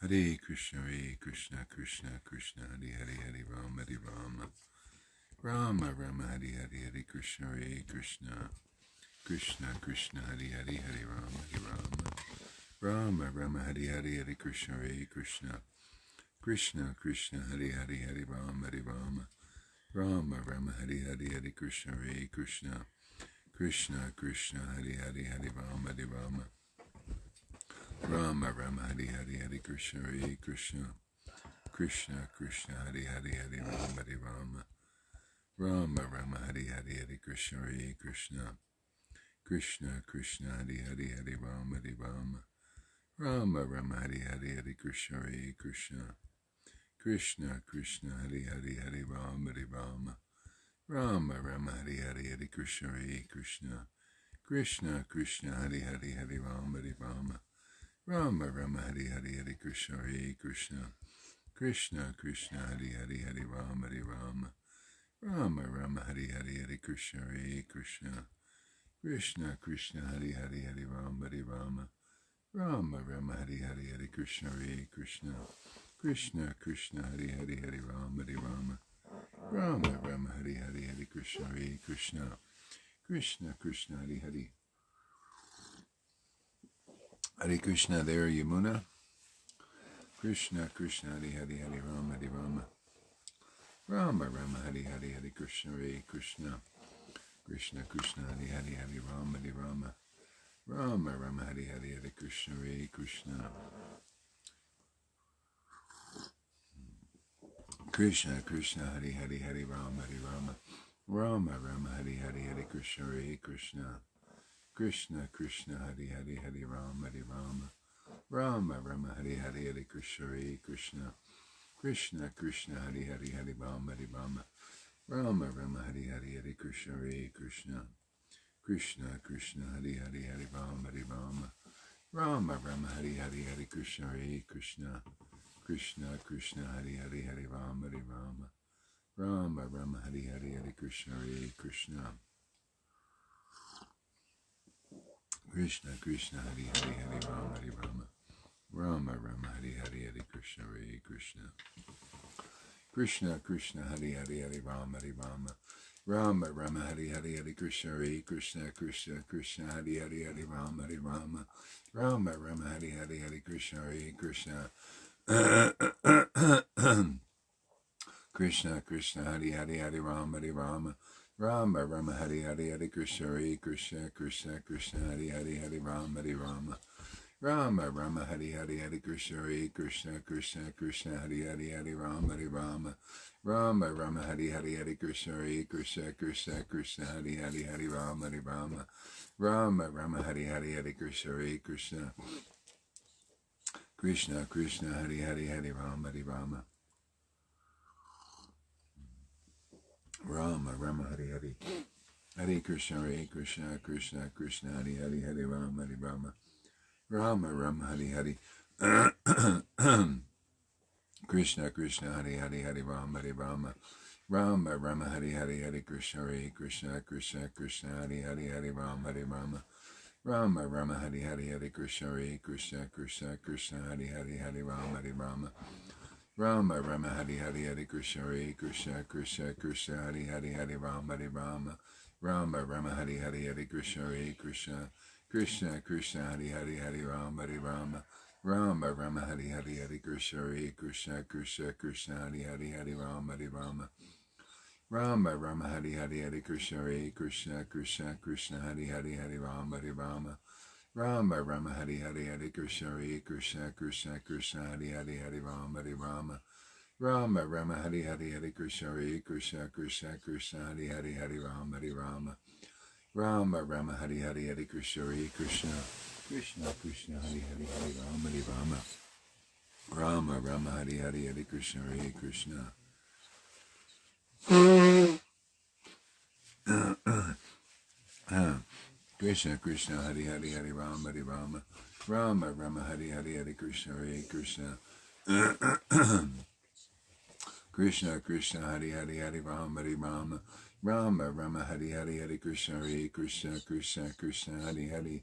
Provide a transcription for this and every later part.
Hare Krishna, Krishna Krishna, Hare Hare, Hare Rama, Hare Rama, Rama Rama, Hare Hare, Hare Krishna, Krishna, Krishna Krishna, Hare Hare, Hare Rama, Hare Rama, Rama Rama, Hare Hare, Hare Krishna, Krishna, Krishna Krishna, Hare Hare, Hare Rama, Hare Rama, Rama Rama, Hare Hare, Hare Krishna, Krishna, Krishna Krishna, Hare Hare, Hare Rama, Hare Rama, Rama Rama, Hare Hare, Hare Krishna, Krishna, Krishna Krishna, Hare Hare, Hare Rama, Hare Rama, Rama Rama, Hare Hare, Hare Krishna, Krishna, Krishna Krishna, Hare Hare, Hare Rama, Hare Rama, Rama Rama, Hare Hare, Hare Krishna, Krishna, Krishna Krishna, Hare Hare, Hare Rama, Hare Rama, Rama Rama, Hare Hare, Hare Krishna, Krishna, Krishna Krishna, Hare Hare, Hare Rama, Hare Rama, Rama Rama, Hare Hare, Hare Krishna, Krishna, Krishna Krishna, Hare Hare, Hare Rama, Hare Rama, Rama Rama, Hare Hare, Hare Krishna, Krishna, Krishna Krishna, Hare Hare, Hare Rama, Hare Rama, Rama Rama, Hare Hare, Hare Krishna, Krishna, Krishna Krishna, Hare Hare, Hare Rama, Hare Rama, Rama Rama, Hare Hare, Hare Krishna, Krishna, Krishna Krishna, Hare Hare. Hare Krishna there, Yamuna. Krishna Krishna, Hare Hare, Hare Rama, Hare Rama, Rama Rama, Hare Hare, Hare Krishna, Krishna, Krishna Krishna, Hare Hare, Hare Rama, Hare Rama, Rama Rama, Hare Hare, Hare Krishna, Krishna, Krishna Krishna, Hare Hare, Hare Rama, Hare Rama, Rama Rama, Hare Hare, Hare Krishna, Krishna, Krishna Krishna, Hare Hare, Hare Rama, Hare Rama, Rama Rama, Hare Hare, Hare Krishna, Krishna, Krishna Krishna, Hare Hare, Hare Rama, Hare Rama, Rama Rama, Hare Hare, Hare Krishna, Krishna, Krishna Krishna, Hare Hare, Hare Rama, Hare Rama, Rama Rama, Hare Hare, Hare Krishna, Krishna, Krishna Krishna, Hare Hare, Hare Rama, Hare Rama, Rama Rama, Hare Hare, Hare Krishna, Krishna, Krishna Krishna, Hare Hare, Hare Rama, Hare Rama, Rama Rama, Hare Hare, Hare Krishna, Krishna, Krishna Krishna, Hare Hare, Hare Rama, Hare Rama, Rama Rama, Hare Hare, Hare Krishna, Krishna, Krishna Krishna, Hare Hare, Hare Rama, Hare Rama, Rama Rama, Hare Hare, Hare Krishna, Krishna, Krishna Krishna, Hare Hare, Hare Rama, Hare Rama, Rama Rama, Hare Hare, Hare Krishna, Krishna, Krishna Krishna, Hare Hare, Hare Rama, Hare Rama, Rama Rama, Hare Hare, Hare Krishna, Krishna, Krishna Krishna, Hare Hare, Hare Rama, Hare Rama, Rama Rama, Hare Hare, Hare Krishna, Krishna, Krishna Krishna, Hare Hare, Hare Rama, Hare Rama, Rama Rama, Hare Hare, Hare Krishna, Krishna, Krishna Krishna, Hare Hare, Hare Rama, Hare Rama, Rama Rama, Hare Hare, Hare Krishna, Krishna, Krishna Krishna, Hare Hare, Hare Rama, Hare Rama, Rama Rama, Hare Hare, Krishna Krishna, Hare Hare, Hare Rama, Hare Rama, Rama Rama, Hare Hare, Hare Krishna, Krishna, Krishna Krishna, Hare Hare, Hare Rama, Hare Rama, Rama Rama, Hare Hare, Hare Krishna, Krishna, Krishna Krishna, Hare Hare, Hare Rama, Hare Rama, Rama Rama, Hare Hare, Hare Krishna, Krishna, Krishna Krishna, Hare Hare, Hare Rama, Hare Rama, Rama Rama, Hare Hare, Hare Krishna, Krishna, Krishna Krishna, Hare Hare, Hare Rama, Hare Rama, Rama Rama, Hare Hare, Hare Krishna, Krishna, Krishna Krishna, Hare Hare, Hare Rama, Hare Rama, Rama Rama, Hare Hare, Hare Krishna, Krishna, Krishna Krishna, Hare Hare, Hare Rama, Hare Rama, Rama Rama, Hare Hare, Hare Krishna, Krishna, Krishna Krishna, Hare Hare, Hare Rama, Hare Rama, Rama Rama, Hare Hare, Hare Krishna, Krishna, Krishna Krishna, Hare Hare, Hare Rama, Hare Rama, Rama Rama, Hare Hare, Hare Krishna, Krishna, Krishna Krishna, Hare Hare, Hare Rama, Hare Rama, Rama Rama, Hare Hare, Hare Krishna, Krishna, Krishna Krishna, Hare Hare, Hare Rama, Hare Rama, Rama Rama, Hare Hare, Hare Krishna, Krishna, Krishna Krishna, Hare Hare, Hare Rama, Hare Rama, Rama Rama, Hare Hare, Hare Krishna, Krishna, Krishna Krishna, Hare Hare,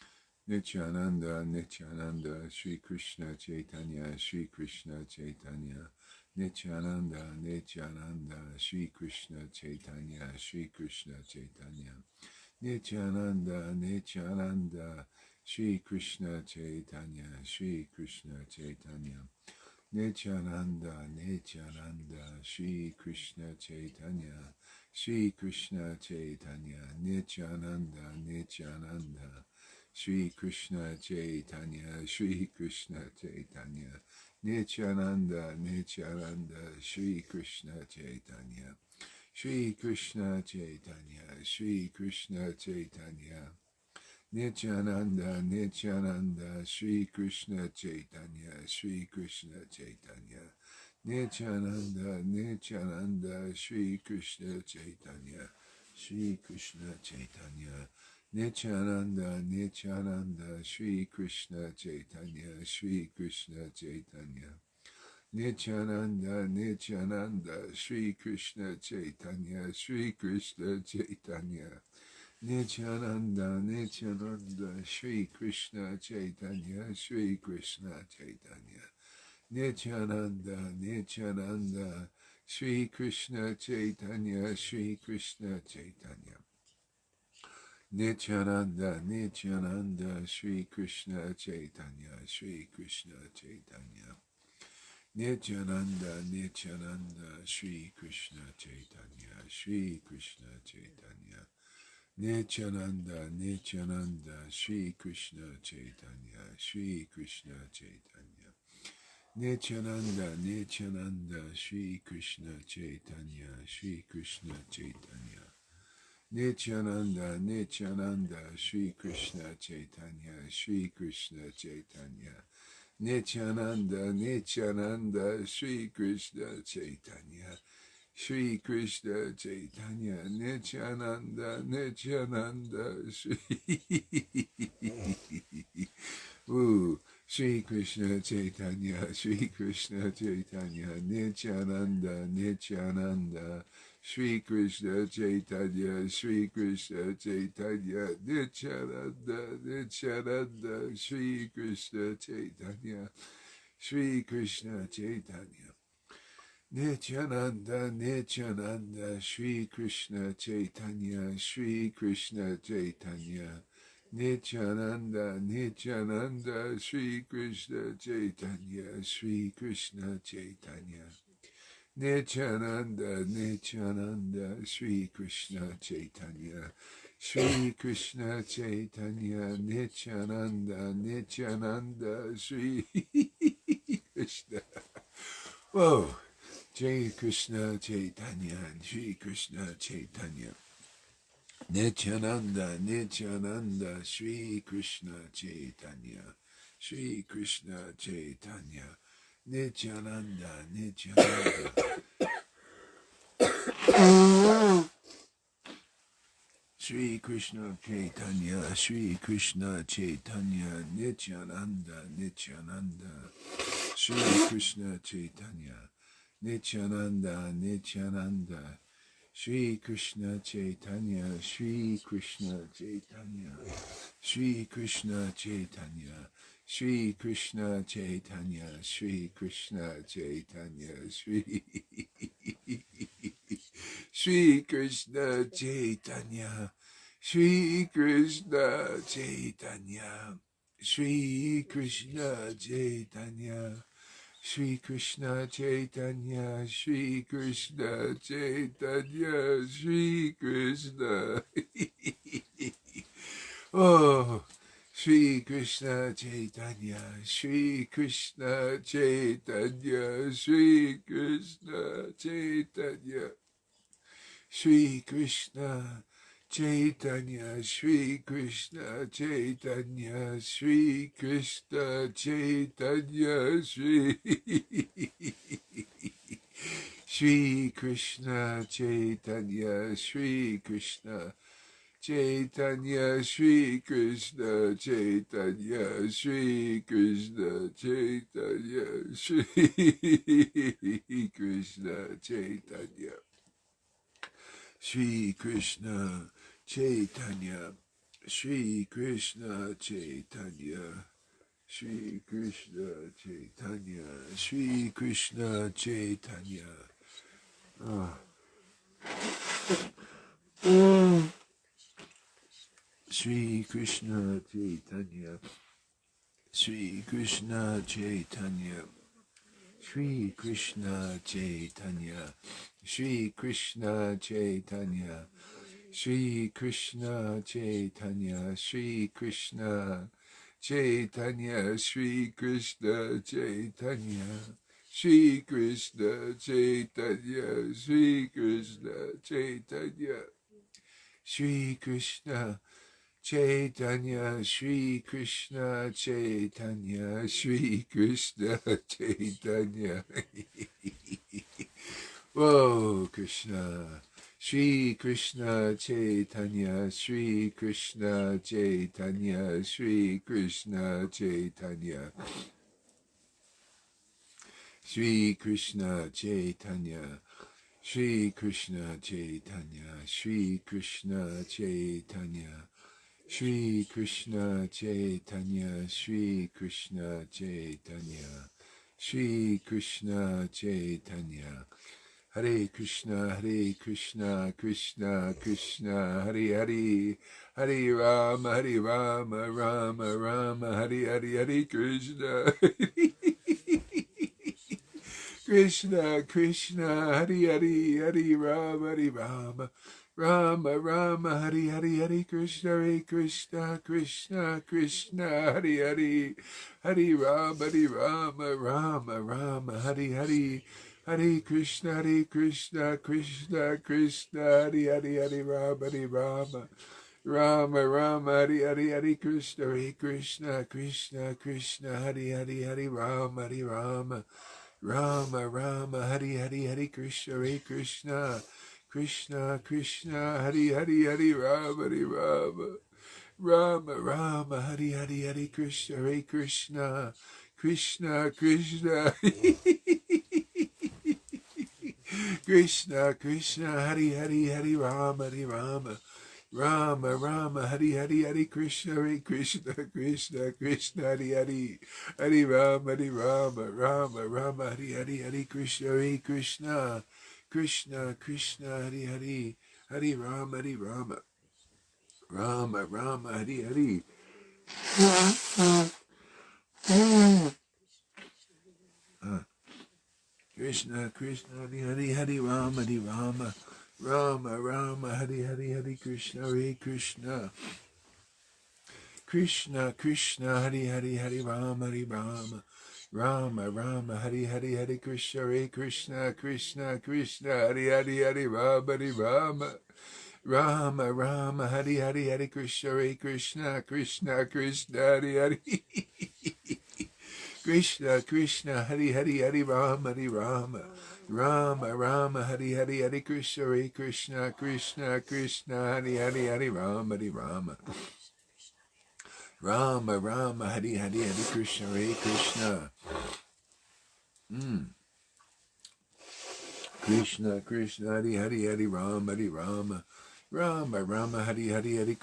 Nityananda, Nityananda, Shri Krishna Chaitanya, Shri Krishna Chaitanya. Nityananda, Nityananda, Shri Krishna Chaitanya, Shri Krishna Chaitanya. Nityananda, Nityananda, Shri Krishna Chaitanya, Shri Krishna Chaitanya. Nityananda, Nityananda, Shri Krishna Chaitanya, Shri Krishna Chaitanya. Nityananda, Nityananda, Shri Krishna Chaitanya, Shri Krishna Chaitanya. Nityananda, Nityananda, Shri Krishna Chaitanya. Shri Krishna Chaitanya, Shri Krishna Chaitanya. Nityananda, Nityananda, Shri Krishna Chaitanya, Shri Krishna Chaitanya. Nityananda, Nityananda, Shri Krishna Chaitanya, Shri Krishna Chaitanya. Nityananda, Nityananda, Shri Krishna Chaitanya, Shri Krishna Chaitanya. Nityananda, Nityananda, Shri Krishna Chaitanya, Shri Krishna Chaitanya. Nityananda, Nityananda, Shri Krishna Chaitanya, Shri Krishna Chaitanya. Nityananda, Nityananda, Shri Krishna Chaitanya, Shri Krishna Chaitanya. Nityananda, Nityananda, Shri Krishna Chaitanya, Shri Krishna Chaitanya. Nityananda, Nityananda, Shri Krishna Chaitanya, Shri Krishna Chaitanya. Nityananda, Nityananda, Shri Krishna Chaitanya, Shri Krishna Chaitanya. Nityananda, Nityananda, Shri Krishna Chaitanya, Shri Krishna Chaitanya. Nityananda, Nityananda, Shri Krishna Chaitanya, Shri Krishna Chaitanya. Nityananda, Nityananda, Shri Krishna Chaitanya, Shri Krishna Chaitanya. Nityananda, Nityananda, Shri Shri Krishna Chaitanya, Shri Krishna Chaitanya. Nityananda, Nityananda, Shri Krishna Chaitanya, Shri Krishna Chaitanya. Nityananda, Nityananda, Shri Krishna Chaitanya, Shri Krishna Chaitanya. Nityananda, Nityananda, Shri Krishna Chaitanya, Shri Krishna Chaitanya. Nityananda, Nityananda, Shri Krishna Chaitanya, Shri Krishna Chaitanya. Nityananda, Nityananda, Shri Krishna Chaitanya, Shri Krishna Chaitanya. Nityananda, Nityananda, Shri Krishna. Whoa! Jai Krishna Chaitanya, Shri Krishna Chaitanya. Nityananda, Nityananda, Shri Krishna Chaitanya, Shri Krishna Chaitanya. Nityananda, Nityananda. Shri Krishna Chaitanya, Shri Krishna Chaitanya. Nityananda, Nityananda, Shri Krishna Chaitanya. Nityananda, Nityananda, Shri Krishna Chaitanya, Shri Krishna Chaitanya, Shri Krishna Chaitanya, Shri Krishna Chaitanya, Shri Krishna Chaitanya, Shri Krishna Chaitanya, Shri Krishna Chaitanya, Shri Krishna Chaitanya. Shri Krishna Chaitanya, Shri Krishna Chaitanya, Shri Krishna. Oh, Shri Krishna Chaitanya, Shri Krishna Chaitanya, Shri Krishna Chaitanya, Shri Krishna Chaitanya, Shri Krishna Chaitanya, Shri Krishna Chaitanya, Shri Krishna Chaitanya, Shri Krishna Chaitanya, Shri Krishna Chaitanya, Shri Krishna Chaitanya, Shri Krishna Chaitanya. Shri Krishna Chaitanya, Shri Krishna Chaitanya, Shri Krishna Chaitanya, Shri Krishna Chaitanya. Shri Krishna Chaitanya, Shri Krishna Chaitanya, Shri Krishna Chaitanya, Shri Krishna Chaitanya, Shri Krishna Chaitanya, Shri Krishna Chaitanya, Shri Krishna Chaitanya, Shri Krishna Chaitanya, Shri Krishna Chaitanya, Shri Krishna Chaitanya, Shri Krishna Chaitanya, Shri Krishna Chaitanya. Whoa, Krishna. Shri Krishna Chaitanya, Shri Krishna Chaitanya, Shri Krishna Chaitanya. Shri Krishna Chaitanya, Shri Krishna Chaitanya, Shri Krishna Chaitanya, Shri Krishna Chaitanya, Shri Krishna Chaitanya, Shri Krishna Chaitanya. Hare Krishna, Hare Krishna, Krishna Krishna, Hare Hare, Hare Rama, Rama Rama, Hare Hare, Hare Krishna. Krishna Krishna, Hare Hare, Hare Rama, Rama Rama, Hare Hare, Hare Krishna, Krishna Krishna, Hare Hare, Hare Rama, Rama Rama, Hare Hare. Hare Krishna, Krishna Krishna, Hare Hare, Hare Rama, Rama Rama, Hare Hare, Hare Krishna, Krishna Krishna, Hare Hare, Hare Rama, Rama Rama, Hare Hare, Hare Krishna, Krishna Krishna, Hare Hare, Hare Rama, Rama, Hare Hare, Hare Krishna, Krishna Krishna. Krishna Krishna, Hare Hare, Hare Rama, Rama Rama, Hare Hare, Hare Krishna, Krishna Hare Hare, Hare Rama, Rama Hare Hare, Hare Krishna, Krishna Hare Hare, Hare Rama, Rama Hare Hare. Krishna Hare Hare, Hare Rama, Rama Hare Hare, Hare Krishna, Krishna Hare Hare, Hare Rama, Rama Hare Hare, Hare Krishna, Krishna Hare Hare, Hare Rama, Rama Hare Hare, Hare Krishna, Hare Hare. Krishna Hare Hare, Hare Rama, Rama Hare Hare, Hare Krishna, Hare Hare, Hare Rama, Rama Hare Hare, Hare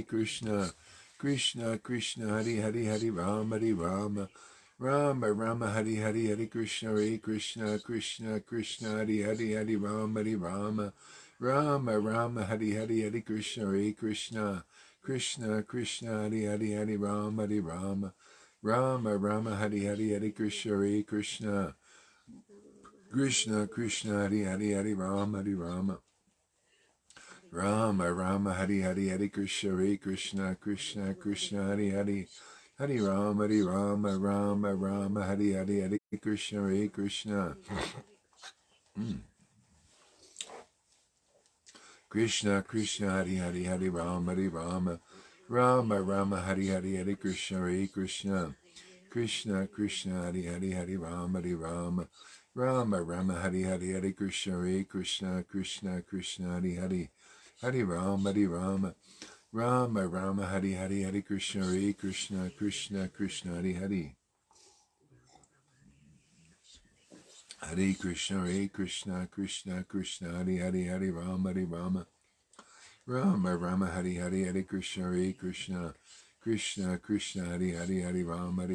Krishna, Krishna Hare Hare, Hare Rama, Rama Hare Hare, Hare Krishna, Krishna Hare Hare, Hare Rama, Rama Hare Hare, Hare Krishna, Krishna Hare Hare, Hare Rama, Rama Hare Hare, Hare Krishna, Krishna Hare Hare, Hare Rama, Rama Hare Hare, Hare Krishna, Krishna Hare Hare, Hare Rama, Rama Hare Hare, Hare Krishna, Krishna Hare Hare, Hare Rama, Rama Hare Hare, Hare Krishna, Krishna Hare Hare, Hare Rama, Rama Hare Hare, Hare Krishna, Krishna Hare Hare, Hare Rama, Rama Hare Hare, Hare Krishna, Krishna Hare Hare, Hare Rama, Rama Hare Hare, Hare Krishna, Krishna Hare Hare, Hare Krishna, Krishna Hare Hare, Hare Rama, Rama Rama Hare Hare Hare Krishna Hare Krishna Krishna Krishna Hare Hare Hare Rama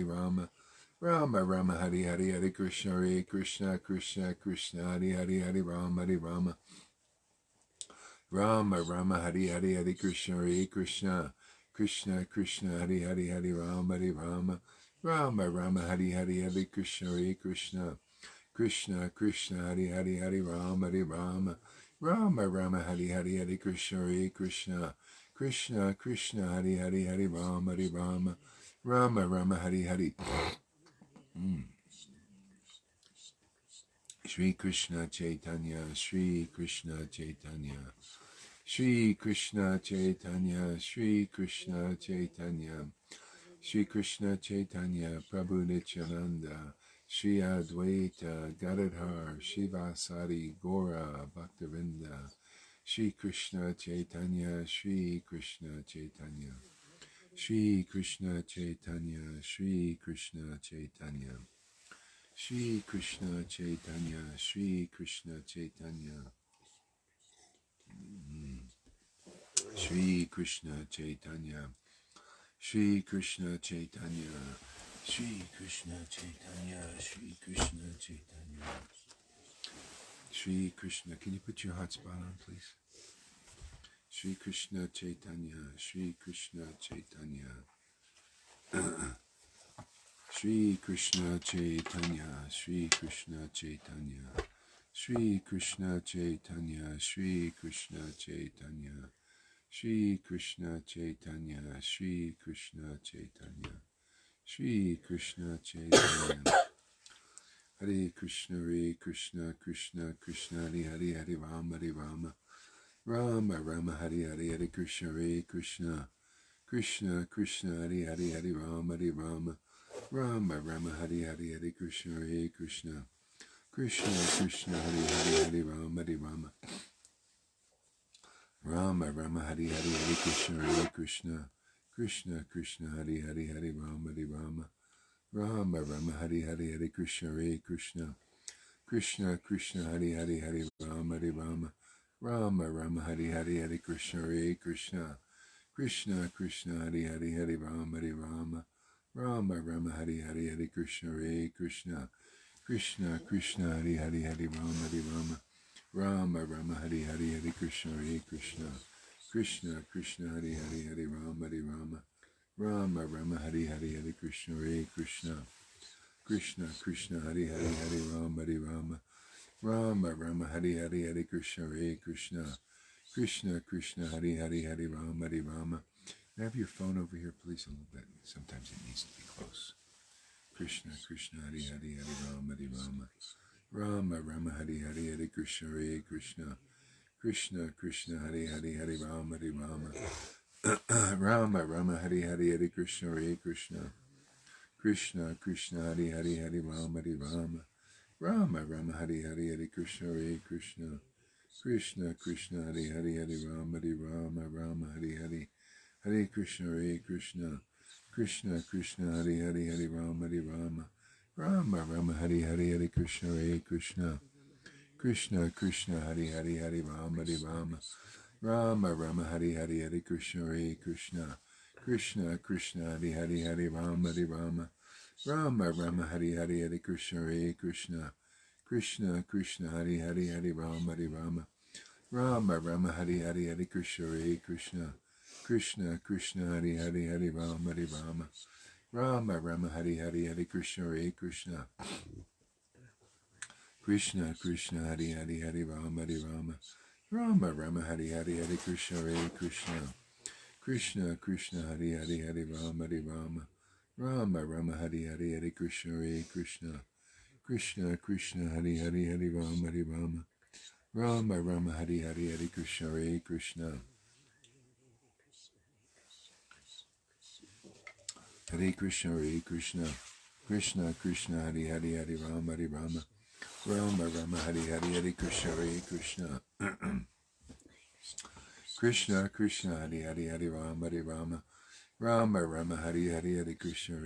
Rama Rama Hare Hare Hare Krishna Hare Krishna Krishna Krishna Hare Hare Hare Rama Rama Rama Hare Hare Hare Krishna Hare Krishna Krishna Krishna Hare Hare Hare Rama Rama Hare Hare Hare Krishna Hare Krishna Krishna Krishna Hare Hare Hare Rama Rama Hare Hare Hare Krishna Hare Krishna Krishna Krishna Hare Hare Hare Rama Rama Hare Hare Shri Krishna Chaitanya Shri Krishna Chaitanya Shri Krishna Chaitanya Shri Krishna Chaitanya Shri Krishna Chaitanya Prabhu Nityananda Shri Advaita Gadadhar Shivasari Gora Bhaktivinoda Shri Krishna Chaitanya Shri Krishna Chaitanya Shri Krishna Chaitanya Shri Krishna Chaitanya Shri Krishna Chaitanya Shri Krishna Chaitanya Shri Krishna Chaitanya Shri Krishna Chaitanya Shri Krishna Chaitanya Shri Krishna Chaitanya Shri Krishna, can you put your hotspot on, please? Shri Krishna Chaitanya Shri Krishna Chaitanya Shri Krishna Chaitanya Shri Krishna Chaitanya Shri Krishna Chaitanya Shri Krishna Chaitanya Shri Krishna Chaitanya Shri Krishna Chaitanya Shri Krishna Chaitanya Hare Krishna Krishna Krishna Hare Hare Hare Rama Rama Hare Hare Hare Krishna Krishna Krishna Krishna Hare Hare Hare Rama Rama Hare Hare Hare Krishna Krishna Krishna Krishna Hare Hare Hare Rama Rama Hare Hare Hare Krishna Krishna Krishna Hare Hare Hare Rama Rama Hare Hare Hare Krishna Krishna Krishna Krishna Hare Hare Hare Rama Rama Hare Hare Hare Krishna Krishna Krishna Krishna Hare Hare Hare Rama Rama Hare Hare Hare Krishna Krishna Krishna Krishna Hare Hare Hare Rama Rama Hare Hare Hare Krishna Krishna Krishna Krishna Hare Hare Hare Rama Rama Hare Hare Hare Krishna Krishna Krishna Krishna Hare Hare Hare Rama Rama Hare Hare Hare Krishna Krishna Krishna Krishna Hare Hare Hare Rama. Have your phone over here, please, a little bit. Sometimes it needs to be close. Krishna Krishna Hare Hare Hare Rama Rama Hare Hare Hare Krishna Krishna Krishna Krishna Hare Hare Hare Rama Rama Hare Hare Hare Krishna Krishna Krishna Krishna Hare Hare Hare Rama Rama Hare Hare Hare Krishna Krishna Krishna Krishna Hare Hare Hare Rama Hare Hare Hare Krishna Krishna Krishna Krishna Hare Hare Hare Rama Rama Hare Hare Hare Krishna Krishna Krishna Krishna Hare Hare Hare Rama Rama Hare Hare Hare Krishna Krishna Krishna Krishna Hare Hare Hare Rama Rama Hare Hare Hare Krishna Krishna Krishna Krishna Hare Hare Hare Rama Rama Hare Hare Hare Krishna Krishna Krishna Krishna Hare Hare Hare Rama Rama Hare Hare Hare Krishna Krishna Krishna Krishna Hare Hare Hare Rama Rama Hare Hare Hare Krishna Krishna Krishna Krishna Hare Hare Hare Rama Rama Hare Hare Hare Krishna Krishna Krishna Krishna Hare Hare Hare Rama Rama Hare Hare Hare Krishna Krishna Hare Krishna Krishna Krishna Hare Hare Hare Rama Rama Hare Hare Hare Krishna Krishna Krishna Krishna Hare Hare Hare Rama Rama Hare Hare Hare Krishna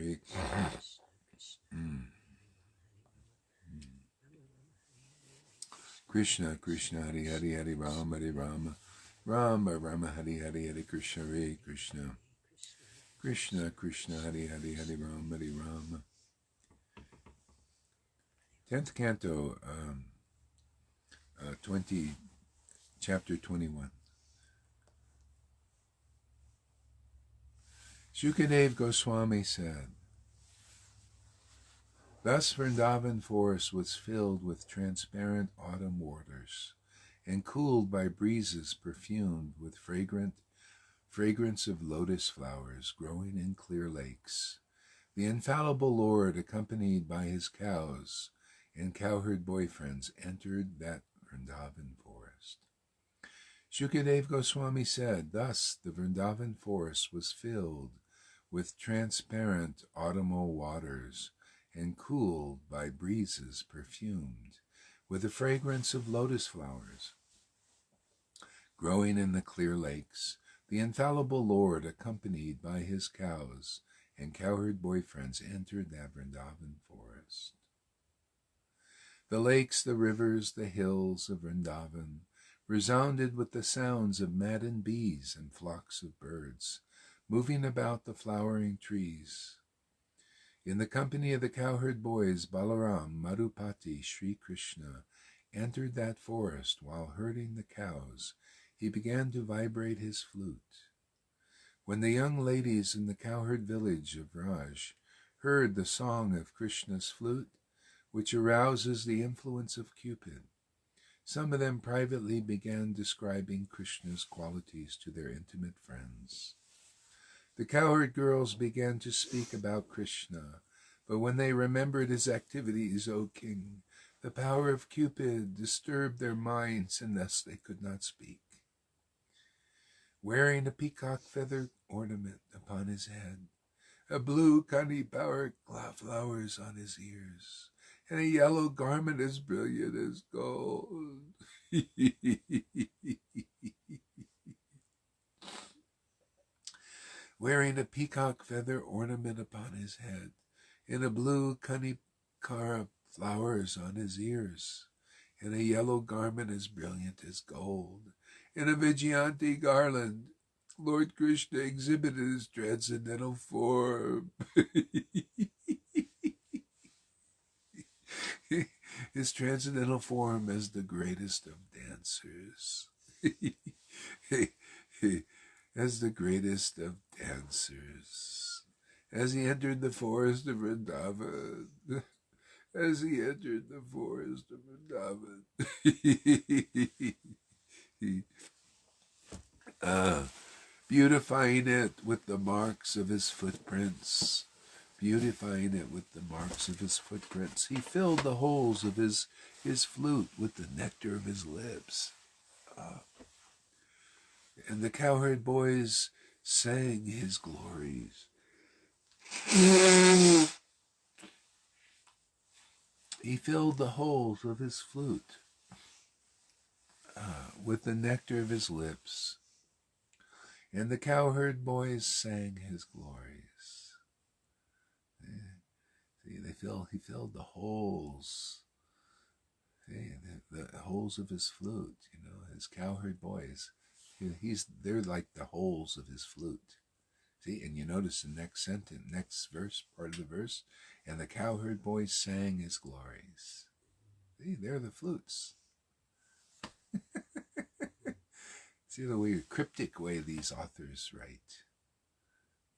Krishna Krishna Hare Hare Hare Rama Rama Hare Hare Hare Krishna Hare Krishna Krishna Krishna Hare Hare Hare Rama Hare Rama. 10th Canto, chapter 21. Shukadeva Goswami said, thus Vrindavan forest was filled with transparent autumn waters, and cooled by breezes perfumed with fragrance of lotus flowers growing in clear lakes. The infallible Lord, accompanied by his cows and cowherd boyfriends, entered that Vrindavan forest. Shukadeva Goswami said, thus the Vrindavan forest was filled with transparent autumnal waters and cooled by breezes perfumed with the fragrance of lotus flowers growing in the clear lakes. The infallible Lord, accompanied by his cows and cowherd boyfriends, entered that Vrindavan forest. The lakes, the rivers, the hills of Vrindavan resounded with the sounds of maddened bees and flocks of birds moving about the flowering trees. In the company of the cowherd boys, Balaram, Madhupati, Sri Krishna entered that forest. While herding the cows, he began to vibrate his flute. When the young ladies in the cowherd village of Raj heard the song of Krishna's flute, which arouses the influence of Cupid, some of them privately began describing Krishna's qualities to their intimate friends. The cowherd girls began to speak about Krishna, but when they remembered his activities, O king, the power of Cupid disturbed their minds, and thus they could not speak. Wearing a peacock feather ornament upon his head, a blue conifer flowers on his ears, and a yellow garment as brilliant as gold. Wearing a peacock feather ornament upon his head, and a blue conifer flowers on his ears, and a yellow garment as brilliant as gold, and a Vijayanti garland, Lord Krishna exhibited his transcendental form. His transcendental form as the greatest of dancers. As the greatest of dancers. As he entered the forest of Vrindavan. As he entered the forest of Vrindavan. Beautifying it with the marks of his footprints. Beautifying it with the marks of his footprints. He filled the holes of his flute with the nectar of his lips. And the cowherd boys sang his glories. He filled the holes of his flute with the nectar of his lips. And the cowherd boys sang his glories. See, he filled the holes. See, the holes of his flute, his cowherd boys. They're like the holes of his flute. See, and you notice the next sentence, next verse, part of the verse, and the cowherd boys sang his glories. See, they're the flutes. See the way, cryptic way these authors write.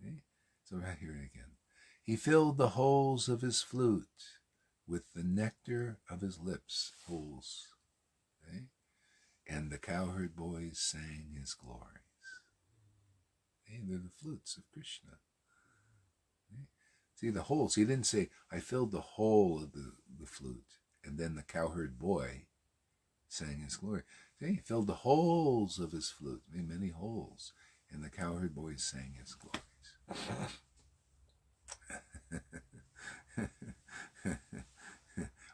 See? So right here again. He filled the holes of his flute with the nectar of his lips, holes. See? And the cowherd boys sang his glories. See? They're the flutes of Krishna. See the holes. He didn't say, I filled the hole of the flute, and then the cowherd boy sang his glory. See, he filled the holes of his flute, many holes, and the cowherd boys sang his glories.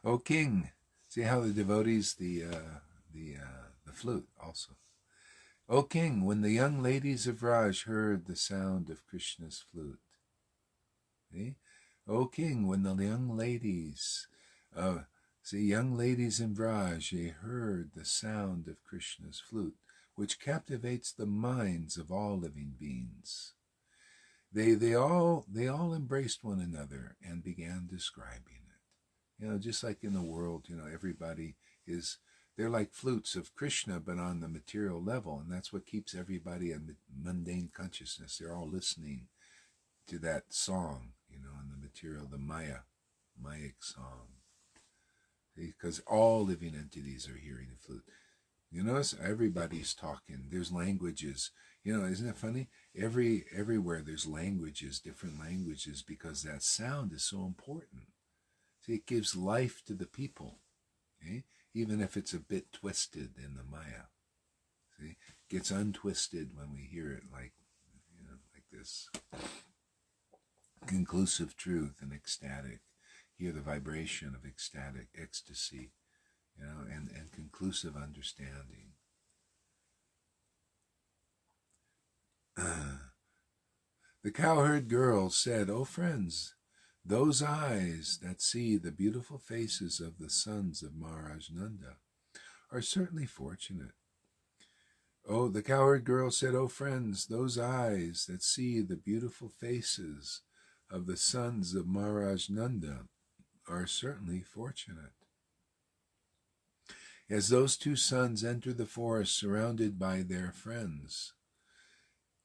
O king, see how the devotees, the flute also. O king, when the young ladies of Raj heard the sound of Krishna's flute. See? O king, when the young ladies, young ladies in Vraj, they heard the sound of Krishna's flute. which captivates the minds of all living beings. They all embraced one another and began describing it. Just like in the world, everybody they're like flutes of Krishna, but on the material level, and that's what keeps everybody in mundane consciousness. They're all listening to that song, in the material, the Mayic song. Because all living entities are hearing the flute. You notice everybody's talking. There's languages. Isn't it funny? Everywhere there's languages, different languages, because that sound is so important. See, it gives life to the people. Okay? Even if it's a bit twisted in the Maya. See? It gets untwisted when we hear it like this. Conclusive truth and ecstatic. Hear the vibration of ecstatic ecstasy, and conclusive understanding. The cowherd girl said, "O friends, those eyes that see the beautiful faces of the sons of Maharaj Nanda are certainly fortunate." Oh, the cowherd girl said, "O friends, those eyes that see the beautiful faces of the sons of Maharaj Nanda are certainly fortunate." As those two sons enter the forest surrounded by their friends,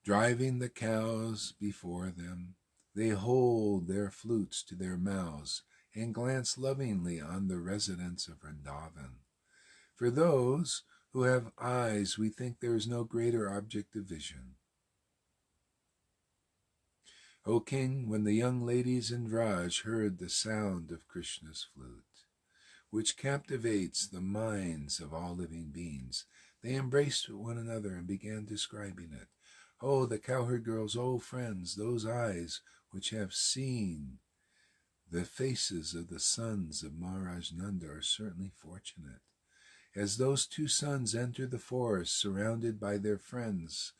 driving the cows before them, they hold their flutes to their mouths and glance lovingly on the residents of Vrindavan. For those who have eyes, we think there is no greater object of vision. O King, when the young ladies in Vraj heard the sound of Krishna's flute, which captivates the minds of all living beings, they embraced one another and began describing it. Oh, the cowherd girls, oh friends, those eyes which have seen the faces of the sons of Maharaj Nanda are certainly fortunate. As those two sons enter the forest surrounded by their friends,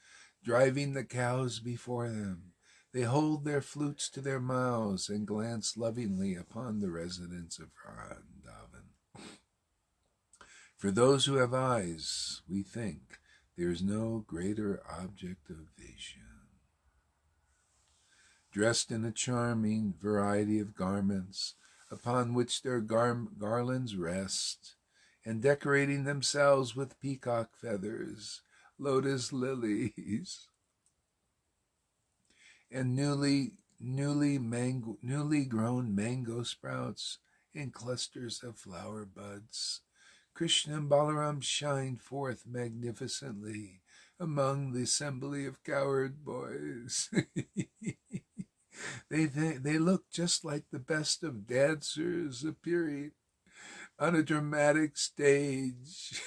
driving the cows before them, they hold their flutes to their mouths and glance lovingly upon the residents of Vrindavan. For those who have eyes, we think there is no greater object of vision. Dressed in a charming variety of garments, upon which their garlands rest, and decorating themselves with peacock feathers, lotus lilies, and newly grown mango sprouts and clusters of flower buds, Krishna and Balaram shine forth magnificently among the assembly of cowherd boys. They look just like the best of dancers appearing on a dramatic stage.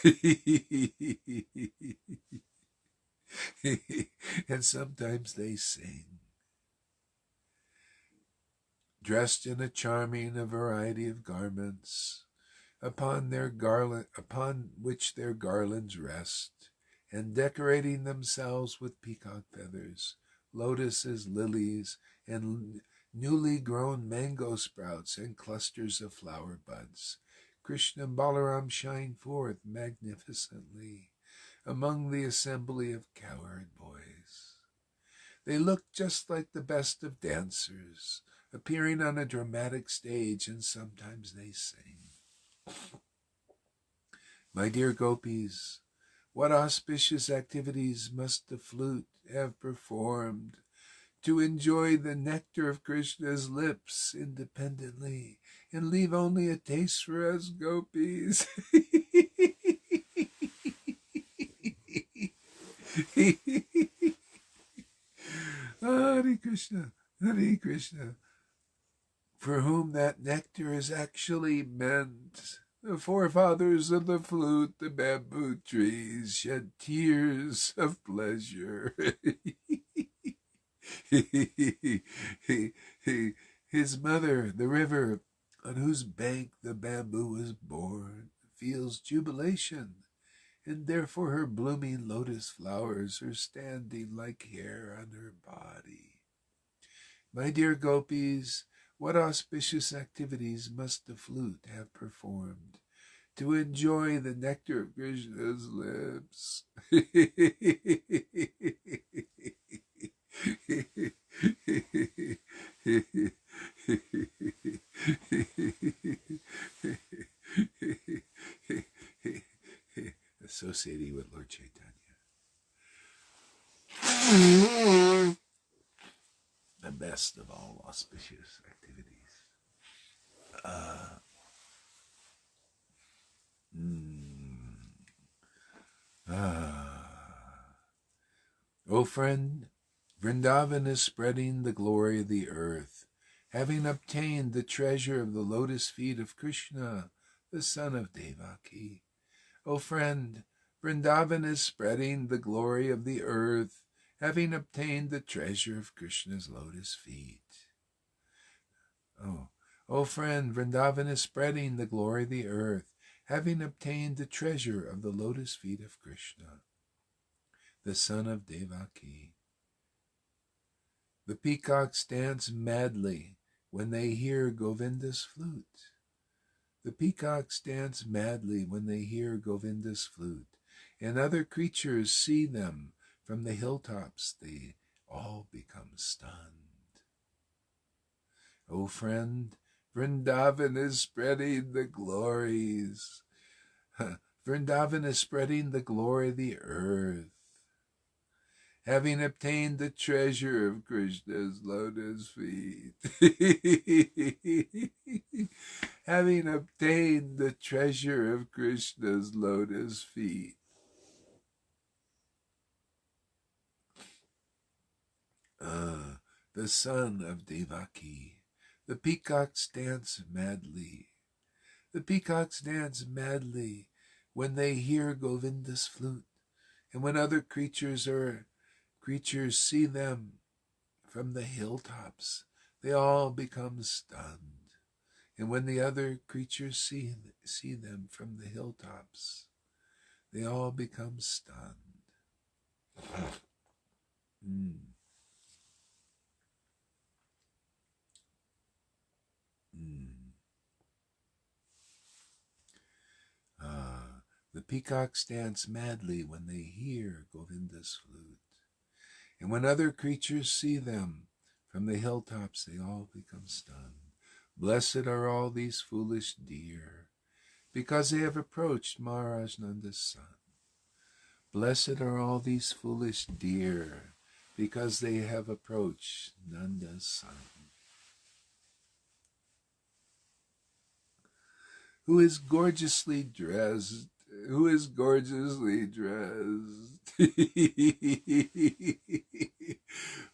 And sometimes they sing. Dressed in a variety of garments, upon which their garlands rest, and decorating themselves with peacock feathers, lotuses, lilies, and newly grown mango sprouts and clusters of flower buds, Krishna and Balaram shine forth magnificently among the assembly of cowherd boys. They look just like the best of dancers, appearing on a dramatic stage, and sometimes they sing. My dear gopis, what auspicious activities must the flute have performed to enjoy the nectar of Krishna's lips independently and leave only a taste for us gopis. Hare Krishna, Hare Krishna. For whom that nectar is actually meant, the forefathers of the flute, the bamboo trees, shed tears of pleasure. His mother, the river, on whose bank the bamboo was born, feels jubilation, and therefore her blooming lotus flowers are standing like hair on her body. My dear gopis, what auspicious activities must the flute have performed to enjoy the nectar of Krishna's lips. Associating with Lord Chaitanya. The best of all auspicious activities. O friend, Vrindavan is spreading the glory of the earth, having obtained the treasure of the lotus feet of Krishna, the son of Devaki. O friend, Vrindavan is spreading the glory of the earth, having obtained the treasure of Krishna's lotus feet. O friend, Vrindavan is spreading the glory of the earth, having obtained the treasure of the lotus feet of Krishna, the son of Devaki. The peacocks dance madly when they hear Govinda's flute. The peacocks dance madly when they hear Govinda's flute, and other creatures see them from the hilltops. They all become stunned. O friend, Vrindavan is spreading the glories. Vrindavan is spreading the glory of the earth, having obtained the treasure of Krishna's lotus feet. Having obtained the treasure of Krishna's lotus feet. The son of Devaki. The peacocks dance madly. The peacocks dance madly when they hear Govinda's flute, and when other creatures see them from the hilltops, they all become stunned. And when the other creatures see them from the hilltops, they all become stunned. The peacocks dance madly when they hear Govinda's flute. And when other creatures see them from the hilltops, they all become stunned. Blessed are all these foolish deer, because they have approached Maharaj Nanda's son. Blessed are all these foolish deer, because they have approached Nanda's son. Who is gorgeously dressed? Who is gorgeously dressed?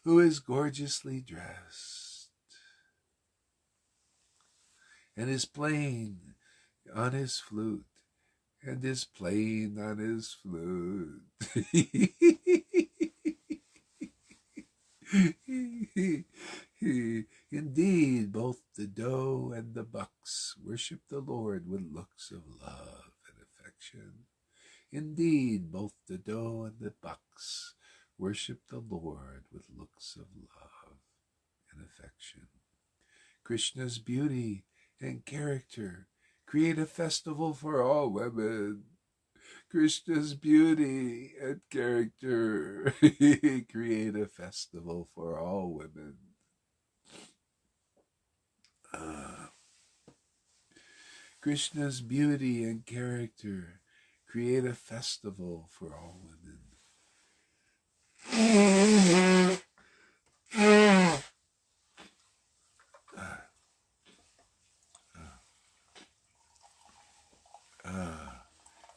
Who is gorgeously dressed and is playing on his flute, and is playing on his flute. Indeed, both the doe and the bucks worship the Lord with looks of love and affection. Indeed, both the doe and the bucks worship the Lord with looks of love and affection. Krishna's beauty and character create a festival for all women. Krishna's beauty and character create a festival for all women. Krishna's beauty and character create a festival for all women.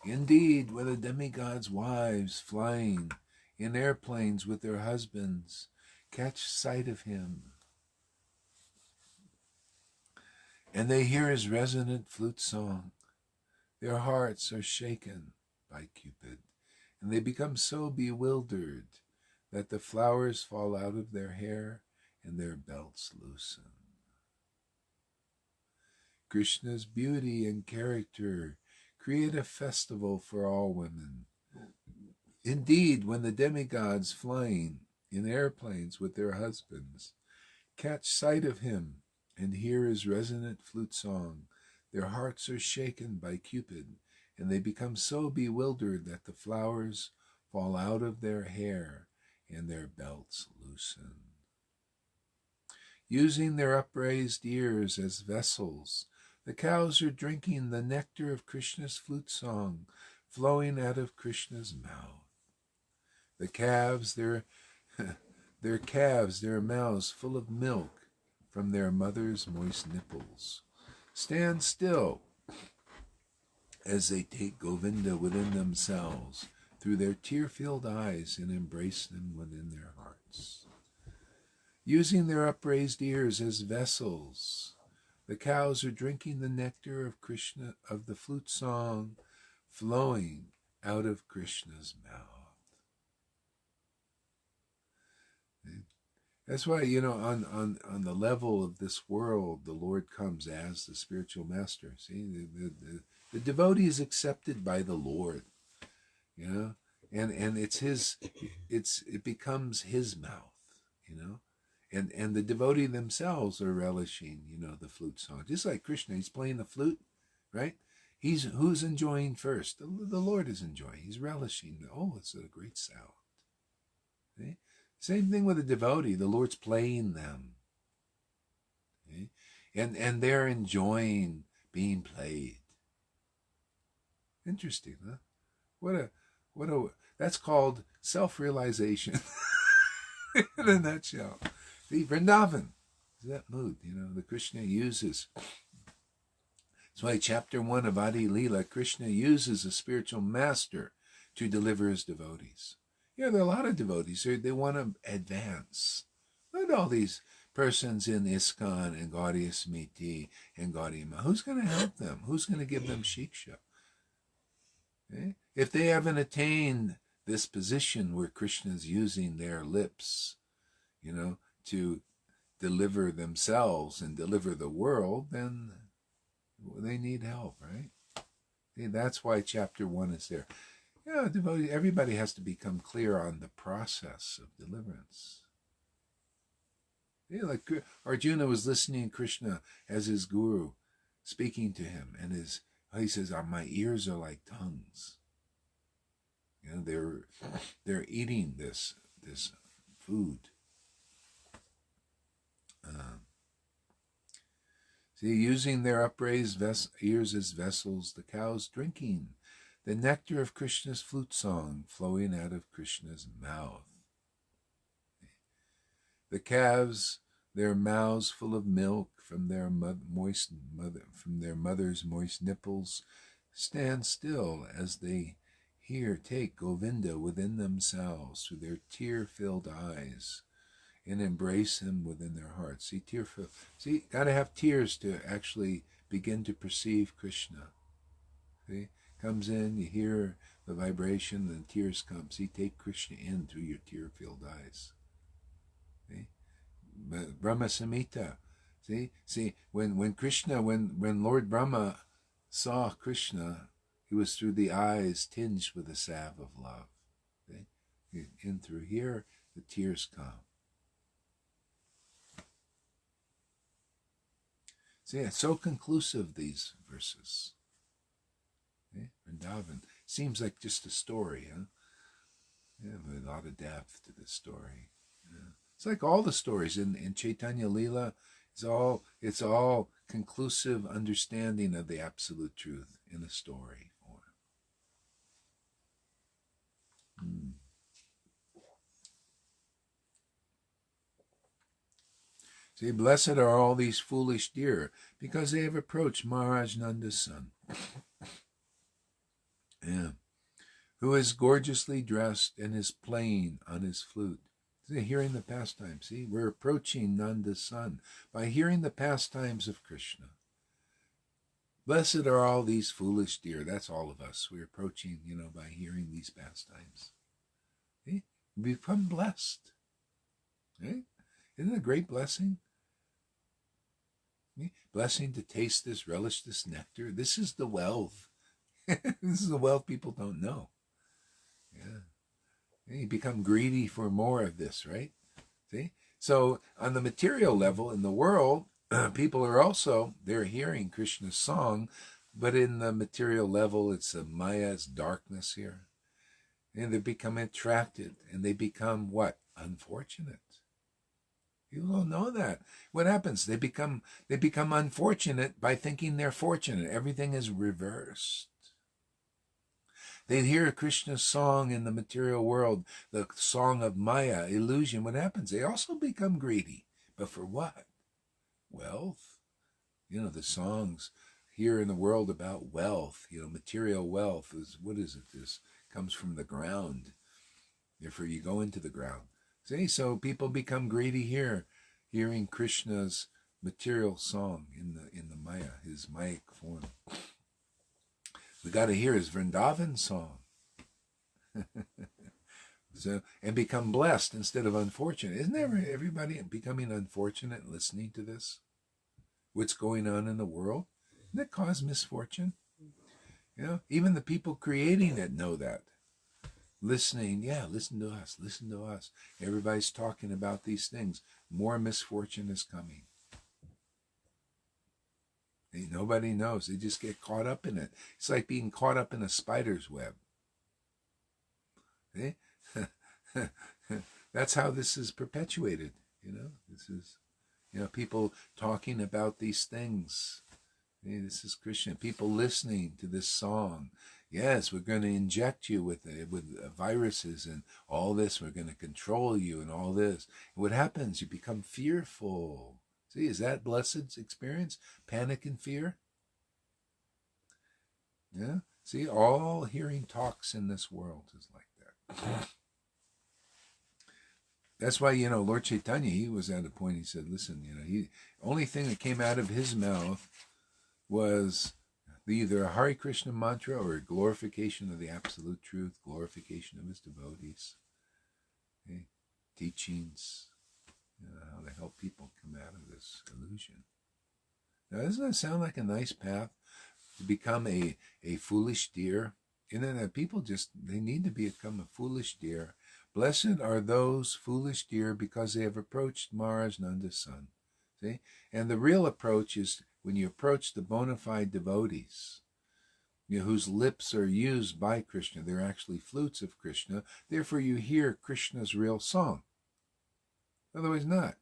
Indeed, when the demigods' wives flying in airplanes with their husbands catch sight of him, and they hear his resonant flute song, their hearts are shaken by Cupid, and they become so bewildered that the flowers fall out of their hair and their belts loosen. Krishna's beauty and character create a festival for all women. Indeed, when the demigods flying in airplanes with their husbands catch sight of him and hear his resonant flute song, their hearts are shaken by Cupid, and they become so bewildered that the flowers fall out of their hair and their belts loosen. Using their upraised ears as vessels, the cows are drinking the nectar of Krishna's flute song, flowing out of Krishna's mouth. The calves, their mouths full of milk from their mother's moist nipples, stand still as they take Govinda within themselves through their tear-filled eyes and embrace them within their hearts. Using their upraised ears as vessels, the cows are drinking the nectar of Krishna, of the flute song, flowing out of Krishna's mouth. That's why, on the level of this world, the Lord comes as the spiritual master. See, the devotee is accepted by the Lord, and it becomes his mouth, and the devotee themselves are relishing, the flute song. Just like Krishna, he's playing the flute, right? Who's enjoying first? The Lord is enjoying. He's relishing. Oh, it's a great sound. See? Same thing with a devotee. The Lord's playing them. Okay? And they're enjoying being played. Interesting, huh? What a that's called self-realization in a nutshell. See, Vrindavan is that mood, the Krishna uses. That's why chapter 1 of Adi Leela, Krishna uses a spiritual master to deliver his devotees. There are a lot of devotees. They want to advance. Look at all these persons in ISKCON and Gaudiya Smriti and Gaudiya Maha. Who's going to help them? Who's going to give them shiksha? Okay? If they haven't attained this position where Krishna is using their lips, to deliver themselves and deliver the world, then they need help, right? See, that's why chapter 1 is there. Everybody has to become clear on the process of deliverance. Like Arjuna was listening to Krishna as his guru, speaking to him, and he says, "My ears are like tongues." They're eating this food. Using their upraised ears as vessels, the cows drinking the nectar of Krishna's flute song flowing out of Krishna's mouth. The calves, their mouths full of milk from their mother's moist nipples, stand still as they take Govinda within themselves through their tear-filled eyes and embrace him within their hearts. See, tear-filled. See, gotta have tears to actually begin to perceive Krishna. See? Comes in, you hear the vibration, and tears come. See, take Krishna in through your tear-filled eyes. See? Brahma Samhita. See, when Krishna, when Lord Brahma saw Krishna, he was through the eyes tinged with a salve of love. See? In through here, the tears come. See, it's so conclusive, these verses. Vrindavan seems like just a story, huh? With a lot of depth to this story. It's like all the stories in Caitanya Leela. It's all conclusive understanding of the absolute truth in a story form. See, blessed are all these foolish deer, because they have approached Maharaj Nanda's son. Who is gorgeously dressed and is playing on his flute. See, hearing the pastime. See, we're approaching Nanda's son by hearing the pastimes of Krishna. Blessed are all these foolish deer. That's all of us. We're approaching, by hearing these pastimes. See? We become blessed. Right? Isn't it a great blessing? See? Blessing to taste this, relish this nectar. This is the wealth. This is the wealth people don't know. You become greedy for more of this, right? See? So on the material level in the world, people are also, they're hearing Krishna's song, but in the material level, it's a Maya's darkness here. And they become attracted, and they become what? Unfortunate. People don't know that. What happens? They become unfortunate by thinking they're fortunate. Everything is reversed. They hear Krishna's song in the material world, the song of Maya, illusion. What happens? They also become greedy. But for what? Wealth. The songs here in the world about wealth, material wealth is, what is it? This comes from the ground. Therefore, you go into the ground. See, so people become greedy here, hearing Krishna's material song in the Maya, his Mayic form. We got to hear his Vrindavan song. So, and become blessed instead of unfortunate. Isn't everybody becoming unfortunate listening to this? What's going on in the world? Doesn't it cause misfortune? Even the people creating it know that. Listening, listen to us. Everybody's talking about these things. More misfortune is coming. Nobody knows. They just get caught up in it. It's like being caught up in a spider's web. See? That's how this is perpetuated. This is, people talking about these things. This is Krishna. People listening to this song. Yes, we're going to inject you with viruses and all this. We're going to control you and all this. And what happens? You become fearful. See, is that blessed experience? Panic and fear? Yeah. See, all hearing talks in this world is like that. That's why, Lord Chaitanya, he was at a point, he said, listen, only thing that came out of his mouth was either a Hare Krishna mantra or a glorification of the absolute truth, glorification of his devotees, teachings, how to help people come out of this illusion. Now, doesn't that sound like a nice path to become a foolish deer? And then people they need to become a foolish deer. Blessed are those foolish deer because they have approached Maharaj Nanda's son. See? And the real approach is when you approach the bona fide devotees, whose lips are used by Krishna. They're actually flutes of Krishna. Therefore, you hear Krishna's real song. Otherwise not.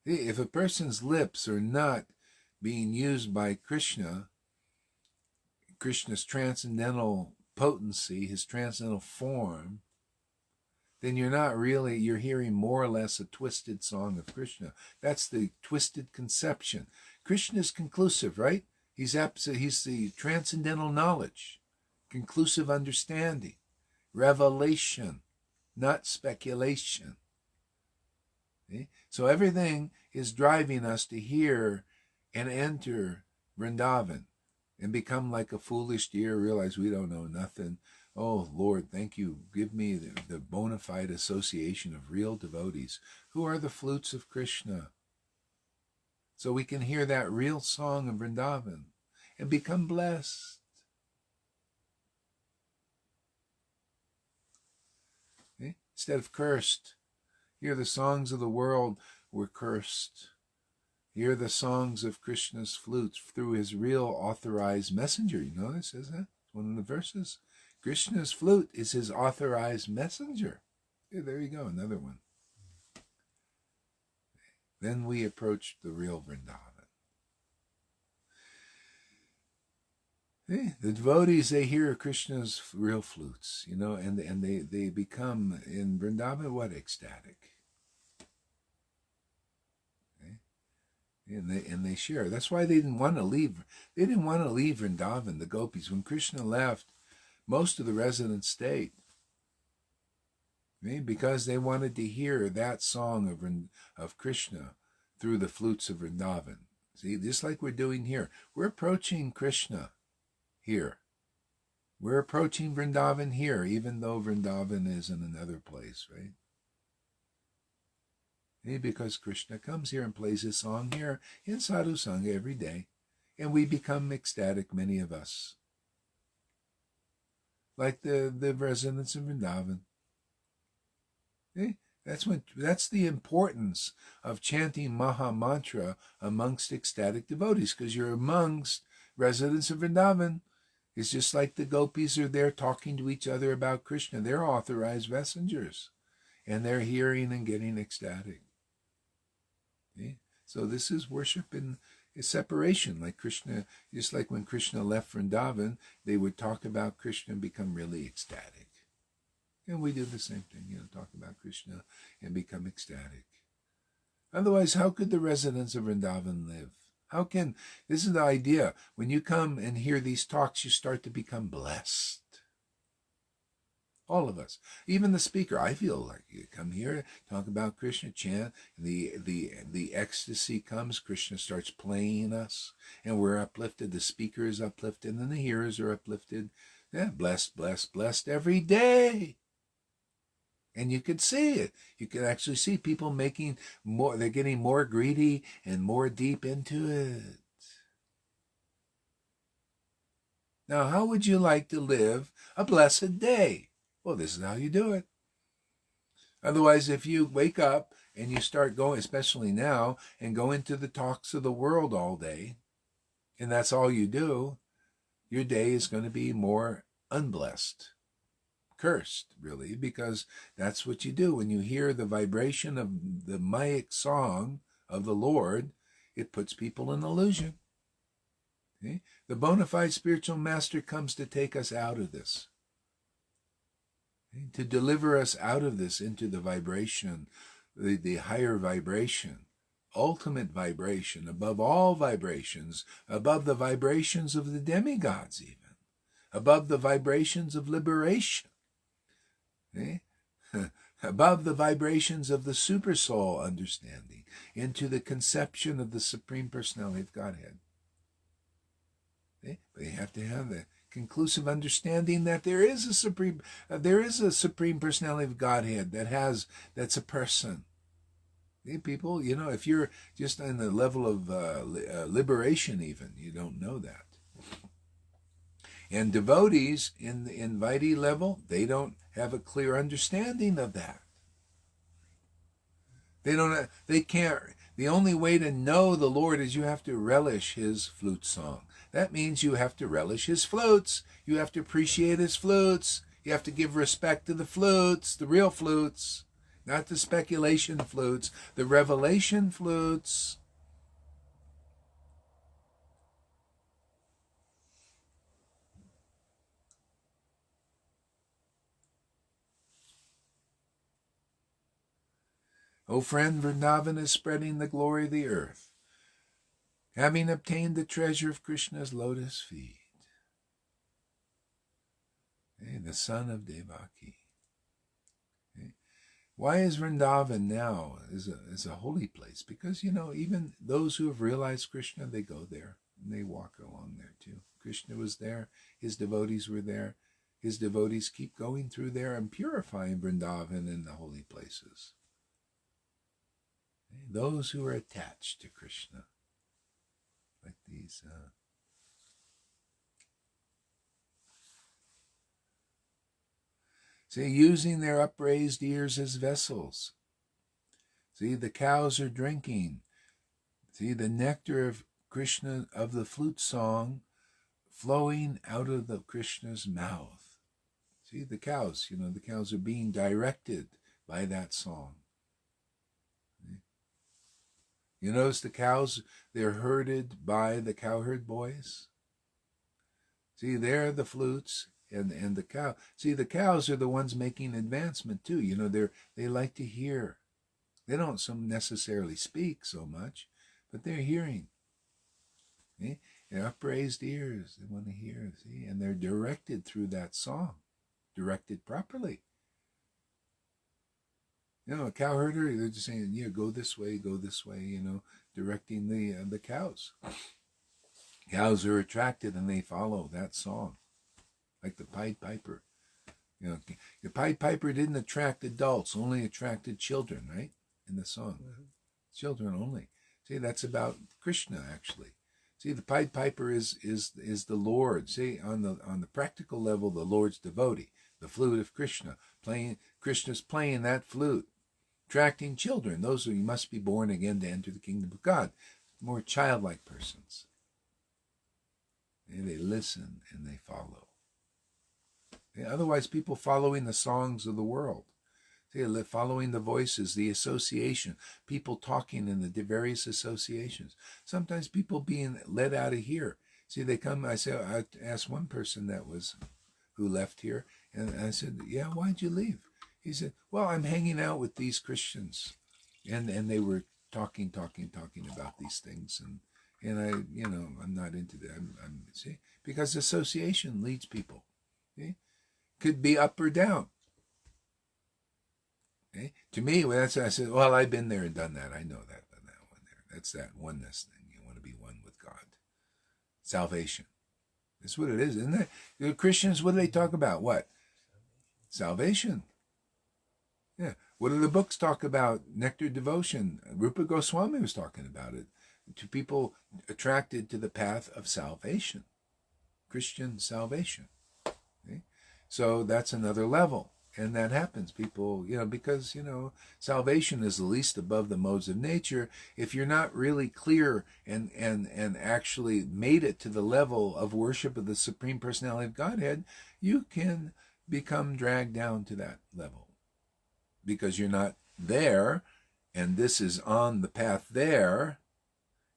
If a person's lips are not being used by Krishna, Krishna's transcendental potency, his transcendental form, then you're hearing more or less a twisted song of Krishna. That's the twisted conception. Krishna is conclusive, right? He's the transcendental knowledge, conclusive understanding, revelation, not speculation. See? So everything is driving us to hear and enter Vrindavan and become like a foolish deer, realize we don't know nothing. Oh, Lord, thank you. Give me the bona fide association of real devotees who are the flutes of Krishna. So we can hear that real song of Vrindavan and become blessed. Instead of cursed. Hear the songs of the world were cursed. Hear the songs of Krishna's flutes through his real authorized messenger. You know, it says that? One of the verses. Krishna's flute is his authorized messenger. Yeah, there you go, another one. Then we approach the real Vrindavan. The devotees, they hear Krishna's real flutes, and they become, in Vrindavan, what? Ecstatic. And they share. That's why they didn't want to leave. They didn't want to leave Vrindavan, the gopis. When Krishna left, most of the residents stayed. Because they wanted to hear that song of Krishna through the flutes of Vrindavan. See, just like we're doing here. We're approaching Krishna here. We're approaching Vrindavan here, even though Vrindavan is in another place, right? Because Krishna comes here and plays his song here in Sadhu Sangha every day. And we become ecstatic, many of us. Like the residents of Vrindavan. That's the importance of chanting maha-mantra amongst ecstatic devotees, because you're amongst residents of Vrindavan. It's just like the gopis are there talking to each other about Krishna. They're authorized messengers, and they're hearing and getting ecstatic. Okay? So this is worship in separation, like Krishna, just like when Krishna left Vrindavan, they would talk about Krishna and become really ecstatic. And we do the same thing, talk about Krishna and become ecstatic. Otherwise, how could the residents of Vrindavan live? This is the idea. When you come and hear these talks, you start to become blessed. All of us. Even the speaker. I feel like you come here, talk about Krishna, chant, the ecstasy comes, Krishna starts playing us, and we're uplifted. The speaker is uplifted, and the hearers are uplifted. Yeah, blessed, blessed, blessed every day. And you could see it. You could actually see people making more, they're getting more greedy and more deep into it. Now, how would you like to live a blessed day? Well, this is how you do it. Otherwise, if you wake up and you start going, especially now, and go into the talks of the world all day, and that's all you do, your day is going to be more unblessed. Cursed, really, because that's what you do. When you hear the vibration of the Mayic song of the Lord, it puts people in illusion. Okay? The bona fide spiritual master comes to take us out of this, okay? To deliver us out of this into the vibration, the higher vibration, ultimate vibration, above all vibrations, above the vibrations of the demigods even, above the vibrations of liberation. Okay? Above the vibrations of the supersoul understanding, into the conception of the Supreme Personality of Godhead. Okay? But you have to have the conclusive understanding that there is a Supreme Personality of Godhead that's a person. Okay, people, if you're just on the level of liberation even, you don't know that. And devotees in the Vaidhi level, they don't have a clear understanding of that. They can't. The only way to know the Lord is you have to relish his flute song. That means you have to relish his flutes. You have to appreciate his flutes. You have to give respect to the flutes, the real flutes, not the speculation flutes, the revelation flutes. O friend, Vrindavan is spreading the glory of the earth, having obtained the treasure of Krishna's lotus feet. Okay, the son of Devaki. Okay. Why is Vrindavan now is a holy place? Because, even those who have realized Krishna, they go there and they walk along there too. Krishna was there. His devotees were there. His devotees keep going through there and purifying Vrindavan and the holy places. Those who are attached to Krishna, like these. See, using their upraised ears as vessels. See, the cows are drinking. See, the nectar of Krishna, of the flute song, flowing out of the Krishna's mouth. See, the cows, the cows are being directed by that song. You notice the cows, they're herded by the cowherd boys. See, they're the flutes and the cow. See, the cows are the ones making advancement too. They like to hear. They don't necessarily speak so much, but they're hearing. See? They're upraised ears. They want to hear. See, and they're directed through that song, directed properly. A cowherder, they're just saying, go this way, directing the cows. Cows are attracted and they follow that song, like the Pied Piper. The Pied Piper didn't attract adults, only attracted children, right? In the song. Mm-hmm. Children only. See, that's about Krishna, actually. See, the Pied Piper is the Lord. See, on the practical level, the Lord's devotee, the flute of Krishna. Krishna's playing that flute. attracting children. Those who must be born again to enter the kingdom of God. More childlike persons. They listen and they follow. Otherwise, people following the songs of the world. Following the voices, the association, people talking in the various associations. Sometimes people being led out of here. See, they come, I asked one person who left here, and I said, yeah, why'd you leave? He said, well, I'm hanging out with these Christians. And they were talking about these things. And I, I'm not into that. See, because association leads people. See? Could be up or down. Okay? To me, I said, well, I've been there and done that. I know that one there. That's that oneness thing. You want to be one with God. Salvation. That's what it is, isn't it? The Christians, what do they talk about? What? Salvation. Yeah. What do the books talk about? Nectar devotion. Rupa Goswami was talking about it. To people attracted to the path of salvation. Christian salvation. Okay? So that's another level. And that happens. People, because, salvation is the least above the modes of nature. If you're not really clear and actually made it to the level of worship of the Supreme Personality of Godhead, you can become dragged down to that level. Because you're not there, and this is on the path there,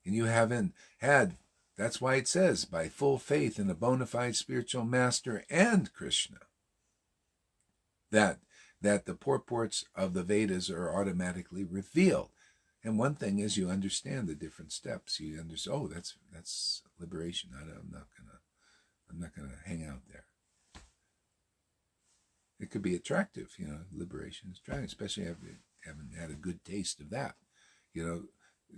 and you haven't had, that's why it says, by full faith in a bona fide spiritual master and Krishna, that the purports of the Vedas are automatically revealed. And one thing is you understand the different steps. You understand, that's liberation. I'm not gonna hang out there. It could be attractive, liberation is attractive, especially if you haven't had a good taste of that.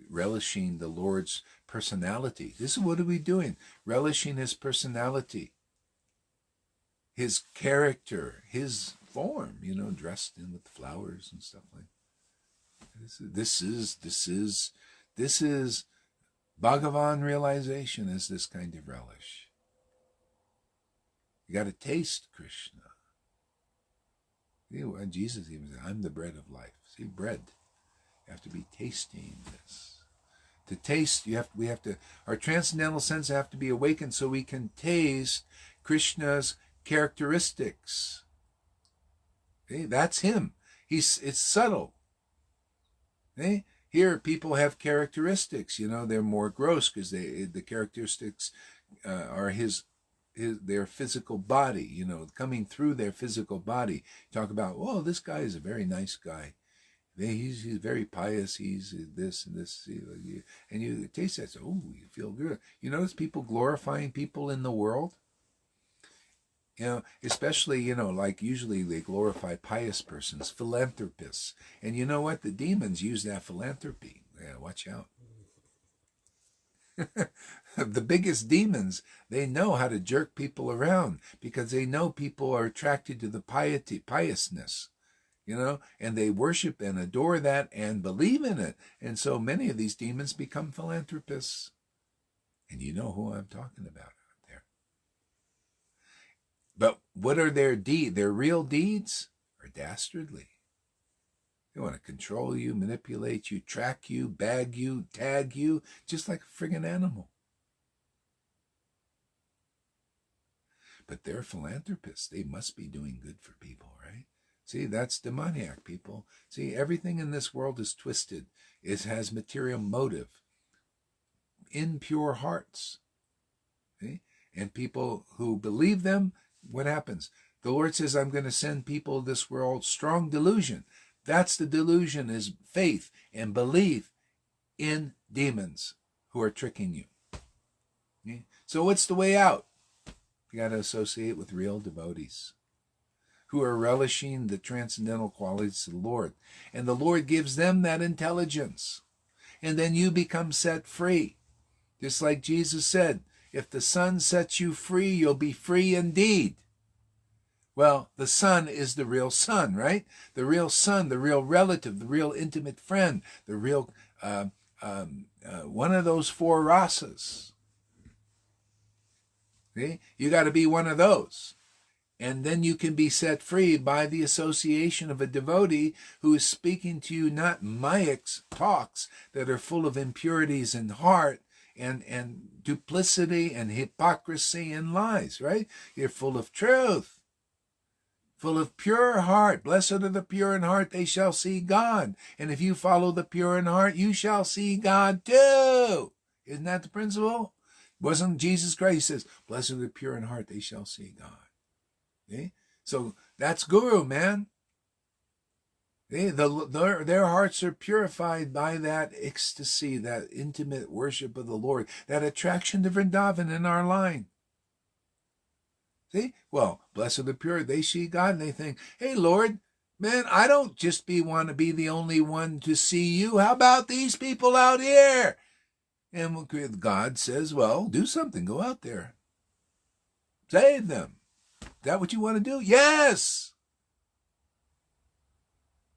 Relishing the Lord's personality. This is what are we doing? Relishing his personality, his character, his form, dressed in with flowers and stuff like that. This is Bhagavan realization, is this kind of relish. You got to taste Krishna. Jesus even said, I'm the bread of life. See, bread. You have to be tasting this. To taste, our transcendental sense have to be awakened so we can taste Krishna's characteristics. Okay, that's him. It's subtle. Okay? Here, people have characteristics. They're more gross because the characteristics are their physical body. Coming through their physical body. Talk about, this guy is a very nice guy. He's very pious. He's this and this, and you taste that. So, you feel good. You notice people glorifying people in the world. Especially, like usually they glorify pious persons, philanthropists. And you know what? The demons use that philanthropy. Yeah, watch out. The biggest demons, they know how to jerk people around because they know people are attracted to the piousness, and they worship and adore that and believe in it. And so many of these demons become philanthropists. And you know who I'm talking about. But what are their deeds? Their real deeds are dastardly. They want to control you, manipulate you, track you, bag you, tag you, just like a friggin' animal. But they're philanthropists. They must be doing good for people, right? See, that's demoniac, people. See, everything in this world is twisted. It has material motive. Impure hearts. See? And people who believe them, what happens? The Lord says, I'm going to send people of this world strong delusion. That's the delusion, is faith and belief in demons who are tricking you. Okay? So what's the way out? You got to associate with real devotees who are relishing the transcendental qualities of the Lord. And the Lord gives them that intelligence. And then you become set free. Just like Jesus said, if the Son sets you free, you'll be free indeed. Well, the Son is the real Son, right? The real Son, the real relative, the real intimate friend, the real, one of those four rasas. See? You got to be one of those. And then you can be set free by the association of a devotee who is speaking to you not Mayic talks that are full of impurities in heart and duplicity and hypocrisy and lies, right? You're full of truth, full of pure heart. Blessed are the pure in heart, they shall see God. And if you follow the pure in heart, you shall see God too. Isn't that the principle? Wasn't Jesus Christ? He says, blessed are the pure in heart, they shall see God. Okay? So that's Guru, man. Their hearts are purified by that ecstasy, that intimate worship of the Lord, that attraction to Vrindavan in our line. See? Well, blessed are the pure, they see God, and they think, hey, Lord, man, I don't just want to be the only one to see you. How about these people out here? And God says, well, do something. Go out there. Save them. Is that what you want to do? Yes.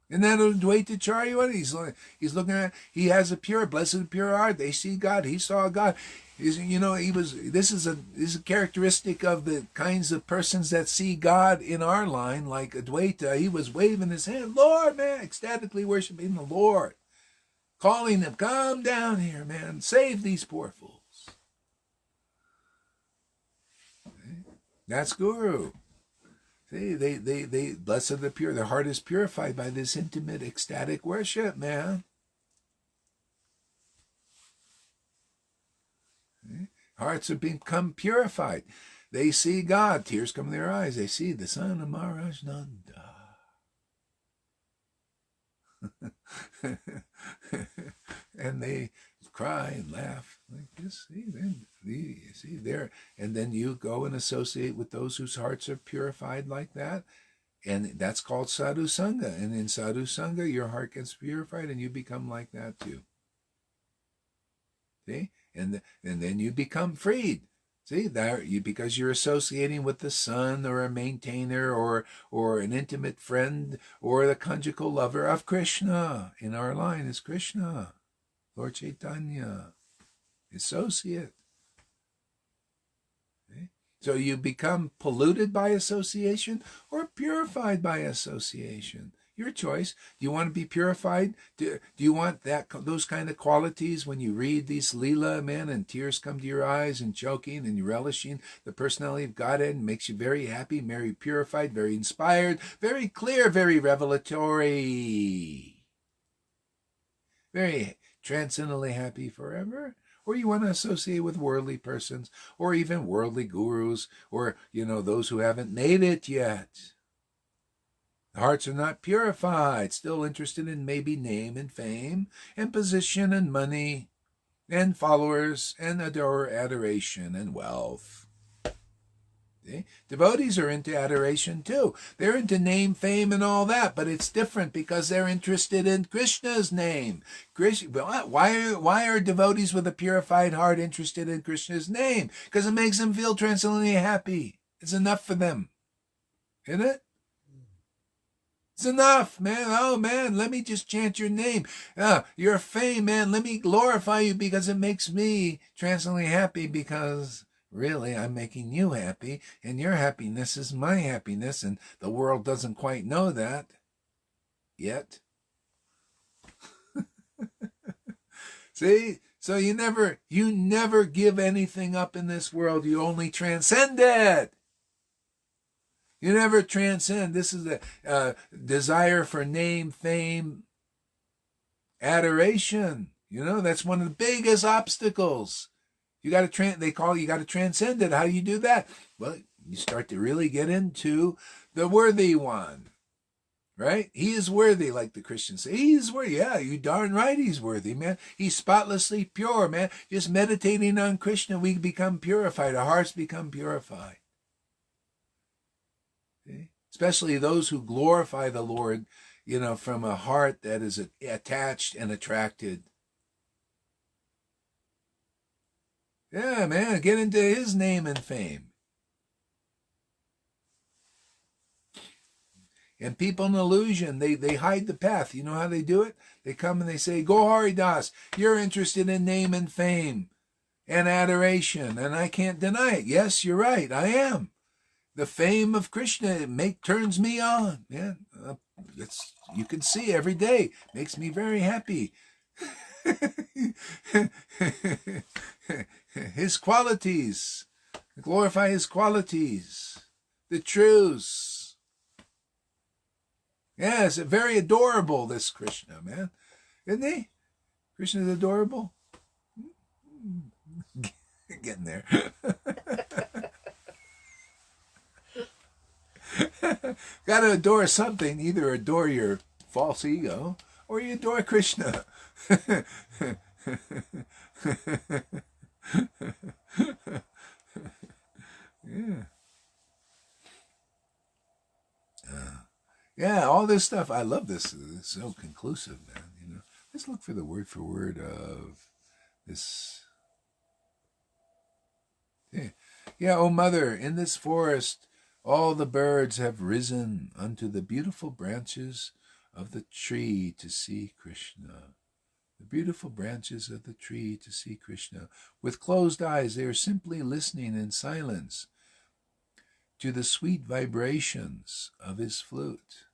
Isn't that Advaita Charya? He's looking at, he has a pure, blessed pure heart. They see God. He saw God. This is a characteristic of the kinds of persons that see God in our line, like Advaita. He was waving his hand, Lord, man, ecstatically worshiping the Lord, calling them, come down here, man, save these poor fools. That's Guru. See, they blessed are the pure. Their heart is purified by this intimate, ecstatic worship, man. See? Hearts have become purified. They see God. Tears come in their eyes. They see the son of Maharaj Nanda. And they cry and laugh like this. See there, and then you go and associate with those whose hearts are purified like that, and that's called sadhu sangha. And in sadhu sangha, your heart gets purified, and you become like that too. See, and then you become freed. See, because you're associating with the son or a maintainer or an intimate friend or the conjugal lover of Krishna. In our line is Krishna, Lord Chaitanya, associate. Okay? So you become polluted by association or purified by association. Your choice. Do you want to be purified? Do you want those kind of qualities when you read these Leela, man, and tears come to your eyes and choking and you're relishing the personality of Godhead and makes you very happy, very purified, very inspired, very clear, very revelatory, very transcendently happy forever? Or you want to associate with worldly persons or even worldly gurus or, those who haven't made it yet. The hearts are not purified, still interested in maybe name and fame and position and money and followers and adoration and wealth. See? Devotees are into adoration too. They're into name, fame, and all that, but it's different because they're interested in Krishna's name. Why are devotees with a purified heart interested in Krishna's name? Because it makes them feel transcendently happy. It's enough for them. Isn't it? It's enough, man. Oh, man, let me just chant your name. Your fame, man, let me glorify you because it makes me transcendently happy because really I'm making you happy and your happiness is my happiness and the world doesn't quite know that yet. See? So you never give anything up in this world. You only transcend it. You never transcend. This is a desire for name, fame, adoration. That's one of the biggest obstacles. You got to transcend it. How do you do that? Well, you start to really get into the worthy one, right? He is worthy, like the Christians say. He is worthy. Yeah, you darn right he's worthy, man. He's spotlessly pure, man. Just meditating on Krishna, we become purified. Our hearts become purified. Especially those who glorify the Lord, from a heart that is attached and attracted. Yeah, man, get into his name and fame. And people in illusion, they hide the path. You know how they do it? They come and they say, Gaurahari Das, you're interested in name and fame and adoration, and I can't deny it. Yes, you're right, I am. The fame of Krishna turns me on. Yeah, you can see every day. Makes me very happy. His qualities. Glorify his qualities. The truths. Yes, very adorable, this Krishna, man. Isn't he? Krishna's adorable. Getting there. Got to adore something. Either adore your false ego or you adore Krishna. Yeah. Yeah, all this stuff. I love this. It's so conclusive, man. You know, let's look for the word for word of this. Yeah, O mother, in this forest all the birds have risen unto the beautiful branches of the tree to see Krishna. The beautiful branches of the tree to see Krishna. With closed eyes, they are simply listening in silence to the sweet vibrations of his flute.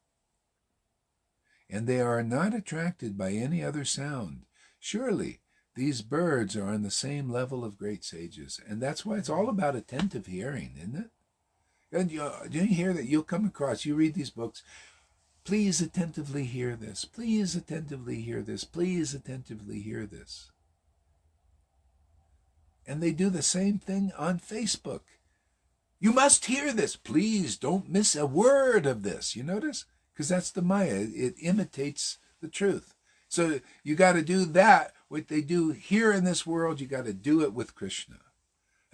And they are not attracted by any other sound. Surely, these birds are on the same level of great sages. And that's why it's all about attentive hearing, isn't it? And do you hear that? You'll come across, you read these books, please attentively hear this. Please attentively hear this. Please attentively hear this. And they do the same thing on Facebook. You must hear this. Please don't miss a word of this. You notice? Because that's the Maya. It imitates the truth. So you got to do that. What they do here in this world, you got to do it with Krishna.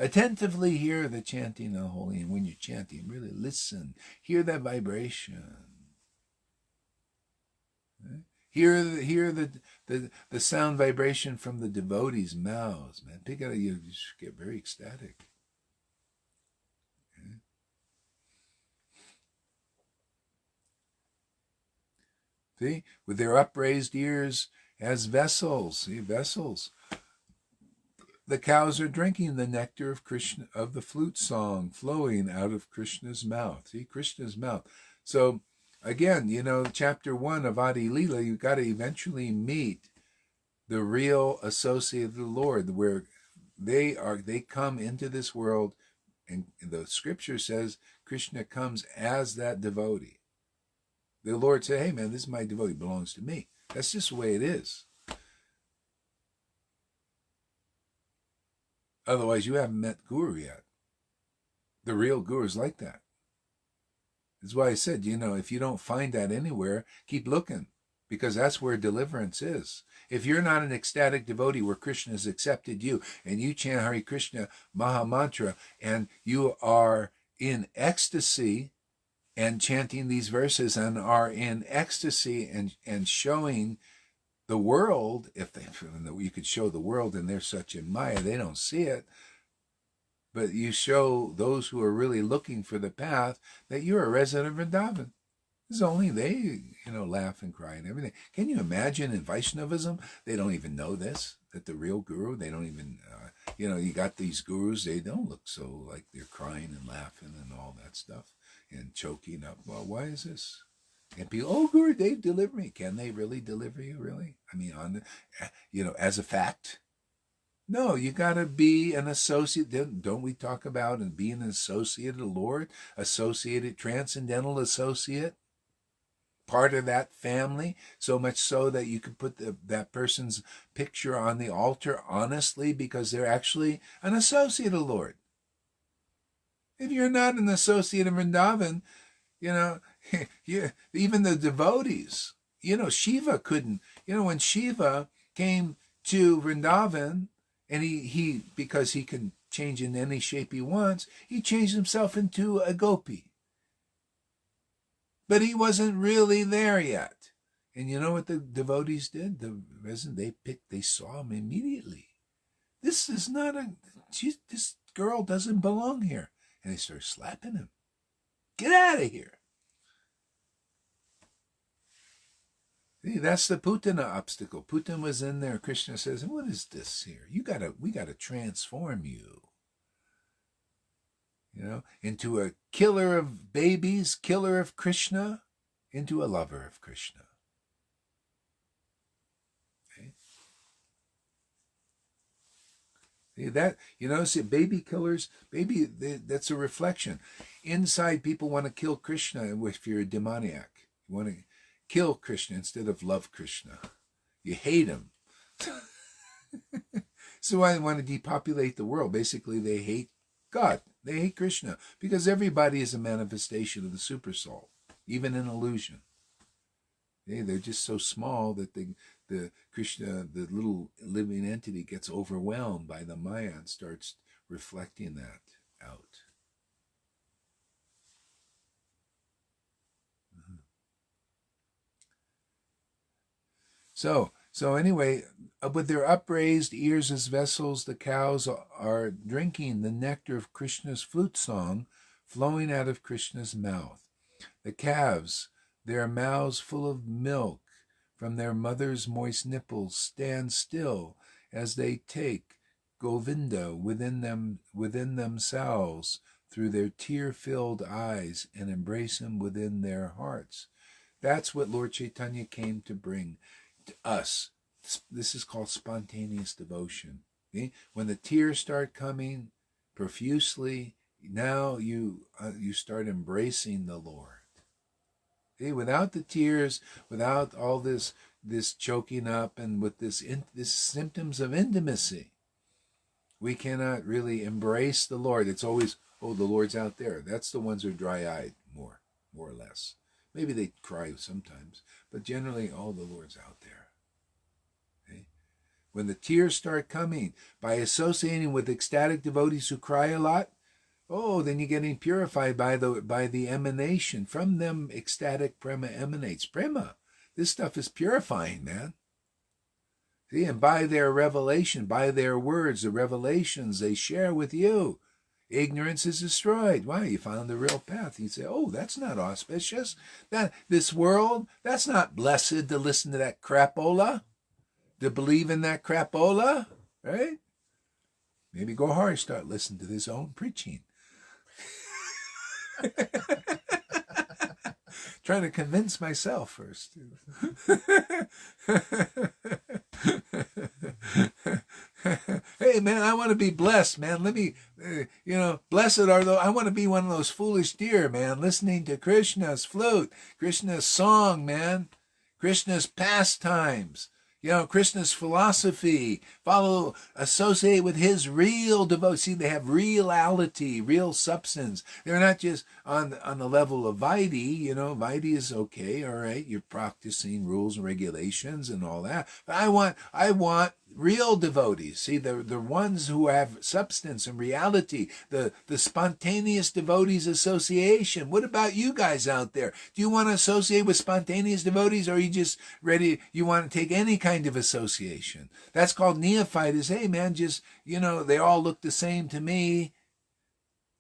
Attentively hear the chanting of holy. And when you're chanting, really listen. Hear that vibration. Hear the sound vibration from the devotees' mouths, man. Pick it up, you just get very ecstatic. See, with their upraised ears as vessels. See, vessels. The cows are drinking the nectar of Krishna, of the flute song flowing out of Krishna's mouth. See, Krishna's mouth. So, again, you know, chapter 1 of Adi Leela, you've got to eventually meet the real associate of the Lord, where they come into this world, and the scripture says Krishna comes as that devotee. The Lord said, hey man, this is my devotee, belongs to me. That's just the way it is. Otherwise, you haven't met Guru yet. The real Guru is like that. That's why I said, you know, if you don't find that anywhere, keep looking, because that's where deliverance is. If you're not an ecstatic devotee where Krishna has accepted you, and you chant Hare Krishna maha-mantra, and you are in ecstasy and chanting these verses and are in ecstasy and showing the world, if you could show the world and they're such in Maya, they don't see it, but you show those who are really looking for the path that you're a resident of Vrindavan. It's only they, you know, laugh and cry and everything. Can you imagine in Vaishnavism, they don't even know this, that the real guru, they don't even, you know, you got these gurus, they don't look so like they're crying and laughing and all that stuff and choking up. Well, why is this? And people, oh, Guru, they deliver me. Can they really deliver you, really? I mean, on the, you know, as a fact? No, you got to be an associate. Don't we talk about and being an associate of the Lord? Associated, transcendental associate? Part of that family, so much so that you could put that person's picture on the altar honestly because they're actually an associate of the Lord. If you're not an associate of Vrindavan, you know, even the devotees, you know, Shiva couldn't, you know, when Shiva came to Vrindavan, and he because he can change in any shape he wants, he changed himself into a gopi. But he wasn't really there yet. And you know what the devotees did? They saw him immediately. This girl doesn't belong here. And they started slapping him. Get out of here. See, that's the Putana obstacle. Putana was in there. Krishna says, what is this here? We gotta transform you. into a killer of babies, killer of Krishna, into a lover of Krishna. Okay? See that, see, baby killers, that's a reflection. Inside, people want to kill Krishna if you're a demoniac. You want to kill Krishna instead of love Krishna. You hate him. So I want to depopulate the world. Basically, they hate God. They hate Krishna because everybody is a manifestation of the super soul, even in illusion. They're just so small that the Krishna, the little living entity, gets overwhelmed by the Maya and starts reflecting that out. So anyway, with their upraised ears as vessels, the cows are drinking the nectar of Krishna's flute song flowing out of Krishna's mouth. The calves, their mouths full of milk from their mother's moist nipples, stand still as they take Govinda within themselves through their tear-filled eyes and embrace him within their hearts. That's what Lord Chaitanya came to bring to us. This is called spontaneous devotion. Okay? When the tears start coming profusely, now you start embracing the Lord. Okay? Without the tears, without all this choking up, and with this symptoms of intimacy, we cannot really embrace the Lord. It's always, oh, the Lord's out there. That's the ones who are dry-eyed, more or less. Maybe they cry sometimes, but generally, oh, the Lord's out there. Okay? When the tears start coming, by associating with ecstatic devotees who cry a lot, oh, then you're getting purified by the emanation. From them, ecstatic prema emanates. Prema, this stuff is purifying, man. See, and by their revelation, by their words, the revelations they share with you, ignorance is destroyed. Why? You found the real path. You say, oh, that's not auspicious. This world, that's not blessed to listen to that crapola, to believe in that crapola, right? Maybe Gaurahari start listening to his own preaching. Trying to convince myself first. Hey, man, I want to be blessed, man. Let me, blessed are those. I want to be one of those foolish deer, man, listening to Krishna's flute, Krishna's song, man, Krishna's pastimes, Krishna's philosophy, associate with his real devotion. See, they have reality, real substance. They're not just on the level of Vaidhi. Vaidhi is okay, all right. You're practicing rules and regulations and all that. But I want real devotees. See, the ones who have substance and reality, the spontaneous devotees association. What about you guys out there? Do you want to associate with spontaneous devotees, or are you just ready? You want to take any kind of association? That's called neophyte. Is, hey man, just, they all look the same to me.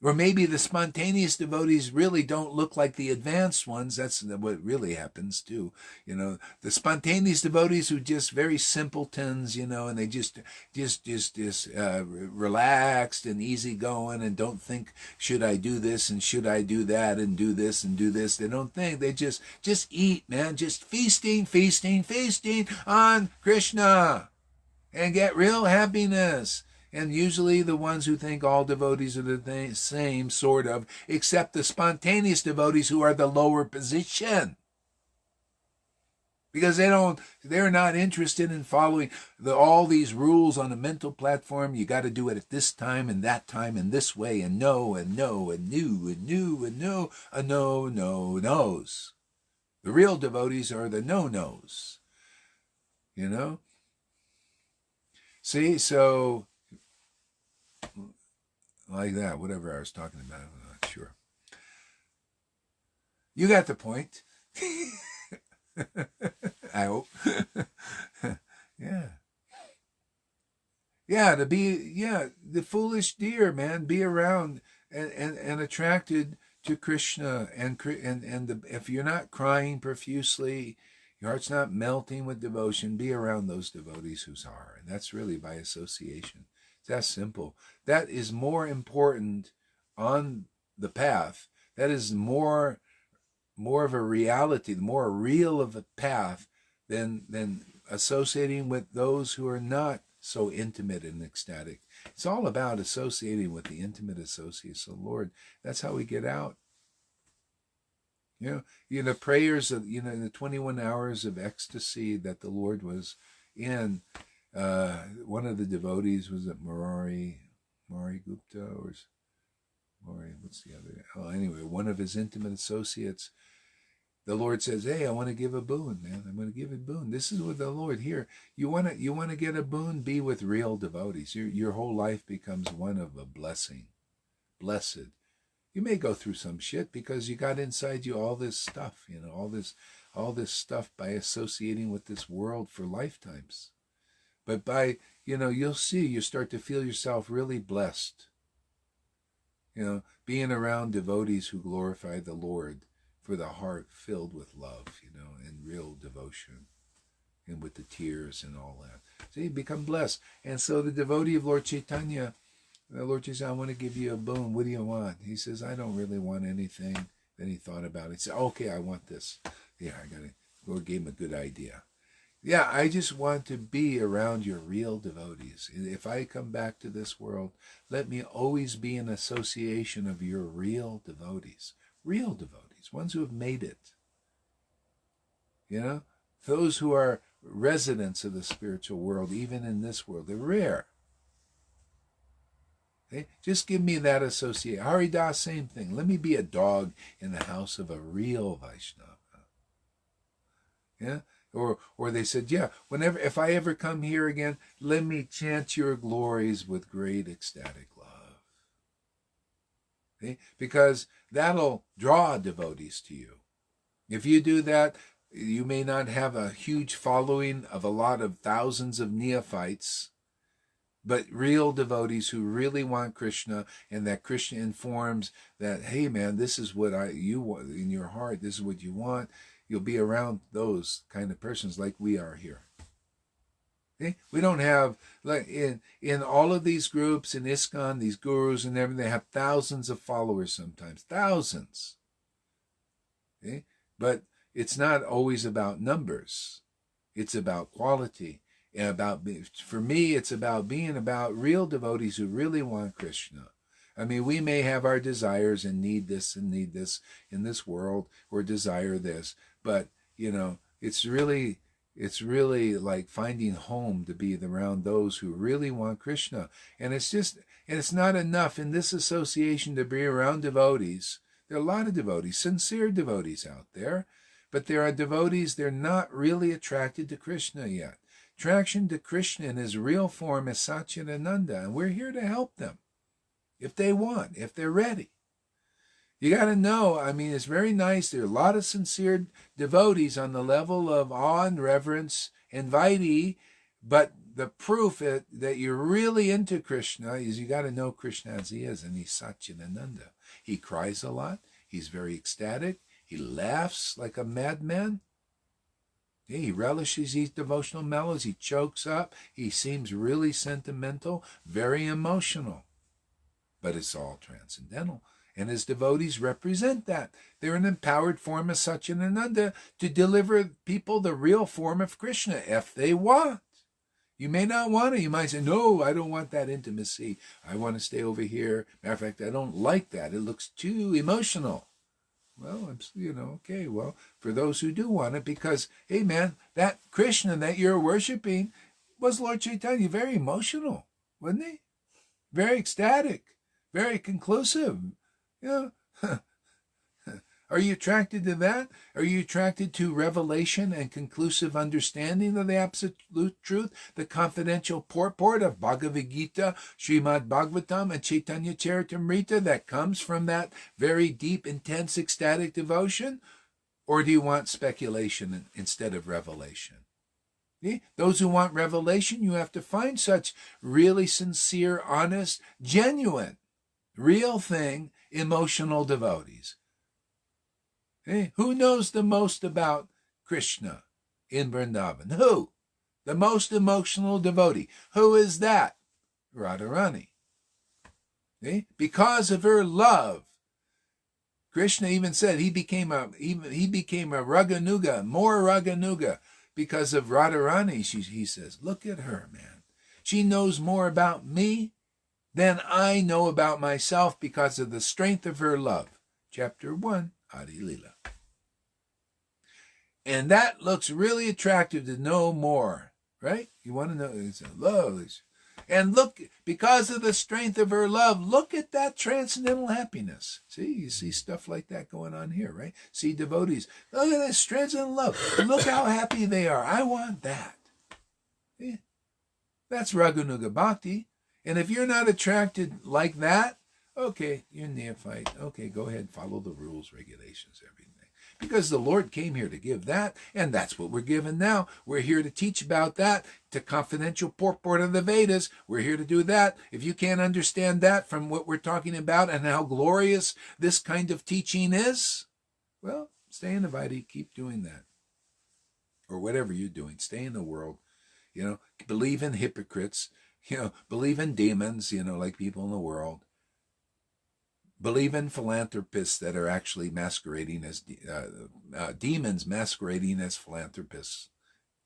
Or maybe the spontaneous devotees really don't look like the advanced ones. That's what really happens too. The spontaneous devotees who just very simpletons, and they just relaxed and easygoing and don't think, should I do this and should I do that and do this and do this? They don't think. They just eat, man. Just feasting on Krishna and get real happiness. And usually the ones who think all devotees are the same, sort of, except the spontaneous devotees who are the lower position. Because they're not interested in following all these rules on a mental platform. You got to do it at this time and that time and this way, and no, and no, and new, and new, and no, and no, no's. The real devotees are the no-nos. See, so like that, whatever I was talking about, I'm not sure. You got the point. I hope. Yeah, the foolish deer, man, be around and attracted to Krishna, and if you're not crying profusely, your heart's not melting with devotion, be around those devotees whose are, and that's really by association. That's simple. That is more important on the path, that is more of a reality, more real of a path than associating with those who are not so intimate and ecstatic. It's all about associating with the intimate associates of the Lord. That's how we get out. The prayers of, the 21 hours of ecstasy that the Lord was in. One of the devotees was at Murari Gupta, or Murari, what's the other? Oh, anyway, one of his intimate associates. The Lord says, "Hey, I want to give a boon, man. I'm going to give a boon." This is what the Lord here. You want to get a boon? Be with real devotees. Your whole life becomes one of a blessing, blessed. You may go through some shit because you got inside you all this stuff, all this stuff by associating with this world for lifetimes. But by, you'll see, you start to feel yourself really blessed. Being around devotees who glorify the Lord, for the heart filled with love, and real devotion, and with the tears and all that. So you become blessed. And so the devotee of Lord Chaitanya, the Lord says, "I want to give you a boon. What do you want?" He says, "I don't really want anything." Then he thought about it. He said, "Okay, I want this." Yeah, I got it. Lord gave him a good idea. Yeah, I just want to be around your real devotees. If I come back to this world, let me always be in association of your real devotees. Real devotees, ones who have made it. Those who are residents of the spiritual world, even in this world. They're rare. Okay? Just give me that association. Haridas, same thing. Let me be a dog in the house of a real Vaishnava. Yeah? Or they said, if I ever come here again, let me chant your glories with great ecstatic love. Okay? Because that'll draw devotees to you. If you do that, you may not have a huge following of a lot of thousands of neophytes, but real devotees who really want Krishna, and that Krishna informs that, hey man, this is what you want in your heart, this is what you want. You'll be around those kind of persons like we are here. Okay? We don't have, like in all of these groups, in ISKCON, these gurus and everything, they have thousands of followers sometimes. Thousands. Okay? But it's not always about numbers. It's about quality. And for me, it's about being about real devotees who really want Krishna. I mean, we may have our desires and need this in this world, or desire this, but it's really like finding home to be around those who really want Krishna. And it's not enough in this association to be around devotees. There are a lot of devotees, sincere devotees out there, but there are devotees, they're not really attracted to Krishna yet. Attraction to Krishna in his real form is Satchidananda, and we're here to help them. If they want, if they're ready. You got to know, it's very nice. There are a lot of sincere devotees on the level of awe and reverence and Vaidhi, but the proof that you're really into Krishna is you got to know Krishna as he is, and he's Satchidananda. He cries a lot. He's very ecstatic. He laughs like a madman. He relishes these devotional melodies. He chokes up. He seems really sentimental, very emotional. But it's all transcendental. And his devotees represent that. They're an empowered form of Satchidananda to deliver people the real form of Krishna if they want. You may not want it. You might say, no, I don't want that intimacy. I want to stay over here. Matter of fact, I don't like that. It looks too emotional. Well, okay, well, for those who do want it, because, hey man, that Krishna that you're worshiping was Lord Chaitanya, very emotional, wasn't he? Very ecstatic. Very conclusive. Are you attracted to that? Are you attracted to revelation and conclusive understanding of the absolute truth, the confidential purport of Bhagavad Gita, Srimad Bhagavatam, and Chaitanya Charitamrita that comes from that very deep, intense, ecstatic devotion? Or do you want speculation instead of revelation? See? Those who want revelation, you have to find such really sincere, honest, genuine, real thing, emotional devotees. Okay? Who knows the most about Krishna in Vrindavan? Who? The most emotional devotee. Who is that? Radharani. Because of her love. Krishna even said he became a Raganuga, more Raganuga, because of Radharani. He says, look at her, man. She knows more about me than I know about myself because of the strength of her love. Chapter 1, Adi Lila. And that looks really attractive to know more, right? You want to know, it's love. And look, because of the strength of her love, look at that transcendental happiness. See, you see stuff like that going on here, right? See devotees, look at this transcendental love. Look how happy they are. I want that. Yeah. That's Raganuga Bhakti. And if you're not attracted like that, okay, you're neophyte. Okay, go ahead, follow the rules, regulations, everything. Because the Lord came here to give that, and that's what we're given now. We're here to teach about that, to confidential purport of the Vedas. We're here to do that. If you can't understand that from what we're talking about and how glorious this kind of teaching is, well, stay in the Viadhi, keep doing that. Or whatever you're doing, stay in the world. Believe in hypocrites, believe in demons, like people in the world. Believe in philanthropists that are actually masquerading as demons, masquerading as philanthropists.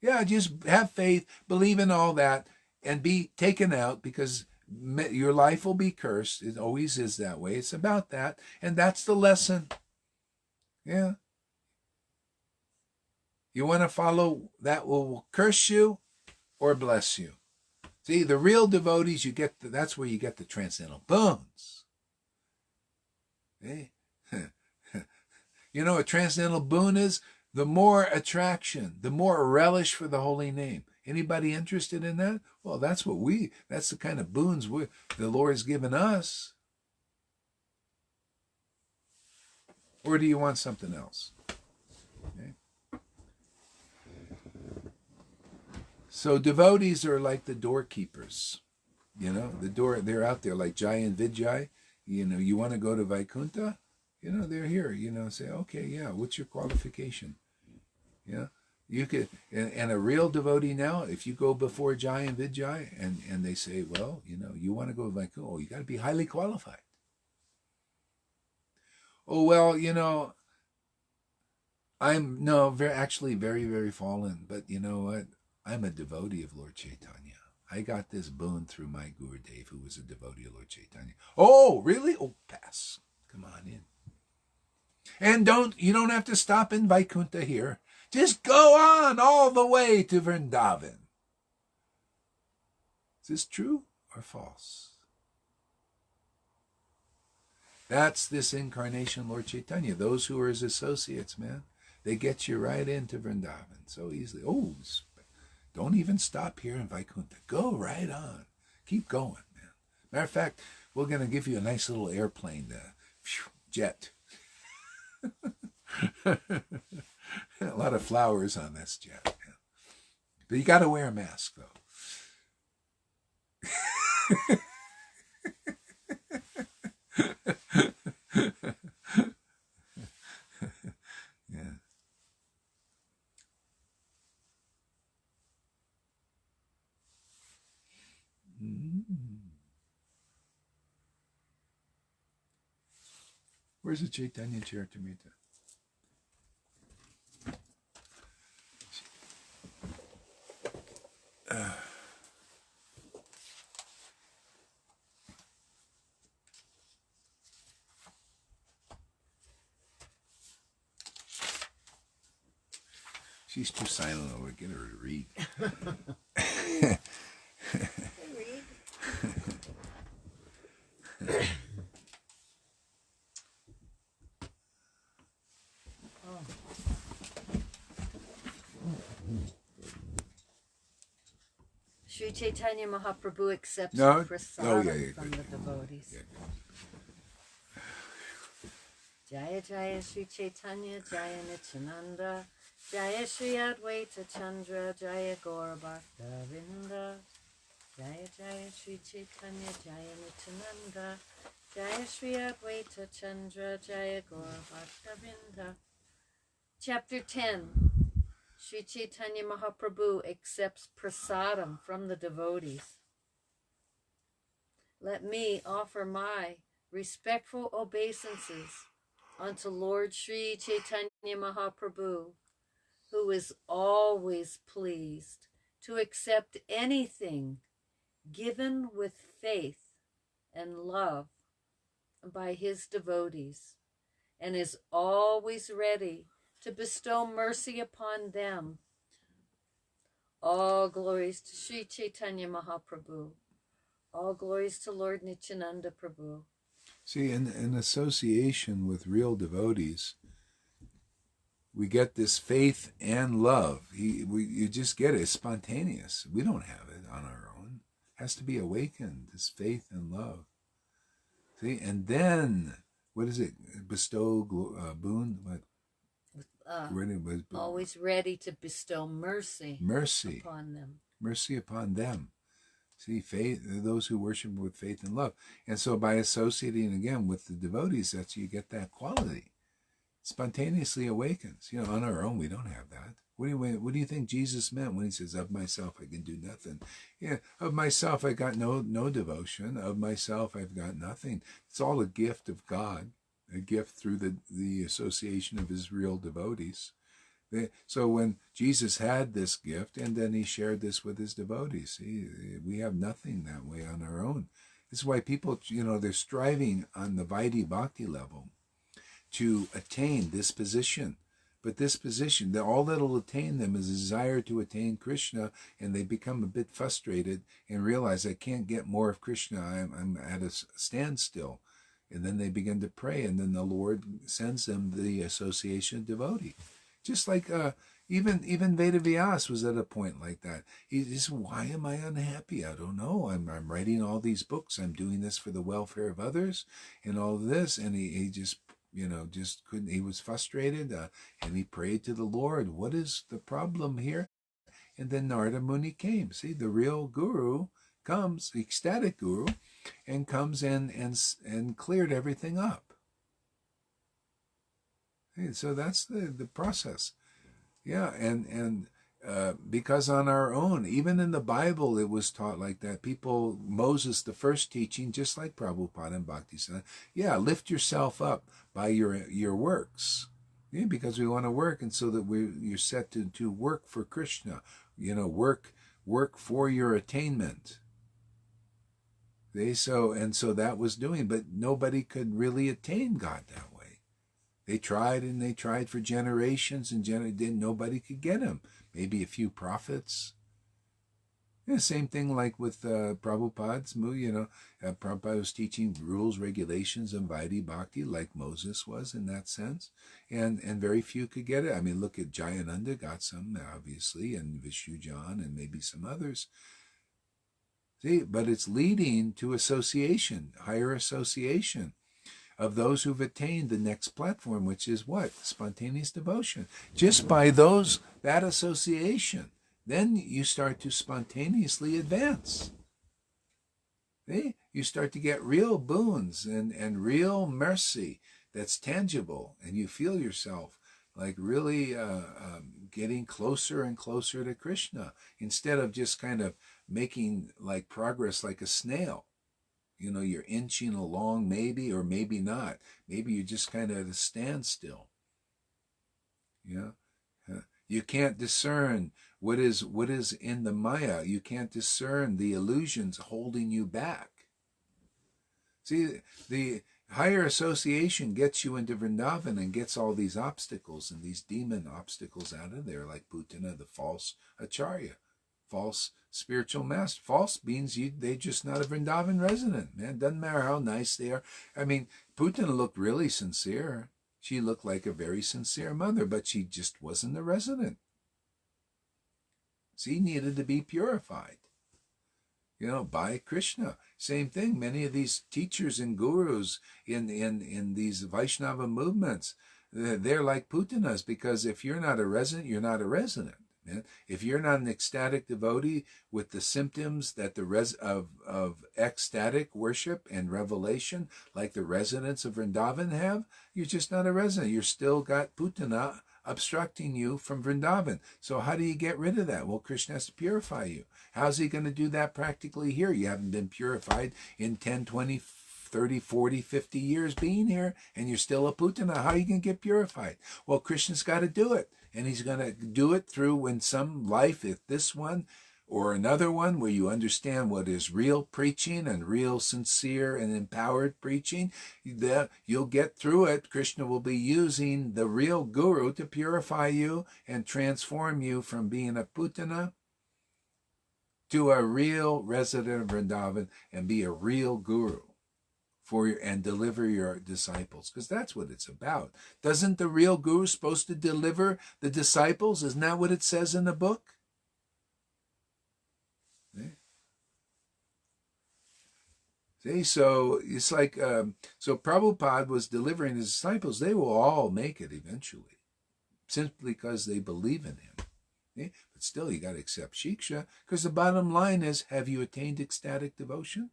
Yeah, just have faith, believe in all that, and be taken out, because your life will be cursed. It always is that way. It's about that, and that's the lesson. Yeah. You want to follow that will curse you or bless you. See, the real devotees, that's where you get the transcendental boons. You know what transcendental boon is? The more attraction, the more relish for the holy name. Anybody interested in that? Well, that's the kind of boons the Lord has given us. Or do you want something else? Okay. So devotees are like the doorkeepers. They're out there like Jai and Vijay. You want to go to Vaikuntha? They're here. Say, okay, yeah, what's your qualification? Yeah, you could, and a real devotee now, if you go before Jai and Vijay and they say, well, you want to go to Vaikuntha, you got to be highly qualified. Oh, well, I'm actually very, very fallen, but you know what? I'm a devotee of Lord Caitanya. I got this boon through my Gurudev, who was a devotee of Lord Caitanya. Oh, really? Oh, pass. Come on in. And you don't have to stop in Vaikuntha here. Just go on all the way to Vrindavan. Is this true or false? That's this incarnation, Lord Caitanya. Those who are his associates, man, they get you right into Vrindavan so easily. Oh, don't even stop here in Vaikuntha. Go right on. Keep going, man. Matter of fact, we're going to give you a nice little airplane, jet. A lot of flowers on this jet. Man. But you got to wear a mask, though. Yeah. Where's the Chaitanya Charitamrita? She's too silent over. Get her to read. Sri Chaitanya Mahaprabhu accepts prasadam from the devotees. Jaya Jaya Sri Chaitanya Jaya Nityananda Jaya Sri Advaita Chandra Jaya Gaura Bhakta Vinda Jaya Jaya Sri Chaitanya Jaya Nityananda Jaya Sri Advaita Chandra Jaya Gaura Bhakta Vinda. Chapter 10. Sri Chaitanya Mahaprabhu accepts prasadam from the devotees. let me offer my respectful obeisances unto Lord Sri Chaitanya Mahaprabhu, who is always pleased to accept anything given with faith and love by his devotees, and is always ready to bestow mercy upon them. All glories to Sri Chaitanya Mahaprabhu. All glories to Lord Nityananda Prabhu. See, in association with real devotees, we get this faith and love. You just get it. It's spontaneous. We don't have it on our own. It has to be awakened, this faith and love. See, and then, what is it? Bestow boon? What? Always ready to bestow mercy upon them. Mercy upon them. See, faith, those who worship with faith and love. And so by associating again with the devotees, that's you get that quality. Spontaneously awakens. On our own, we don't have that. What do you think Jesus meant when he says, of myself I can do nothing? Yeah, of myself I got no devotion. Of myself I've got nothing. It's all a gift of God, a gift through the association of his real devotees. So when Jesus had this gift, and then he shared this with his devotees, we have nothing that way on our own. This is why people, they're striving on the Viadhi Bhakti level to attain this position. But this position, all that'll attain them is a desire to attain Krishna, and they become a bit frustrated and realize, I can't get more of Krishna, I'm at a standstill. And then they begin to pray, and then the Lord sends them the association of devotee. Just like even Vedavyas was at a point like that. He said, why am I unhappy? I don't know. I'm writing all these books. I'm doing this for the welfare of others and all of this. And he just, just couldn't. He was frustrated, and he prayed to the Lord. What is the problem here? And then Narada Muni came. See, the real guru comes, the ecstatic guru, and comes in and cleared everything up. So that's the process. Yeah, and because on our own, even in the Bible, it was taught like that. Moses, the first teaching, just like Prabhupada and Bhaktisiddhanta, lift yourself up by your works. Yeah, because we want to work, and so that you're set to work for Krishna. Work for your attainment. So that was doing, but nobody could really attain God that way. They tried and they tried for generations, and nobody could get him. Maybe a few prophets. Yeah, same thing like with Prabhupada's. Prabhupada was teaching rules, regulations of Vaidhi Bhakti like Moses was in that sense, and very few could get it. I mean, look at Jayananda, got some obviously, and Vishujan, and maybe some others. See, but it's leading to association, higher association of those who've attained the next platform, which is what? Spontaneous devotion. Just by that association, then you start to spontaneously advance. See? You start to get real boons and real mercy that's tangible, and you feel yourself like really getting closer and closer to Krishna, instead of just kind of making like progress like a snail. You're inching along, maybe, or maybe not. Maybe you're just kind of at a standstill. You can't discern what is in the Maya. You can't discern the illusions holding you back. See, the higher association gets you into Vrindavan and gets all these obstacles and these demon obstacles out of there, like Putana, the false acharya, false spiritual master. False means they're just not a Vrindavan resident, man. Doesn't matter how nice they are. I mean, Putana looked really sincere. She looked like a very sincere mother, but she just wasn't a resident. She needed to be purified, by Krishna. Same thing. Many of these teachers and gurus in these Vaishnava movements, they're like Putanas, because if you're not a resident, you're not a resident. If you're not an ecstatic devotee with the symptoms that of ecstatic worship and revelation, like the residents of Vrindavan have, you're just not a resident. You're still got Putana obstructing you from Vrindavan. So how do you get rid of that? Well, Krishna has to purify you. How's he going to do that practically here? You haven't been purified in 10, 20, 30, 40, 50 years being here, and you're still a putana. How are you going to get purified? Well, Krishna's got to do it. And he's going to do it through when some life, if this one or another one, where you understand what is real preaching and real sincere and empowered preaching, you'll get through it. Krishna will be using the real guru to purify you and transform you from being a putana to a real resident of Vrindavan and be a real guru for you and deliver your disciples, because that's what it's about. Doesn't the real guru supposed to deliver the disciples? Isn't that what it says in the book? See, so it's like, so Prabhupada was delivering his disciples. They will all make it eventually, simply because they believe in him. See? But still, you got to accept Shiksha, because the bottom line is, have you attained ecstatic devotion?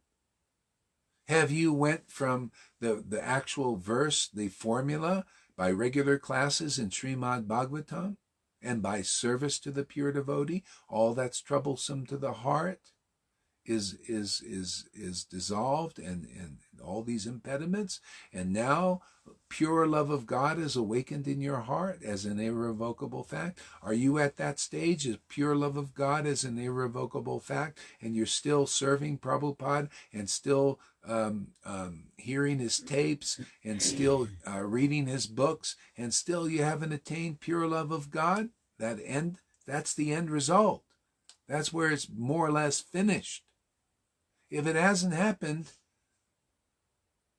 Have you went from the actual verse, the formula, by regular classes in Srimad Bhagavatam, and by service to the pure devotee, all that's troublesome to the heart is dissolved, and all these impediments, and now pure love of God is awakened in your heart as an irrevocable fact? Are you at that stage of pure love of God as an irrevocable fact, and you're still serving Prabhupada and still hearing his tapes and still reading his books, and still you haven't attained pure love of God? That's the end result. That's where it's more or less finished. If it hasn't happened,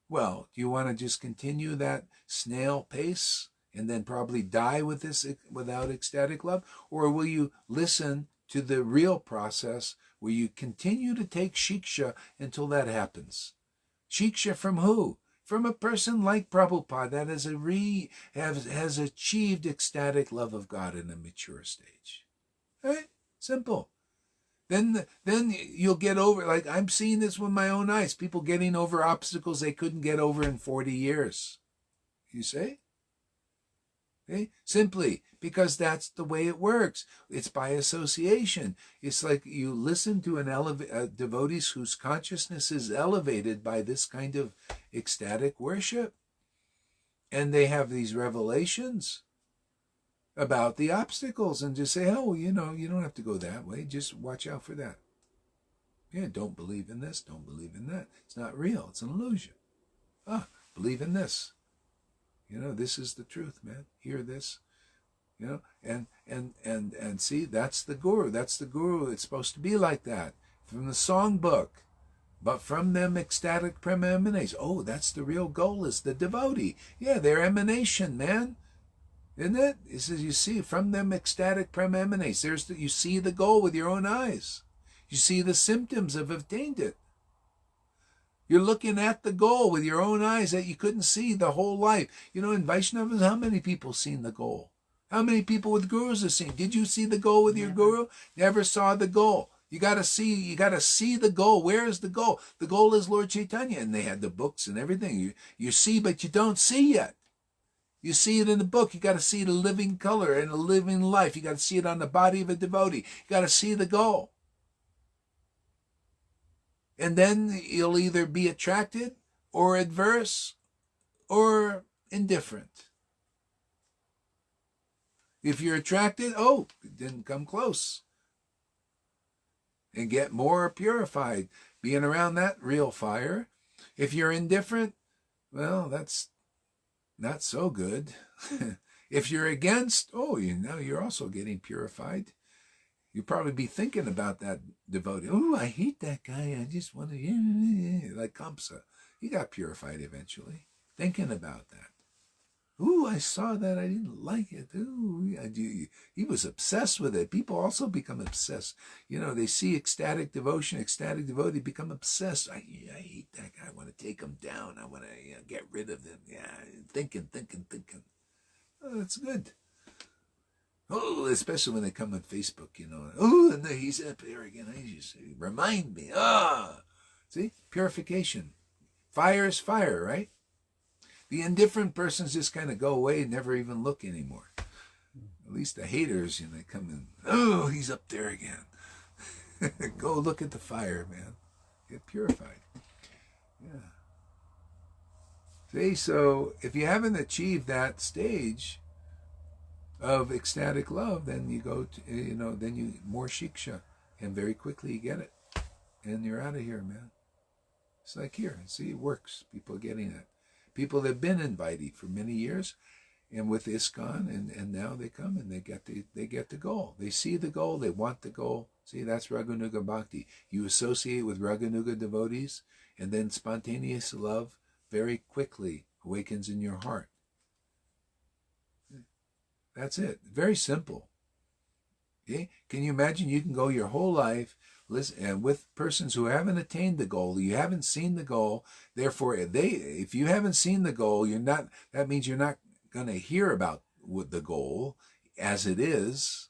well, do you want to just continue that snail pace and then probably die with this without ecstatic love? Or will you listen to the real process where you continue to take shiksha until that happens? Shiksha from who? From a person like Prabhupada that has achieved ecstatic love of God in a mature stage. Right? Simple. Then you'll get over, like I'm seeing this with my own eyes, people getting over obstacles they couldn't get over in 40 years. You see? Okay? Simply because that's the way it works. It's by association. It's like you listen to devotees whose consciousness is elevated by this kind of ecstatic worship. And they have these revelations about the obstacles, and just say, oh, you don't have to go that way. Just watch out for that. Yeah, don't believe in this. Don't believe in that. It's not real. It's an illusion. Believe in this. This is the truth, man. Hear this. And see, that's the guru. That's the guru. It's supposed to be like that. From the songbook. But from them ecstatic prema emanates. Oh, that's the real goal, is the devotee. Yeah, their emanation, man. Isn't it? It says, you see, from them ecstatic prema emanates. You see the goal with your own eyes. You see the symptoms of obtained it. You're looking at the goal with your own eyes that you couldn't see the whole life. In Vaishnavas, how many people seen the goal? How many people with gurus have seen? Did you see the goal with your guru? Never saw the goal. You gotta see the goal. Where is the goal? The goal is Lord Chaitanya, and they had the books and everything. You see, but you don't see yet. You see it in the book. You got to see the living color and a living life. You got to see it on the body of a devotee. You got to see the goal. And then you'll either be attracted or adverse or indifferent. If you're attracted, it didn't come close. And get more purified, being around that real fire. If you're indifferent, well, that's not so good. If you're against, you're also getting purified. You'll probably be thinking about that devotee. Oh, I hate that guy. I just want to, like Kamsa. He got purified eventually. Thinking about that. Ooh, I saw that. I didn't like it. Ooh, he was obsessed with it. People also become obsessed. They see ecstatic devotion, ecstatic devotee, become obsessed. I hate that guy. I want to take him down. I want to get rid of him. Yeah, thinking. Oh, that's good. Oh, especially when they come on Facebook, Oh, and he's up there again. I just remind me. See, purification. Fire is fire, right? The indifferent persons just kind of go away and never even look anymore. At least the haters, they come in, oh, he's up there again. Go look at the fire, man. Get purified. Yeah. See, so if you haven't achieved that stage of ecstatic love, then you go to, then you more shiksha, and very quickly you get it. And you're out of here, man. It's like here. See, it works. People are getting it. People that have been in Vaidhi for many years, and with ISKCON, and now they come and they get the goal. They see the goal. They want the goal. See, that's Raganuga Bhakti. You associate with Raganuga devotees, and then spontaneous love very quickly awakens in your heart. That's it. Very simple. Okay? Can you imagine you can go your whole life and with persons who haven't attained the goal, you haven't seen the goal, therefore if you haven't seen the goal, that means you're not going to hear about the goal as it is,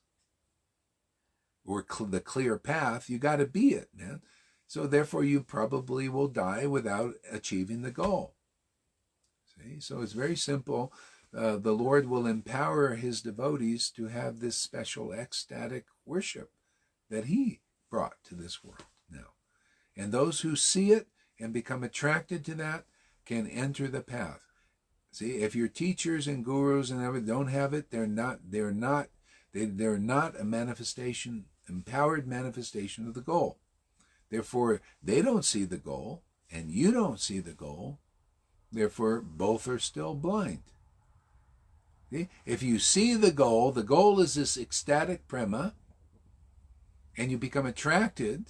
or the clear path. You got to be it, man. So therefore you probably will die without achieving the goal. See? So it's very simple. The Lord will empower his devotees to have this special ecstatic worship that he brought to this world now. And those who see it and become attracted to that can enter the path. See, if your teachers and gurus and everything don't have it, they're not a manifestation, empowered manifestation of the goal. Therefore, they don't see the goal, and you don't see the goal. Therefore, both are still blind. See? If you see the goal is this ecstatic prema, and you become attracted,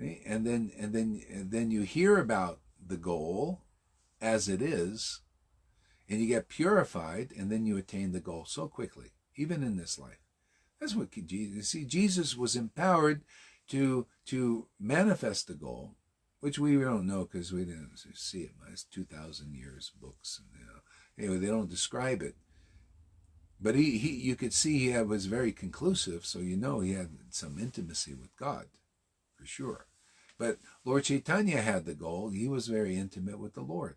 okay? and then you hear about the goal as it is, and you get purified, and then you attain the goal so quickly, even in this life. That's what Jesus. See, Jesus was empowered to manifest the goal, which we don't know because we didn't see it. It's 2,000 years books, and anyway, they don't describe it. But you could see he was very conclusive, so he had some intimacy with God, for sure. But Lord Chaitanya had the goal. He was very intimate with the Lord.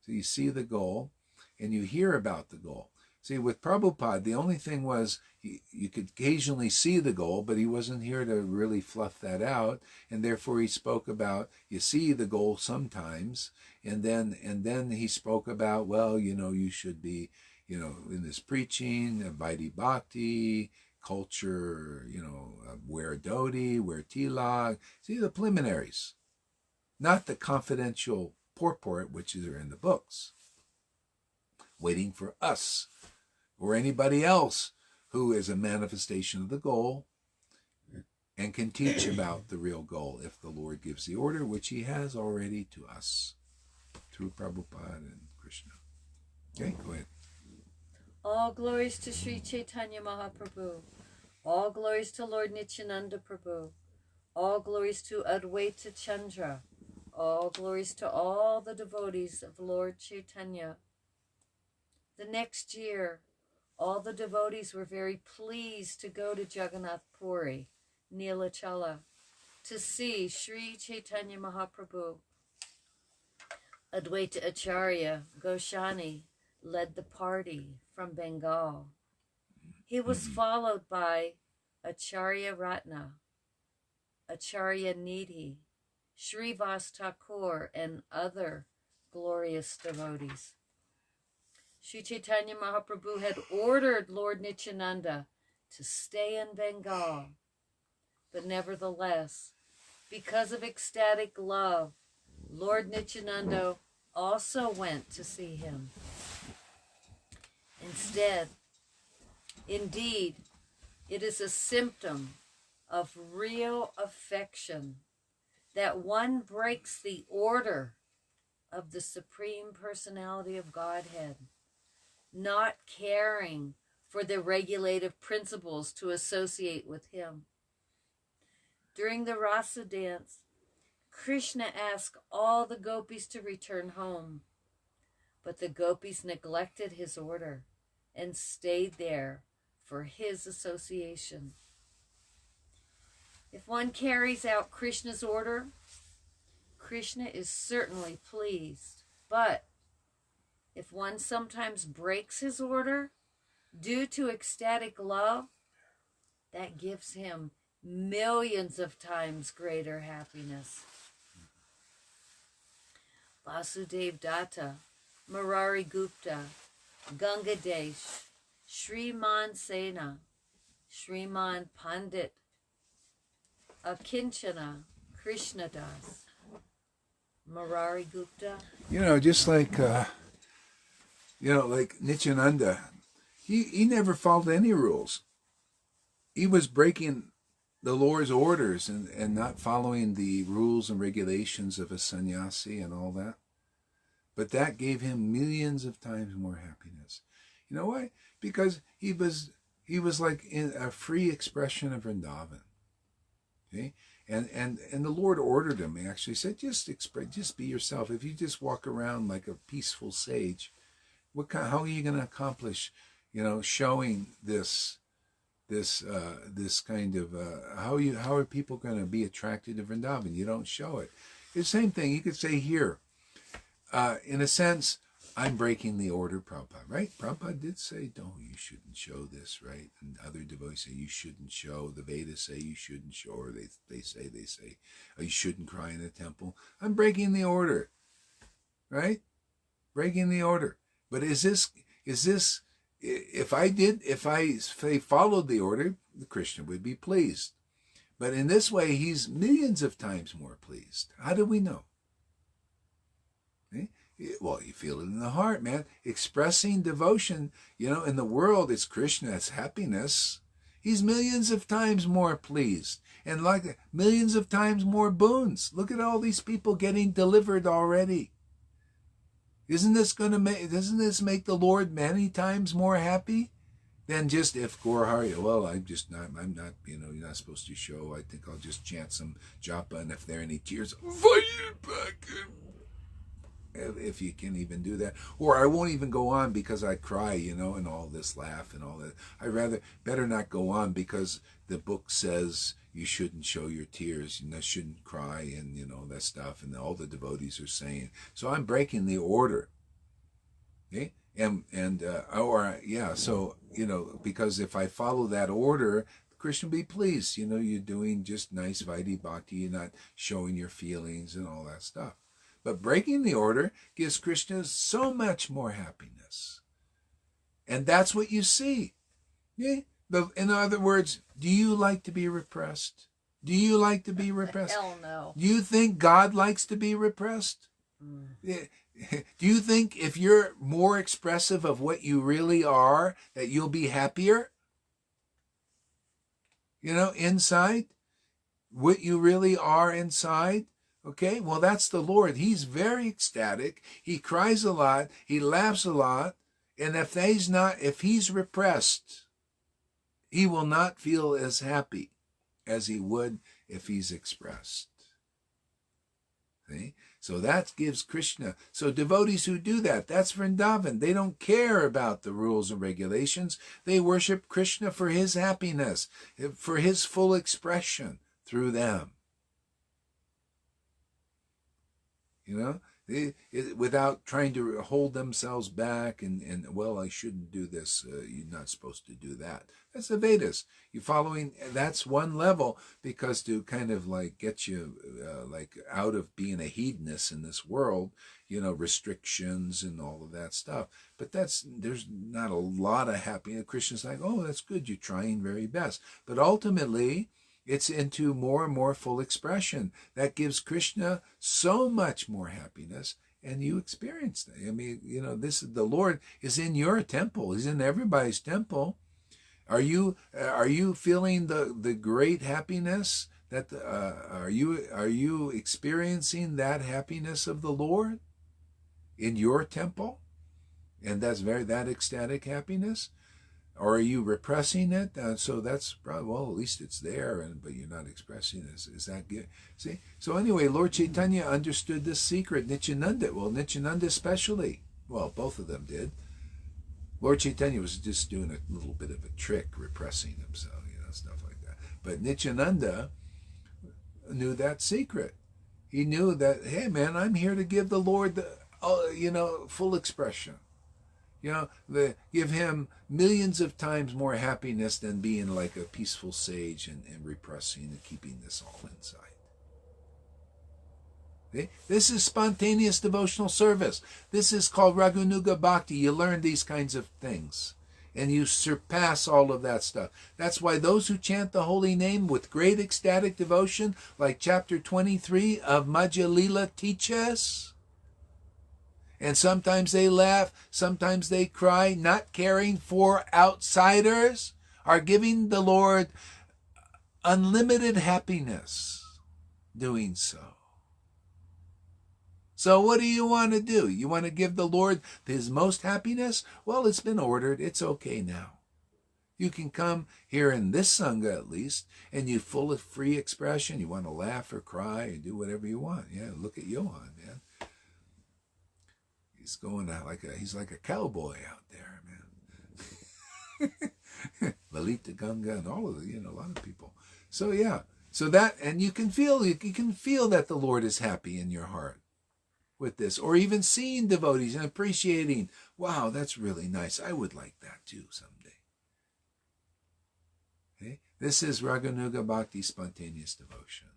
So you see the goal, and you hear about the goal. See, with Prabhupada, the only thing was you could occasionally see the goal, but he wasn't here to really fluff that out, and therefore he spoke about, you see the goal sometimes, and then he spoke about, well, you should be, in this preaching, Viadhi Bhakti, culture, wear dhoti, wear tilak. See, the preliminaries, not the confidential purport, which are in the books, waiting for us or anybody else who is a manifestation of the goal and can teach about the real goal if the Lord gives the order, which he has already to us through Prabhupada and Krishna. Okay, go ahead. All glories to Sri Chaitanya Mahaprabhu. All glories to Lord Nityananda Prabhu. All glories to Advaita Chandra. All glories to all the devotees of Lord Chaitanya. The next year, all the devotees were very pleased to go to Jagannath Puri, Nilachala, to see Sri Chaitanya Mahaprabhu. Advaita Acharya Goshani led the party from Bengal. He was followed by Acharya Ratna, Acharya Nidhi, Srivas Thakur, and other glorious devotees. Sri Chaitanya Mahaprabhu had ordered Lord Nityananda to stay in Bengal, but nevertheless, because of ecstatic love, Lord Nityananda also went to see him. Indeed, it is a symptom of real affection that one breaks the order of the Supreme Personality of Godhead, not caring for the regulative principles to associate with him. During the Rasa dance, Krishna asked all the gopis to return home, but the gopis neglected his order and stayed there for his association. If one carries out Krishna's order, Krishna is certainly pleased. But if one sometimes breaks his order, due to ecstatic love, that gives him millions of times greater happiness. Vasudev Datta, Murari Gupta, Gangadesh, Shriman Sena, Shriman Pandit, Akinchana, Krishnadas, Murari Gupta. Just like, like Nityananda, he never followed any rules. He was breaking the Lord's orders and not following the rules and regulations of a sannyasi and all that. But that gave him millions of times more happiness. You know why? Because he was like in a free expression of Vrindavan. Okay? And the Lord ordered him. He actually said, just be yourself. If you just walk around like a peaceful sage, how are you going to accomplish, showing this kind of how are people going to be attracted to Vrindavan? You don't show it. The same thing you could say here. In a sense, I'm breaking the order, Prabhupada, right? Prabhupada did say, no, you shouldn't show this, right? And other devotees say you shouldn't show. The Vedas say you shouldn't show, or they say you shouldn't cry in the temple. I'm breaking the order, right? Breaking the order. But is this? If I followed the order, Krishna would be pleased. But in this way, he's millions of times more pleased. How do we know? Well, you feel it in the heart, man. Expressing devotion, in the world, it's Krishna, it's happiness. He's millions of times more pleased. And like millions of times more boons. Look at all these people getting delivered already. Doesn't this make the Lord many times more happy than just if Gaurahari, well, I'm not, you're not supposed to show. I think I'll just chant some japa, and if there are any tears, fight it back. If you can even do that. Or I won't even go on because I cry, and all this laugh and all that. I better not go on because the book says you shouldn't show your tears, you shouldn't cry, and that stuff, and all the devotees are saying. So I'm breaking the order. Okay? So because if I follow that order, Krishna will be pleased. You're doing just nice Viadhi Bhakti, you're not showing your feelings and all that stuff. But breaking the order gives Krishna so much more happiness. And that's what you see. Yeah? In other words, do you like to be repressed? Do you like to be repressed? Hell no. Do you think God likes to be repressed? Do you think if you're more expressive of what you really are, that you'll be happier? Inside? What you really are inside? Okay, well, that's the Lord. He's very ecstatic. He cries a lot. He laughs a lot. And if he's repressed, he will not feel as happy as he would if he's expressed. See? So that gives Krishna. So devotees who do that, that's Vrindavan. They don't care about the rules and regulations. They worship Krishna for his happiness, for his full expression through them. Without trying to hold themselves back and well, I shouldn't do this. You're not supposed to do that. That's the Vedas. You're following, that's one level, because to kind of like get you like out of being a hedonist in this world, restrictions and all of that stuff. But there's not a lot of happiness. Krishna's like, oh, that's good. You're trying very best. But ultimately, it's into more and more full expression. That gives Krishna so much more happiness, and you experience that. I mean, the Lord is in your temple. He's in everybody's temple. Are you feeling the great happiness that are you experiencing that happiness of the Lord in your temple? And that's that ecstatic happiness. Or are you repressing it? So that's probably, well, at least it's there, but you're not expressing it. Is that good? See? So anyway, Lord Chaitanya understood this secret. Nityananda especially. Well, both of them did. Lord Chaitanya was just doing a little bit of a trick, repressing himself, stuff like that. But Nityananda knew that secret. He knew that, hey, man, I'm here to give the Lord the, full expression. Give him millions of times more happiness than being like a peaceful sage and repressing and keeping this all inside. Okay? This is spontaneous devotional service. This is called Raganuga Bhakti. You learn these kinds of things, and you surpass all of that stuff. That's why those who chant the holy name with great ecstatic devotion, like chapter 23 of Madhya Lila teaches, and sometimes they laugh, sometimes they cry, not caring for outsiders, are giving the Lord unlimited happiness doing so. So what do you want to do? You want to give the Lord his most happiness? Well, it's been ordered. It's okay now. You can come here in this Sangha at least, and you're full of free expression. You want to laugh or cry or do whatever you want. Yeah, look at Johan, man. He's going out he's like a cowboy out there, man. Lalita Ganga and all of a lot of people. So yeah, so that, and you can feel that the Lord is happy in your heart with this, or even seeing devotees and appreciating, wow, that's really nice. I would like that too someday. Okay? This is Raganuga Bhakti, spontaneous devotion.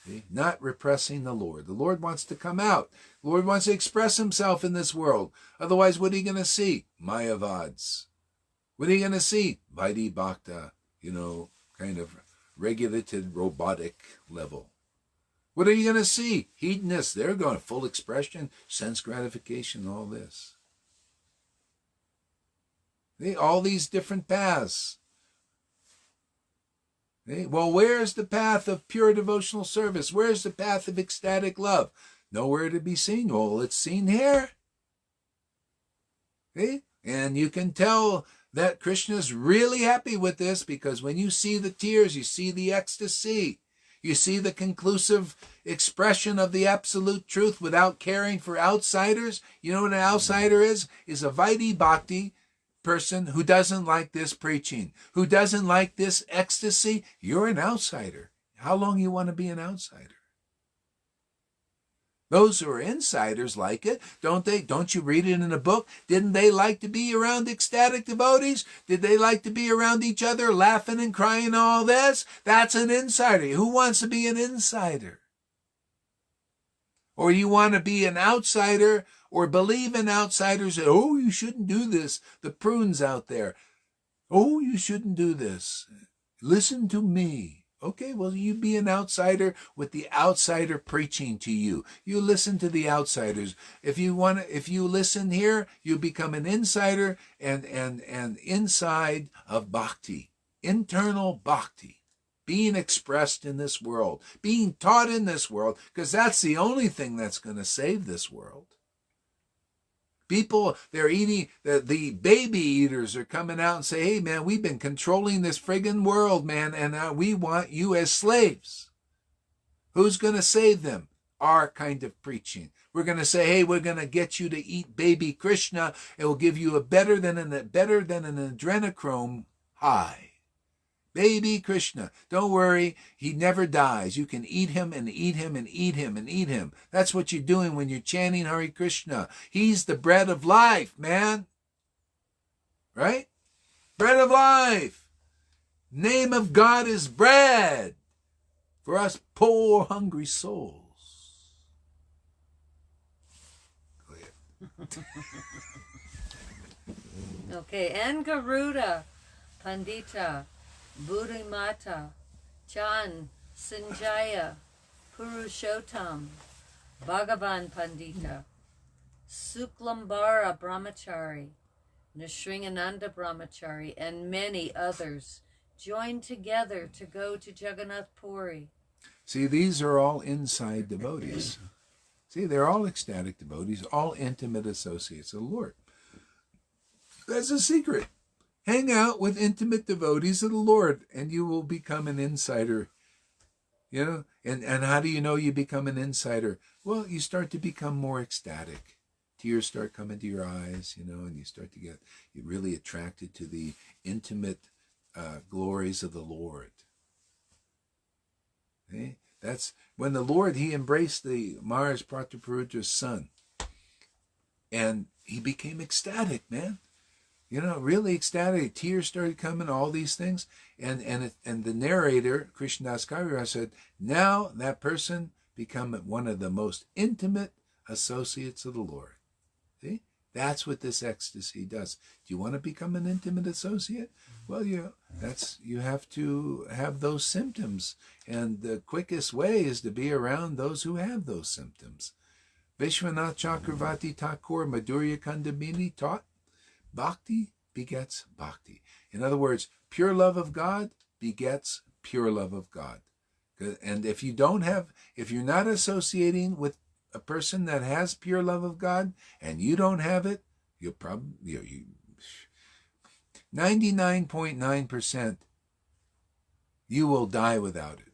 Okay? Not repressing the Lord. The Lord wants to come out. The Lord wants to express himself in this world. Otherwise, what are you going to see? Mayavads. What are you going to see? Viadhi Bhakti, kind of regulated robotic level. What are you going to see? Hedonists, they're going full expression, sense gratification, all this. All these different paths. Well, where's the path of pure devotional service? Where's the path of ecstatic love? Nowhere to be seen. Well, it's seen here. And you can tell that Krishna's really happy with this, because when you see the tears, you see the ecstasy. You see the conclusive expression of the absolute truth without caring for outsiders. You know what an outsider is? Is a Vaidhi Bhakti person who doesn't like this preaching, who doesn't like this ecstasy. You're an outsider. How long you want to be an outsider? Those who are insiders like it, don't they? Don't you read it in a book? Didn't they like to be around ecstatic devotees? Did they like to be around each other, laughing and crying and all this? That's an insider. Who wants to be an insider? Or you want to be an outsider or believe in outsiders that, oh, you shouldn't do this. The prunes out there. Oh, you shouldn't do this. Listen to me. Okay, well, you be an outsider with the outsider preaching to you. You listen to the outsiders. If you listen here, you become an insider and inside of bhakti, internal bhakti, being expressed in this world, being taught in this world, because that's the only thing that's going to save this world. People, they're eating, the baby eaters are coming out and say, hey, man, we've been controlling this friggin' world, man, and we want you as slaves. Who's going to save them? Our kind of preaching. We're going to say, hey, we're going to get you to eat baby Krishna. It will give you a better than an adrenochrome high. Baby Krishna. Don't worry, he never dies. You can eat him and eat him and eat him and eat him. That's what you're doing when you're chanting Hare Krishna. He's the bread of life, man. Right? Bread of life. Name of God is bread for us poor, hungry souls. Go ahead. Okay, and Garuda, Pandita, Buddhimata, Chan, Sanjaya, Purushottam, Bhagavan Pandita, Suklambara Brahmachari, Nishringananda Brahmachari, and many others joined together to go to Jagannath Puri. See, these are all inside devotees. See, they're all ecstatic devotees, all intimate associates of the Lord. That's a secret. Hang out with intimate devotees of the Lord, and you will become an insider. And how do you know you become an insider? Well, you start to become more ecstatic. Tears start coming to your eyes, and you start to get really attracted to the intimate glories of the Lord. Okay? That's when the Lord, he embraced the Maharaj Prataparudra's son. And he became ecstatic, man. Really ecstatic. Tears started coming, all these things. And the narrator, Krishna Gaurahari, said, now that person become one of the most intimate associates of the Lord. See? That's what this ecstasy does. Do you want to become an intimate associate? Well, you have to have those symptoms. And the quickest way is to be around those who have those symptoms. Vishwanath Chakravarti Thakur Madhurya Kandamini taught, Bhakti begets bhakti. In other words, pure love of God begets pure love of God. And if you're not associating with a person that has pure love of God and you don't have it, you'll probably 99.9% you will die without it.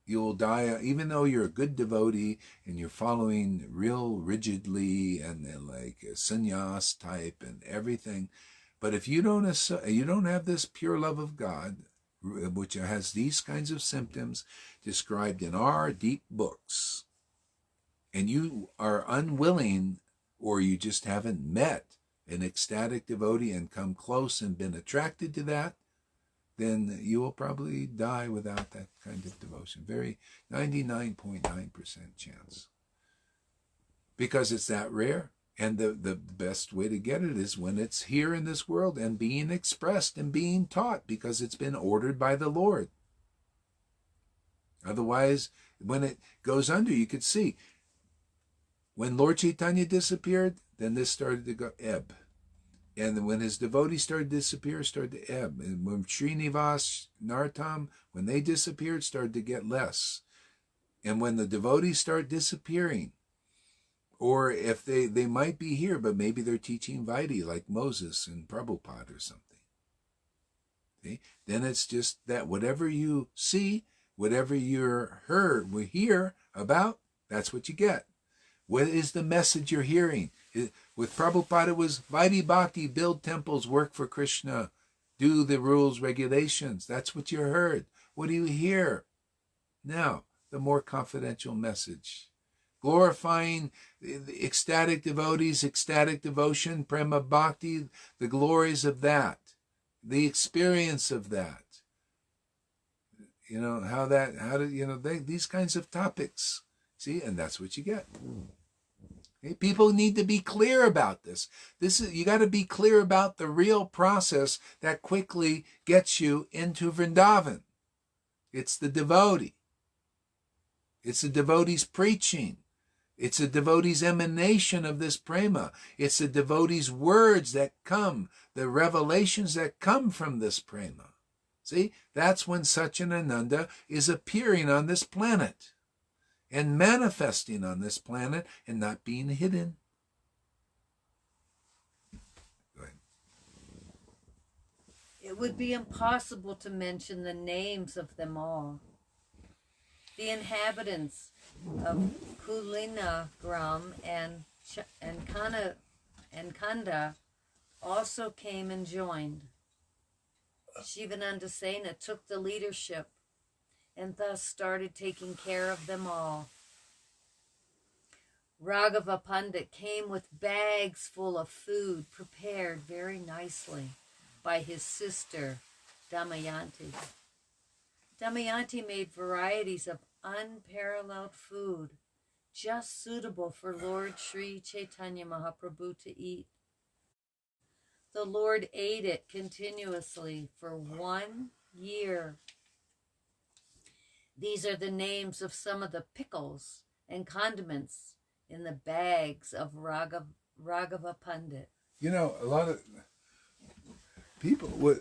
You will die, even though you're a good devotee and you're following real rigidly and like a sannyas type and everything. But if you don't have this pure love of God, which has these kinds of symptoms described in our deep books, and you are unwilling, or you just haven't met an ecstatic devotee and come close and been attracted to that, then you will probably die without that kind of devotion. Very 99.9% chance. Because it's that rare. And the best way to get it is when it's here in this world and being expressed and being taught, because it's been ordered by the Lord. Otherwise, when it goes under, you could see, when Lord Chaitanya disappeared, then this started to go ebb. And when his devotees started to disappear, started to ebb. And when Srinivas, Narottam, when they disappeared, started to get less. And when the devotees start disappearing, or if they might be here, but maybe they're teaching Vaidhi, like Moses and Prabhupada or something. Okay? Then it's just that whatever you see, whatever you're hear about, that's what you get. What is the message you're hearing? With Prabhupada, it was Vaidhi Bhakti, build temples, work for Krishna, do the rules, regulations. That's what you heard. What do you hear? Now, the more confidential message. Glorifying the ecstatic devotees, ecstatic devotion, prema bhakti, the glories of that, the experience of that. These kinds of topics. See, and that's what you get. Okay? People need to be clear about this. You got to be clear about the real process that quickly gets you into Vrindavan. It's the devotee. It's the devotee's preaching. It's the devotee's emanation of this prema. It's the devotee's words that come, the revelations that come from this prema. See, that's when Satchidananda is appearing on this planet and manifesting on this planet and not being hidden. Go ahead. It would be impossible to mention the names of them all. The inhabitants of Kulinagram and Kanda also came and joined. Shivananda Sena took the leadership and thus started taking care of them all. Raghava Pandit came with bags full of food prepared very nicely by his sister Damayanti. Damayanti made varieties of unparalleled food, just suitable for Lord Sri Chaitanya Mahaprabhu to eat. The Lord ate it continuously for 1 year. These are the names of some of the pickles and condiments in the bags of Raghava Pandit. A lot of people, what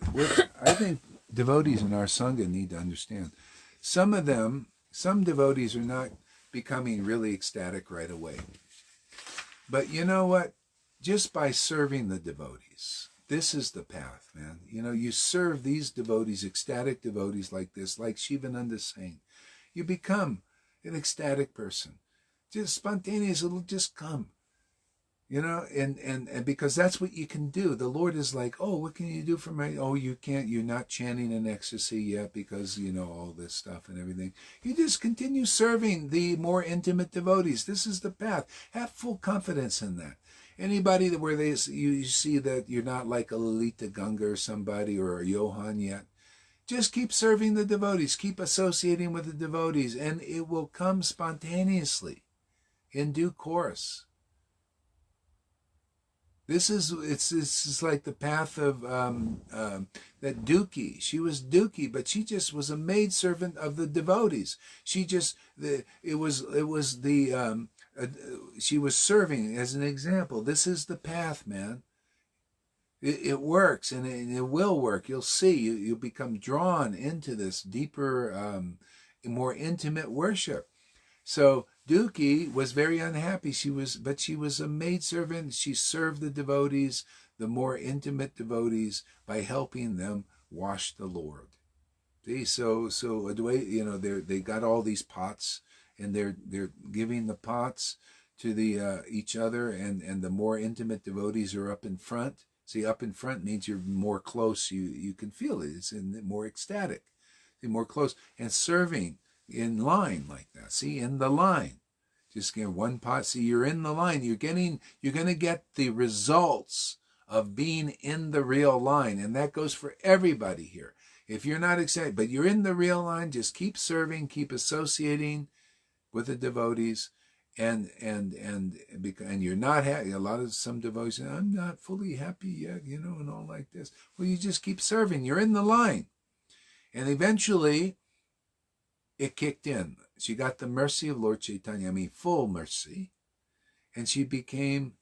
I think devotees in our Sangha need to understand, some devotees are not becoming really ecstatic right away. But you know what? Just by serving the devotees, this is the path, man. You serve these devotees, ecstatic devotees like this, like Shivananda saying, you become an ecstatic person. Just spontaneous, it'll just come. And because that's what you can do. The Lord is like, oh, what can you do for me? Oh, you can't, you're not chanting in ecstasy yet because, all this stuff and everything. You just continue serving the more intimate devotees. This is the path. Have full confidence in that. Anybody where you see that you're not like a Lalita Ganga or somebody or a Johan yet, just keep serving the devotees, keep associating with the devotees, and it will come spontaneously in due course. This is like the path of that Duki. She was Duki, but she just was a maidservant of the devotees. She was serving as an example. This is the path, man. It works, and it will work. You'll see. You'll become drawn into this deeper, more intimate worship. So Duki was very unhappy. But she was a maidservant. She served the devotees, the more intimate devotees, by helping them wash the Lord. See, so they got all these pots, and they're giving the pots to the each other, and the more intimate devotees are up in front. See, up in front means you're more close. You can feel it. It's more ecstatic, more close, and serving in line like that. See, in the line. Just get one pot. See, you're in the line. You're going to get the results of being in the real line. And that goes for everybody here. If you're not excited, but you're in the real line, just keep serving, keep associating with the devotees. And you're not happy. Some devotees say, I'm not fully happy yet, and all like this. Well, you just keep serving. You're in the line. And eventually, it kicked in. She got the mercy of Lord Chaitanya, full mercy, and she became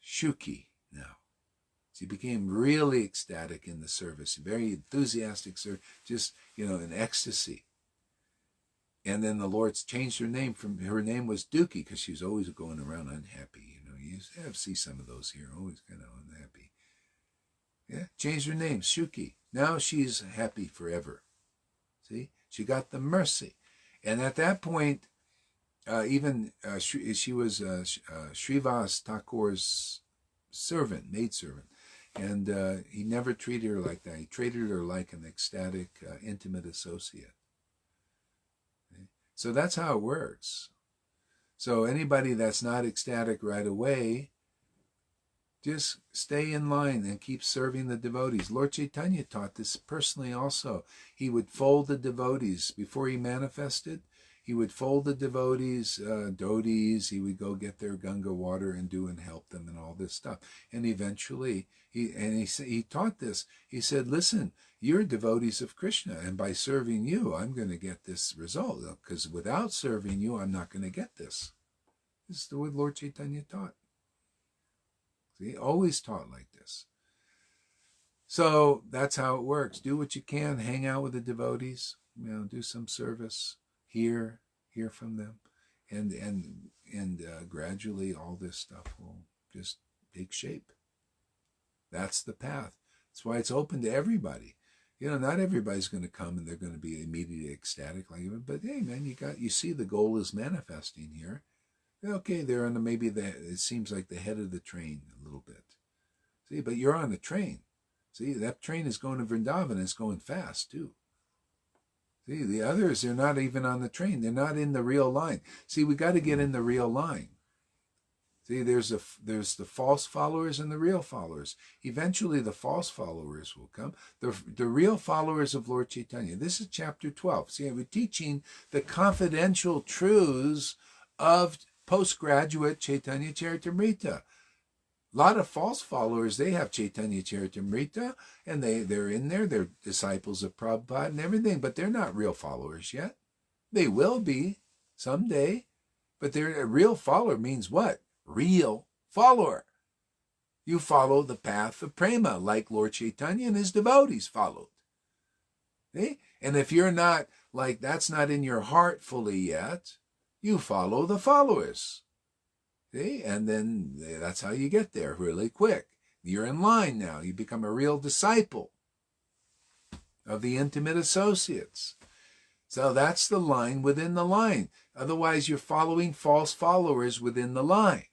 Shuki now. She became really ecstatic in the service, very enthusiastic service, just, in ecstasy. And then the Lord changed her name her name was Duki, because she was always going around unhappy. You see some of those here, always kind of unhappy. Yeah, changed her name, Shuki. Now she's happy forever. See? She got the mercy. And at that point, she was Srivas Thakur's maidservant. And he never treated her like that. He treated her like an ecstatic, intimate associate. Okay? So that's how it works. So anybody that's not ecstatic right away, just stay in line and keep serving the devotees. Lord Chaitanya taught this personally also. He would fold the devotees. Before he manifested, he would fold the devotees, dhotis. He would go get their Ganga water and help them and all this stuff. And eventually, he taught this. He said, listen, you're devotees of Krishna, and by serving you, I'm going to get this result. Because without serving you, I'm not going to get this. This is what Lord Chaitanya taught. He always taught like this. So that's how it works. Do what you can. Hang out with the devotees. Do some service. Hear from them, and gradually all this stuff will just take shape. That's the path. That's why it's open to everybody. Not everybody's going to come and they're going to be immediately ecstatic like it. But hey, man, you see the goal is manifesting here. Okay, they're on it seems like the head of the train a little bit. See, but you're on the train. See, that train is going to Vrindavan. It's going fast, too. See, the others, they're not even on the train. They're not in the real line. See, we got to get in the real line. See, there's the false followers and the real followers. Eventually, the false followers will come. The real followers of Lord Chaitanya. This is chapter 12. See, we're teaching the confidential truths of postgraduate Chaitanya Charitamrita. A lot of false followers, they have Chaitanya Charitamrita, and they're in there, they're disciples of Prabhupada and everything, but they're not real followers yet. They will be someday, but a real follower means what? Real follower. You follow the path of prema, like Lord Chaitanya and his devotees followed. See? And if you're not, that's not in your heart fully yet, you follow the followers. See? And then that's how you get there really quick. You're in line now. You become a real disciple of the intimate associates. So that's the line within the line. Otherwise, you're following false followers within the line.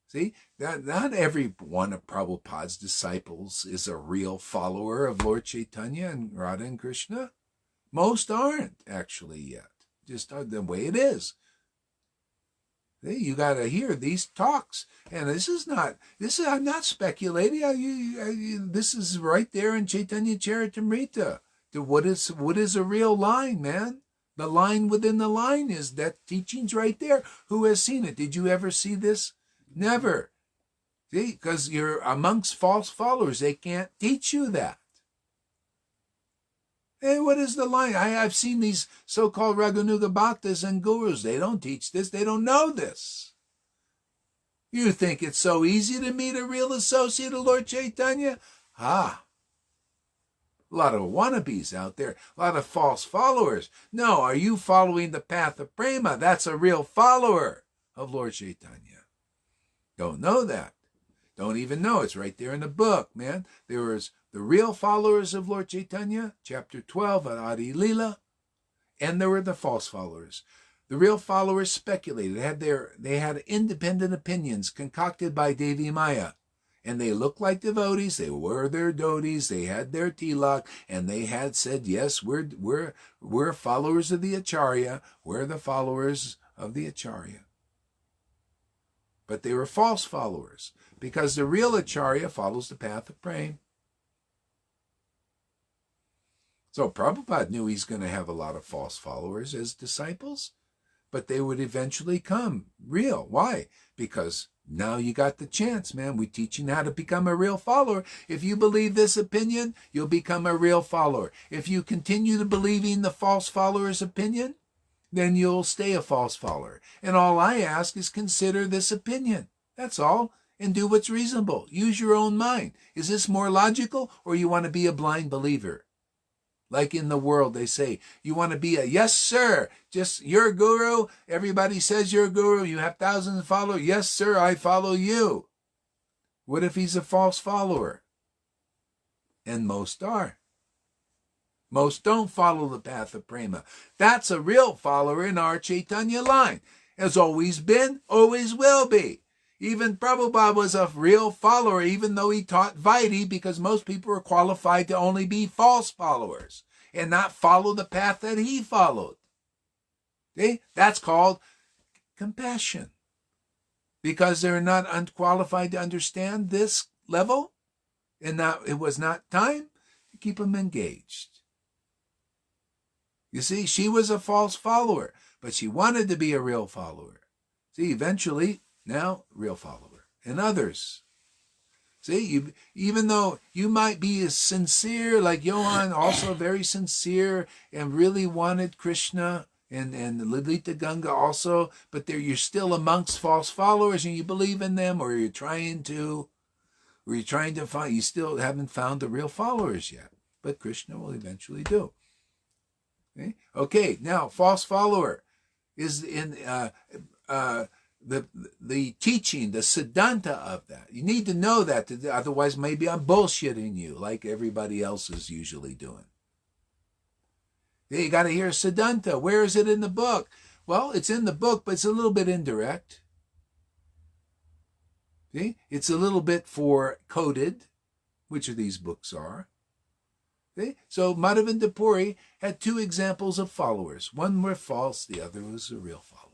See? Not every one of Prabhupada's disciples is a real follower of Lord Chaitanya and Radha and Krishna. Most aren't, actually, yet. Just the way it is. You got to hear these talks, and I'm not speculating. This is right there in Chaitanya Charitamrita. What is a real line, man? The line within the line is that teaching's right there. Who has seen it? Did you ever see this? Never. See, because you're amongst false followers. They can't teach you that. Hey, what is the line? I've seen these so-called Raganuga Bhaktas and gurus. They don't teach this. They don't know this. You think it's so easy to meet a real associate of Lord Chaitanya? A lot of wannabes out there. A lot of false followers. No, are you following the path of prema? That's a real follower of Lord Chaitanya. Don't know that. Don't even know. It's right there in the book, man. There was the real followers of Lord Chaitanya, chapter 12 at Adi Lila, and there were the false followers. The real followers speculated. They had independent opinions concocted by Devi Maya, and they looked like devotees. They were their devotees. They had their tilak, and they had said, yes, we're followers of the Acharya. We're the followers of the Acharya. But they were false followers, because the real Acharya follows the path of prema. So Prabhupada knew he's going to have a lot of false followers as disciples, but they would eventually come real. Why? Because now you got the chance, man. We're teaching how to become a real follower. If you believe this opinion, you'll become a real follower. If you continue to believing the false follower's opinion, then you'll stay a false follower. And all I ask is consider this opinion. That's all. And do what's reasonable. Use your own mind. Is this more logical, or you want to be a blind believer? Like in the world, they say, you want to be a yes, sir, just your guru. Everybody says you're a guru. You have thousands of followers. Yes, sir, I follow you. What if he's a false follower? And most are. Most don't follow the path of prema. That's a real follower in our Chaitanya line. Has always been, always will be. Even Prabhupada was a real follower, even though he taught Vaidhi, because most people were qualified to only be false followers and not follow the path that he followed. See? That's called compassion. Because they're not unqualified to understand this level, and that it was not time to keep them engaged. You see, she was a false follower, but she wanted to be a real follower. See, eventually, now, real follower. And others. See, even though you might be as sincere, like Johan, also very sincere, and really wanted Krishna, and Lalita Ganga also, but you're still amongst false followers, and you believe in them, or you're trying to find, you still haven't found the real followers yet. But Krishna will eventually do. Okay, now, false follower is in... the teaching, the siddhanta of that. You need to know that, otherwise maybe I'm bullshitting you like everybody else is usually doing. You got to hear siddhanta. Where is it in the book? Well, it's in the book, but it's a little bit indirect. See? It's a little bit for coded, which of these books are. See? So Madhavendra Puri had two examples of followers. One were false, the other was a real follower.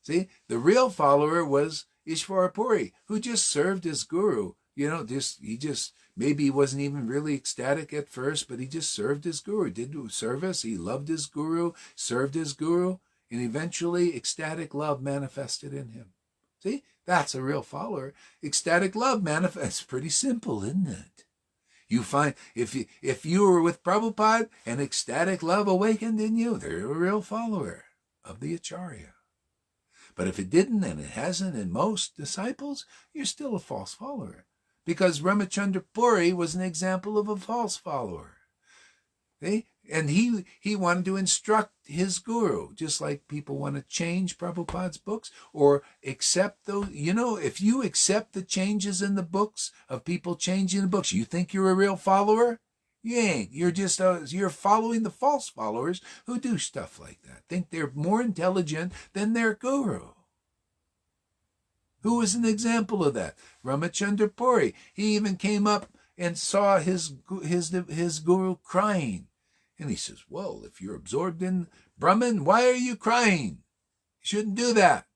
See, the real follower was Ishvara Puri, who just served as guru. Maybe he wasn't even really ecstatic at first, but he just served as guru. He did service. He loved his guru, served his guru, and eventually ecstatic love manifested in him. See, that's a real follower. Ecstatic love manifests. Pretty simple, isn't it? You find if you were with Prabhupada and ecstatic love awakened in you, they're a real follower of the Acharya. But if it didn't, and it hasn't in most disciples, you're still a false follower. Because Ramachandra Puri was an example of a false follower. See? And he wanted to instruct his guru, just like people want to change Prabhupada's books or accept those. If you accept the changes in the books of people changing the books, you think you're a real follower? You ain't. You're just you're following the false followers who do stuff like that. Think they're more intelligent than their guru. Who is an example of that? Ramachandra Puri. He even came up and saw his guru crying. And he says, well, if you're absorbed in Brahman, why are you crying? You shouldn't do that.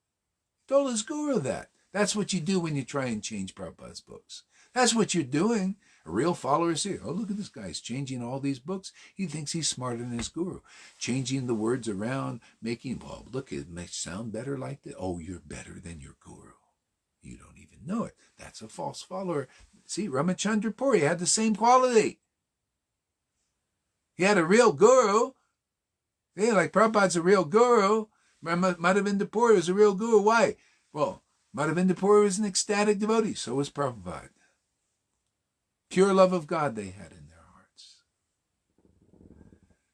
Told his guru that. That's what you do when you try and change Prabhupada's books. That's what you're doing. A real follower is here. Oh, look at this guy. He's changing all these books. He thinks he's smarter than his guru. Changing the words around, making, well, look, it may sound better like that. Oh, you're better than your guru. You don't even know it. That's a false follower. See, Ramachandra Puri had the same quality. He had a real guru. Yeah, like Prabhupada's a real guru. Madhavinda Puri was a real guru. Why? Well, Madhavinda Puri was an ecstatic devotee. So was Prabhupada. Pure love of God they had in their hearts.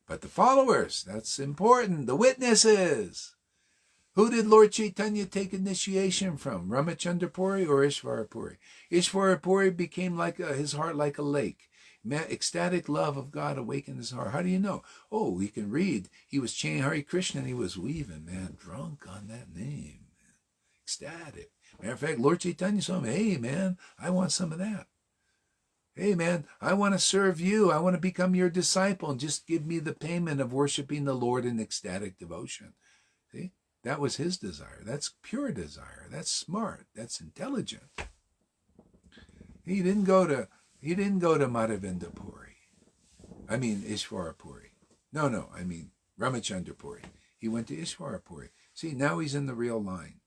But the followers, that's important. The witnesses. Who did Lord Chaitanya take initiation from? Ramachandra Puri or Ishvara Puri? Ishvara Puri became like his heart like a lake. Ecstatic love of God awakened his heart. How do you know? Oh, we can read. He was chanting Hare Krishna and he was weaving, man, drunk on that name. Ecstatic. Matter of fact, Lord Chaitanya saw him. Hey, man, I want some of that. Hey, man, I want to serve you. I want to become your disciple and just give me the payment of worshiping the Lord in ecstatic devotion. See, that was his desire. That's pure desire. That's smart. That's intelligent. He didn't go to Madhavinda Puri. I mean Ishvara Puri. No, I mean Ramachandra Puri. He went to Ishvara Puri. See, now he's in the real line.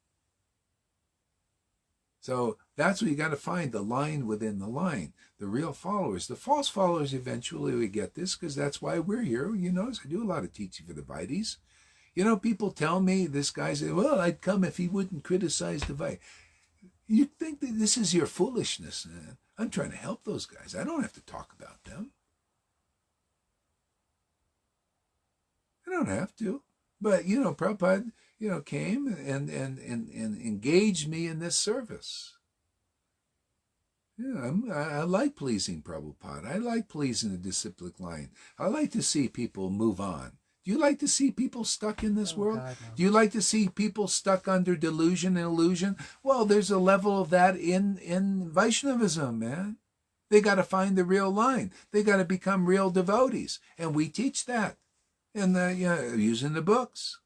So that's what you got to find, the line within the line, the real followers. The false followers eventually will get this because that's why we're here. You notice I do a lot of teaching for the Vaidis. You know, people tell me, this guy said, well, I'd come if he wouldn't criticize the Vaidis. You think that this is your foolishness, man. I'm trying to help those guys. I don't have to talk about them. I don't have to. But, Prabhupada, came and engaged me in this service. Yeah, I like pleasing Prabhupada. I like pleasing the disciplic line. I like to see people move on. Do you like to see people stuck in this world? God, no. Do you like to see people stuck under delusion and illusion? Well, there's a level of that in Vaishnavism, man. They got to find the real line. They got to become real devotees. And we teach that in using the books.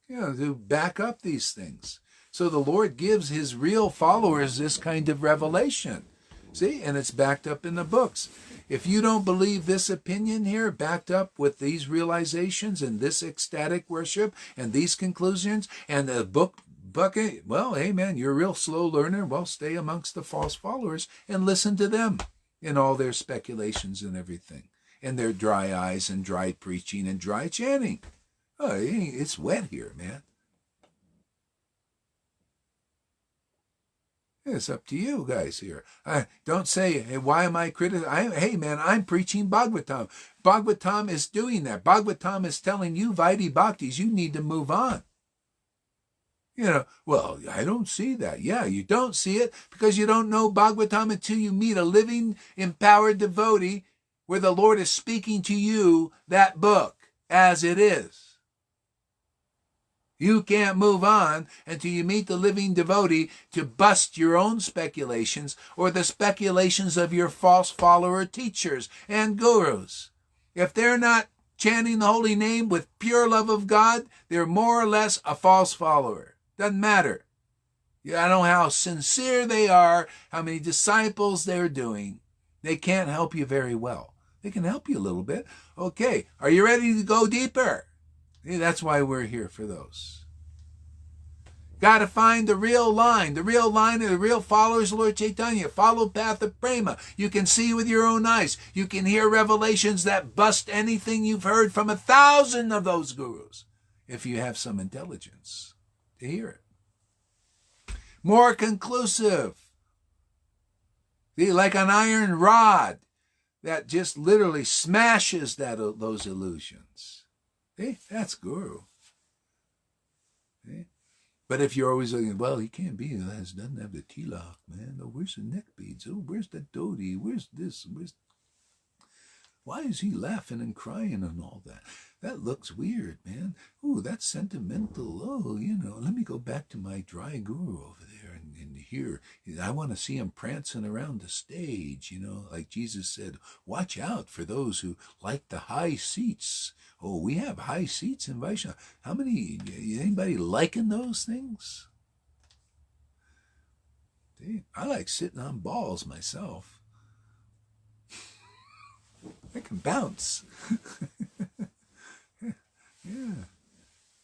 To back up these things. So the Lord gives his real followers this kind of revelation. See, and it's backed up in the books. If you don't believe this opinion here, backed up with these realizations and this ecstatic worship and these conclusions and the book bucket, well, hey man, you're a real slow learner. Well, stay amongst the false followers and listen to them in all their speculations and everything, and their dry eyes and dry preaching and dry chanting. Oh, it's wet here, man. It's up to you guys here. Don't say, hey, why am I criticizing? Hey, man, I'm preaching Bhagavatam. Bhagavatam is doing that. Bhagavatam is telling you, Viadhi Bhaktis, you need to move on. Well, I don't see that. Yeah, you don't see it because you don't know Bhagavatam until you meet a living, empowered devotee where the Lord is speaking to you that book as it is. You can't move on until you meet the living devotee to bust your own speculations or the speculations of your false follower teachers and gurus. If they're not chanting the holy name with pure love of God, they're more or less a false follower. Doesn't matter. I don't know how sincere they are, how many disciples they're doing. They can't help you very well. They can help you a little bit. Okay, are you ready to go deeper? That's why we're here for those. Got to find the real line. The real line are the real followers of Lord Chaitanya. Follow path of prema. You can see with your own eyes. You can hear revelations that bust anything you've heard from 1,000 of those gurus, if you have some intelligence to hear it. More conclusive. See, like an iron rod that just literally smashes those illusions. Hey, that's guru. Hey? But if you're always looking, well, he can't be, doesn't have the tilak, man. Oh, where's the neck beads? Oh, where's the dhoti? Where's this? Why is he laughing and crying and all that? That looks weird, man. Oh, that's sentimental. Oh, let me go back to my dry guru over there and hear. I want to see him prancing around the stage, you know, like Jesus said, watch out for those who like the high seats. Oh, we have high seats in Vaishnava. Anybody liking those things? I like sitting on balls myself. I can bounce.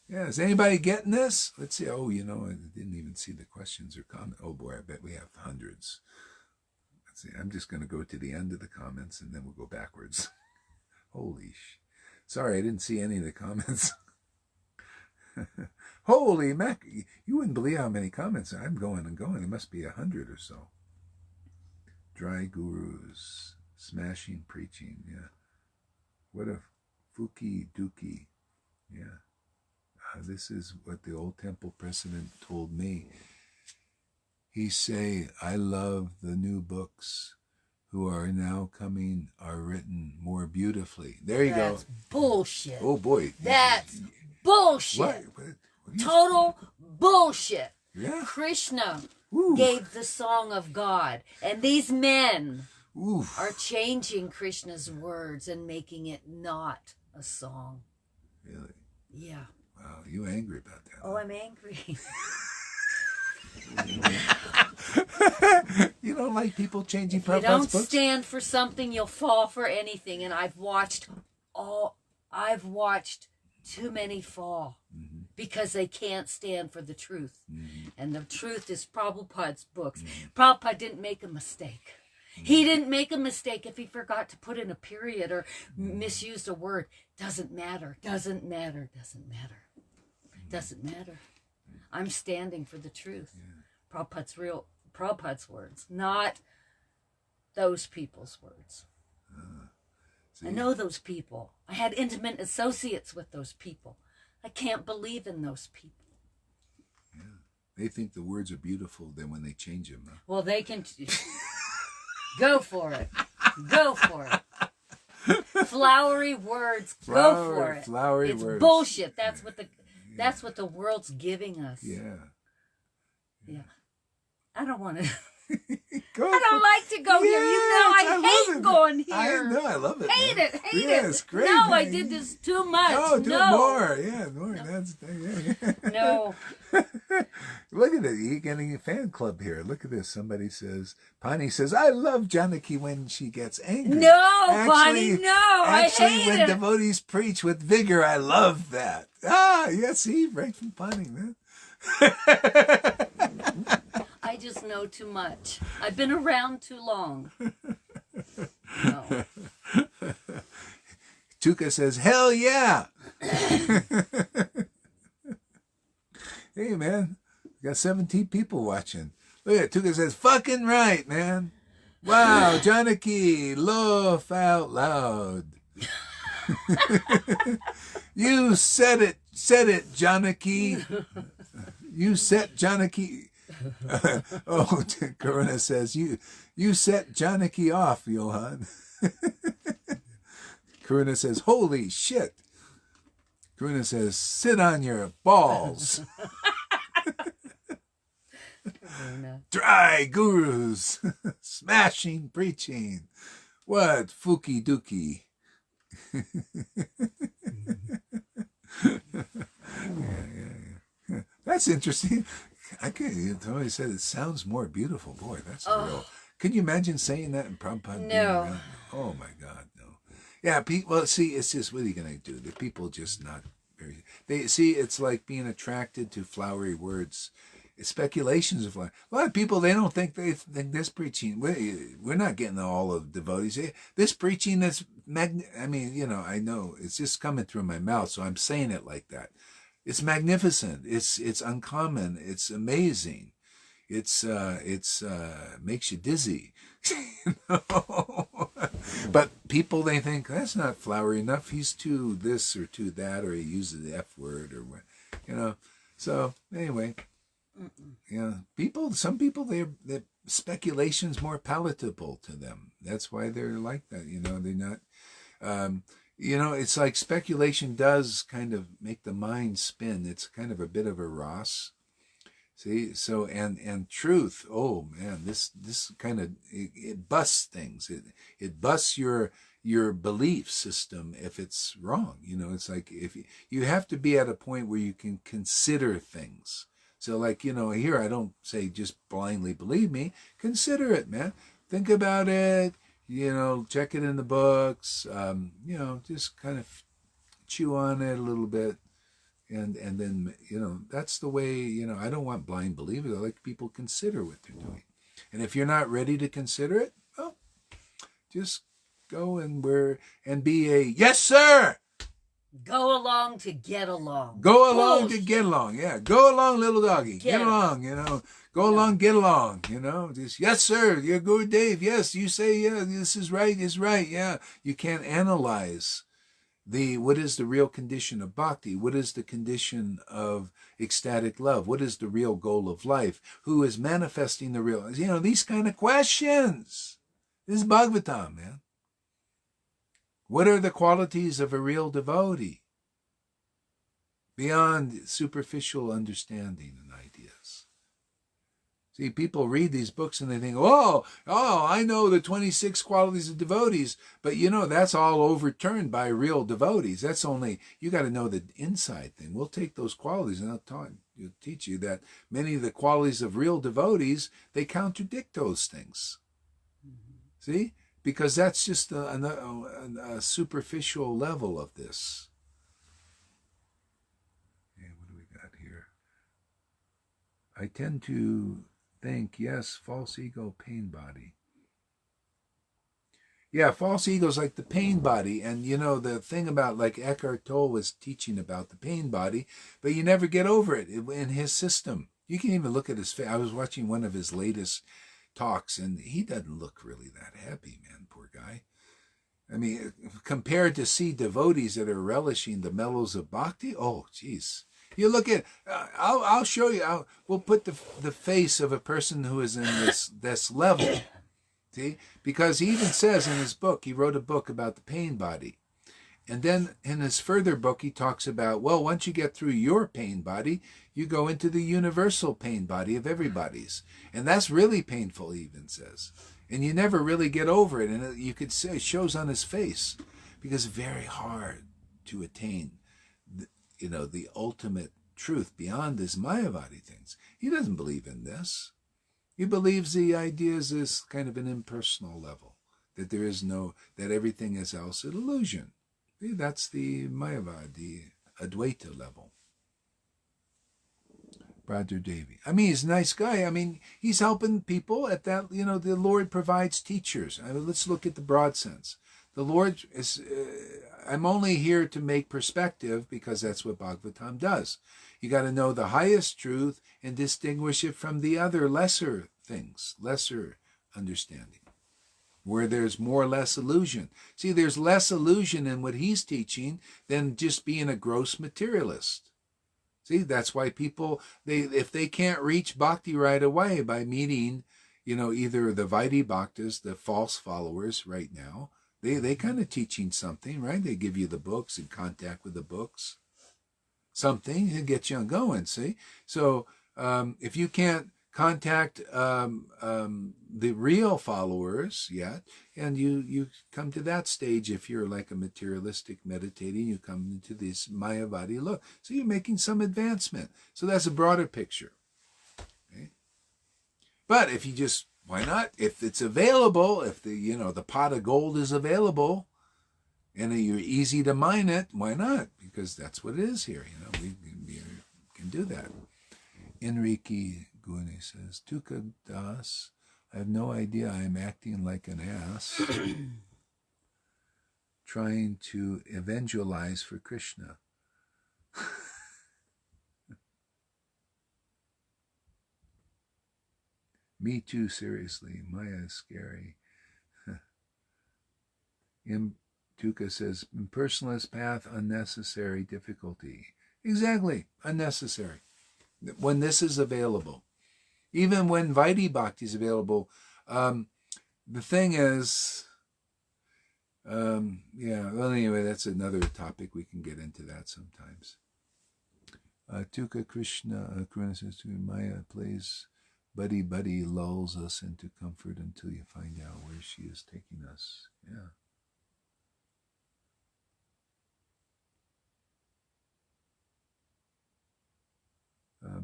Yeah, is anybody getting this? Let's see. Oh, you know, I didn't even see the questions or comments. Oh boy, I bet we have hundreds. Let's see. I'm just going to go to the end of the comments and then we'll go backwards. Holy Sorry, I didn't see any of the comments. Holy mac! You wouldn't believe how many comments. I'm going and going. It must be 100 or so. Dry gurus, smashing preaching. Yeah. What a fuki dookie. Yeah. This is what the old temple president told me. He say, I love the new books who are now coming are written more beautifully. There you That's go. Bullshit. Oh boy. That's bullshit. What Total bullshit. Yeah. Krishna Ooh. gave the song of God, and these men Ooh. are changing Krishna's words and making it not a song. Really? Yeah. Wow, you angry about that? Oh, I'm angry. You don't like people changing If you Prabhupada's don't books? stand for something, you'll fall for anything. And I've watched too many fall because they can't stand for the truth. And the truth is Prabhupada's books. Prabhupada didn't make a mistake. He didn't make a mistake if he forgot to put in a period or misused a word. Doesn't matter. Doesn't matter. Doesn't matter. Doesn't matter. I'm standing for the truth. Yeah. Prabhupada's words, not those people's words. I know those people. I had intimate associates with those people. I can't believe in those people. Yeah. They think the words are beautiful, then when they change them. Huh? Well, they can... Go for it. Go for it. Flowery words. Go for it. Flowery it's words. Bullshit. That's what the world's giving us. Yeah. Yeah. I don't want to... I don't like to go here. You know, I hate going here. I know, I love it. Hate man. it. Hate yeah, it. It's great. No, man. I did this too much. No, do it more. Yeah, more. No. That's yeah. No. Look at it. You're getting a fan club here. Look at this. Somebody says, Pani says, I love Janaki when she gets angry. No, Pani, no. Actually, I hate when it. devotees preach with vigor, I love that. Ah, yeah, see, right from Pani, man. I just know too much. I've been around too long. No. Tuka says, hell yeah. Hey, man. We got 17 people watching. Look at it. Tuka says, fucking right, man. Wow, Janaki, laugh out loud. You said it, Janaki. You set Janaki. Karuna says, you set Janaki off, Johan. Karuna says, holy shit. Karuna says, sit on your balls. Dry gurus. Smashing preaching. What fuki dookie. Yeah. That's interesting. You totally said it sounds more beautiful. Boy, that's real. Can you imagine saying that in Prabhupada? No. Oh my God, no. Yeah, well, see, it's just, what are you going to do? The people just not very... They see, it's like being attracted to flowery words. It's speculations of like a lot of people, they don't think this preaching, we're not getting all of devotees. This preaching is, I mean, you know, I know it's just coming through my mouth, so I'm saying it like that. It's magnificent. It's uncommon. It's amazing. It's makes you dizzy. You know? But people, they think that's not flowery enough. He's too this or too that, or he uses the F word or what, you know. So anyway, yeah, some people, their speculation's more palatable to them. That's why they're like that. You know, they're not. You know, it's like speculation does kind of make the mind spin. It's kind of a bit of a Ross. See, so and truth. Oh man, this kind of it busts things. It busts your belief system if it's wrong. It's like if you have to be at a point where you can consider things. So like, here I don't say just blindly believe me. Consider it, man. Think about it. Check it in the books. Just kind of chew on it a little bit. And then, that's the way, I don't want blind believers. I like people consider what they're doing. And if you're not ready to consider it, well, just go and be a yes, sir. Go along to get along. Go along to get along. Yeah. Go along, little doggy. Get along, Go along, get along, Just, yes, sir. You're good, Dave. Yes, you say, yeah, this is right. It's right. Yeah. You can't analyze what is the real condition of bhakti? What is the condition of ecstatic love? What is the real goal of life? Who is manifesting the real? These kind of questions. This is Bhagavatam, man. What are the qualities of a real devotee? Beyond superficial understanding and ideas. See, people read these books and they think, oh, I know the 26 qualities of devotees. But that's all overturned by real devotees. That's only, you got to know the inside thing. We'll take those qualities and I'll teach you that many of the qualities of real devotees, they contradict those things. See? Because that's just a superficial level of this. Okay, what do we got here? I tend to think, yes, false ego, pain body. Yeah, false ego is like the pain body. And the thing about, like Eckhart Tolle was teaching about the pain body, but you never get over it in his system. You can even look at his face. I was watching one of his latest talks, and he doesn't look really that happy, man, poor guy. I mean, compared to see devotees that are relishing the mellows of bhakti, oh, geez. You look at, I'll show you, we'll put the face of a person who is in this level, see? Because he even says in his book, he wrote a book about the pain body. And then in his further book, he talks about, well, once you get through your pain body, you go into the universal pain body of everybody's. And that's really painful, he even says. And you never really get over it. And you could say it shows on his face, because it's very hard to attain the ultimate truth beyond his Mayavadi things. He doesn't believe in this. He believes the ideas is kind of an impersonal level, that there is that everything is else an illusion. See, that's the Mayavadi, Advaita level. Brother Devi. I mean, he's a nice guy. I mean, he's helping people at that, the Lord provides teachers. Let's look at the broad sense. The Lord is, I'm only here to make perspective because that's what Bhagavatam does. You got to know the highest truth and distinguish it from the other lesser things, lesser understanding, where there's more or less illusion. See, there's less illusion in what he's teaching than just being a gross materialist. See, that's why people, if they can't reach bhakti right away by meeting, either the Vaidhi Bhaktas, the false followers right now, they kind of teaching something, right? They give you the books and contact with the books. Something to get you on going, see? So if you can't contact the real followers yet, and you come to that stage, if you're like a materialistic meditating, you come into this Mayavadi look. So you're making some advancement. So that's a broader picture. Okay? But if you just, why not? If it's available, if the pot of gold is available, and you're easy to mine it, why not? Because that's what it is here. We can do that. Enrique Gune says, Tuka Das, I have no idea I'm acting like an ass, trying to evangelize for Krishna. Me too, seriously. Maya is scary. Tuka says, impersonalist path, unnecessary difficulty. Exactly, unnecessary. When this is available. Even when Vaidhi Bhakti is available, the thing is, well, anyway, that's another topic. We can get into that sometimes. Tuka Krishna, Karuna says to Maya plays Buddy Buddy lulls us into comfort until you find out where she is taking us. Yeah.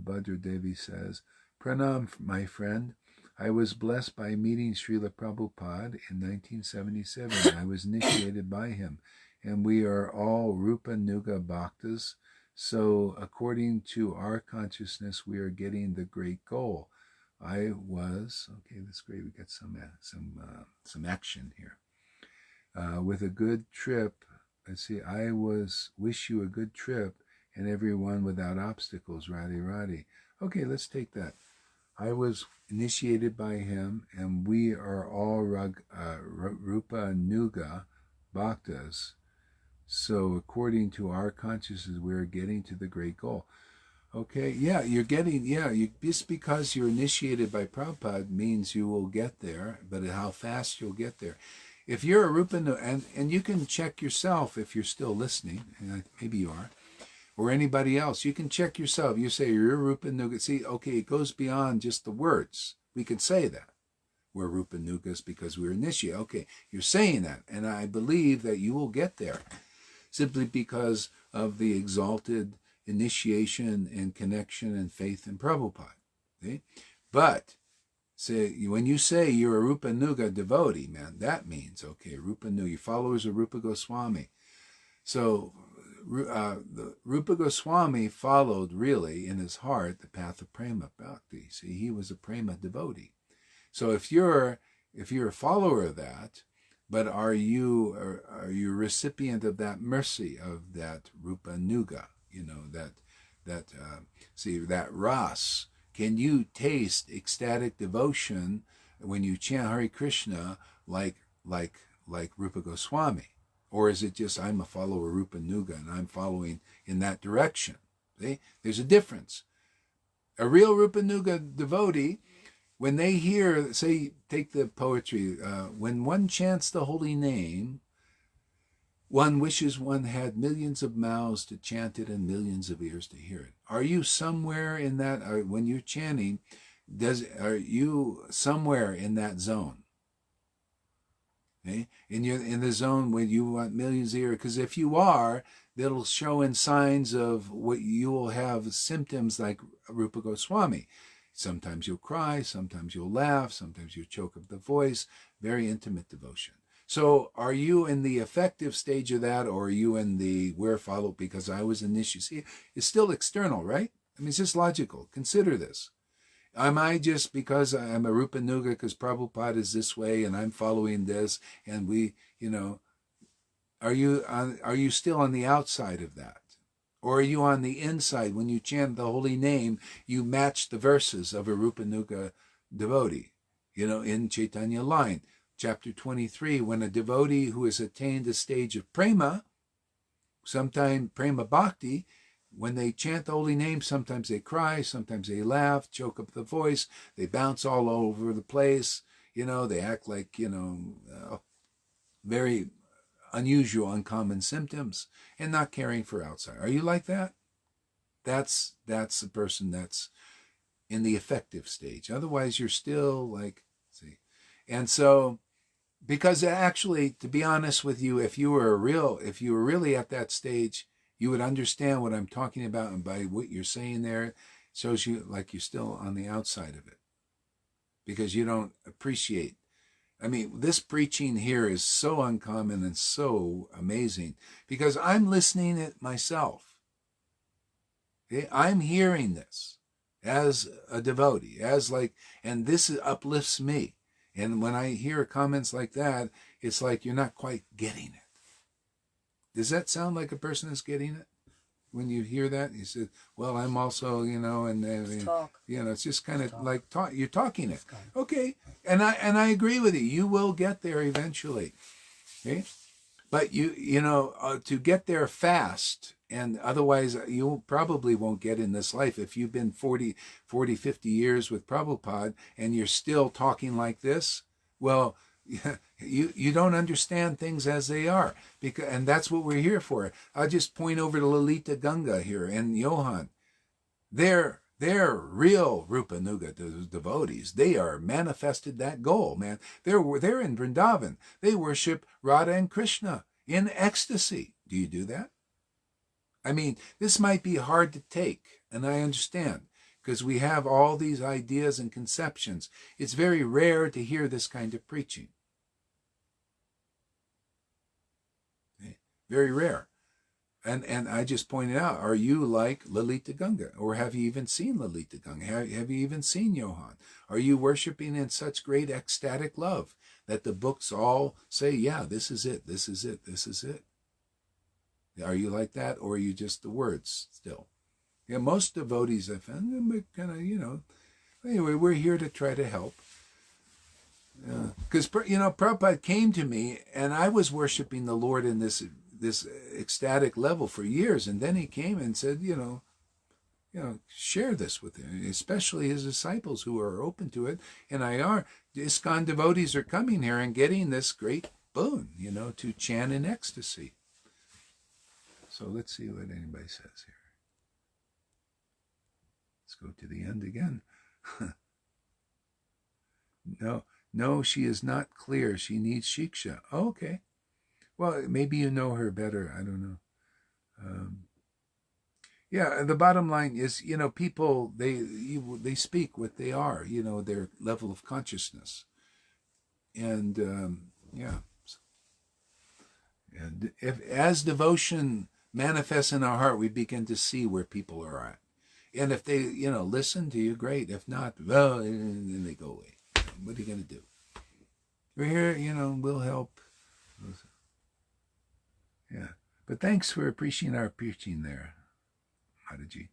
Bhadra Devi says, Pranam, my friend. I was blessed by meeting Srila Prabhupada in 1977. I was initiated by him, and we are all Rupa Nuga Bhaktas. So according to our consciousness, we are getting the great goal. I was, okay, that's great. We got some action here. With a good trip, let's see, I wish you a good trip and everyone without obstacles, Radhi Radhi. Okay, let's take that. I was initiated by him, and we are all Rupa Nuga Bhaktas. So according to our consciousness, we're getting to the great goal. Okay, yeah, just because you're initiated by Prabhupada means you will get there, but how fast you'll get there. If you're a Rupa Nuga, and you can check yourself if you're still listening, and maybe you are, or anybody else, you can check yourself. You say you're Rupa Nuga. See, okay, it goes beyond just the words. We could say that. We're Rupa Nugas because we're initiated. Okay, you're saying that, and I believe that you will get there simply because of the exalted initiation and connection and faith in Prabhupada. Okay? But when you say you're a Rupa Nuga devotee, man, that means, okay, Rupa Nuga, your followers of Rupa Goswami. So the Rupa Goswami followed really in his heart the path of prema bhakti. See, he was a prema devotee. So if you're a follower of that, but are you a recipient of that mercy of that Rupa Nuga? You know, that ras. Can you taste ecstatic devotion when you chant Hare Krishna like Rupa Goswami? Or is it just, I'm a follower of Rupa Nuga and I'm following in that direction? See? There's a difference. A real Rupa Nuga devotee, when they hear, say, take the poetry, when one chants the holy name, one wishes one had millions of mouths to chant it and millions of ears to hear it. Are you somewhere in that, when you're chanting, are you somewhere in that zone? Okay? In the zone where you want millions of ears, because if you are, that'll show in signs of what you will have symptoms like Rupa Goswami. Sometimes you'll cry, sometimes you'll laugh, sometimes you'll choke up the voice, very intimate devotion. So are you in the effective stage of that, or are you in the where followed because I was initiated? See, it's still external, right? I mean, it's just logical. Consider this. Am I just because I'm a Rupa Nuga because Prabhupada is this way and I'm following this and we, are you still on the outside of that? Or are you on the inside? When you chant the holy name, you match the verses of a Rupa Nuga devotee. In Caitanya line, chapter 23, when a devotee who has attained a stage of prema, sometimes prema bhakti, when they chant the holy name, sometimes they cry, sometimes they laugh, choke up the voice, they bounce all over the place, they act like, very unusual, uncommon symptoms, and not caring for outside. Are you like that? That's the person that's in the effective stage. Otherwise, you're still see. And so, because actually, to be honest with you, if you were really at that stage, you would understand what I'm talking about, and by what you're saying there, it shows you like you're still on the outside of it. Because you don't appreciate. I mean, this preaching here is so uncommon and so amazing because I'm listening it myself. Okay? I'm hearing this as a devotee, and this uplifts me. And when I hear comments like that, it's like you're not quite getting it. Does that sound like a person is getting it? When you hear that, you say, well, I'm also, it's just kind of like you're talking it. Okay. And I agree with you. You will get there eventually. Okay. But to get there fast, and otherwise you probably won't get in this life. If you've been 40, 50 years with Prabhupada and you're still talking like this, well, you don't understand things as they are, and that's what we're here for. I'll just point over to Lalita Ganga here and Johan. They're real Rupa Nuga devotees. They are manifested that goal, man. They're in Vrindavan. They worship Radha and Krishna in ecstasy. Do you do that? I mean, this might be hard to take, and I understand, because we have all these ideas and conceptions. It's very rare to hear this kind of preaching. Very rare. And I just pointed out, are you like Lalita Ganga? Or have you even seen Lalita Ganga? Have you even seen Johan? Are you worshiping in such great ecstatic love that the books all say, yeah, this is it, this is it, this is it? Are you like that, or are you just the words still? Yeah, most devotees I found, kind of, anyway, we're here to try to help. Because, Prabhupada came to me, and I was worshiping the Lord in this ecstatic level for years, and then he came and said, share this with him, especially his disciples who are open to it. And ISKCON devotees are coming here and getting this great boon, to chant in ecstasy. So let's see what anybody says here. Let's go to the end again. No, she is not clear. She needs shiksha. Oh, okay. Well, maybe you know her better. I don't know. Yeah, the bottom line is, people, they speak what they are, their level of consciousness. And, yeah. And as devotion manifests in our heart, we begin to see where people are at. And if they, listen to you, great. If not, well, then they go away. What are you going to do? We're here, we'll help. Yeah. But thanks for appreciating our preaching there, Mataji.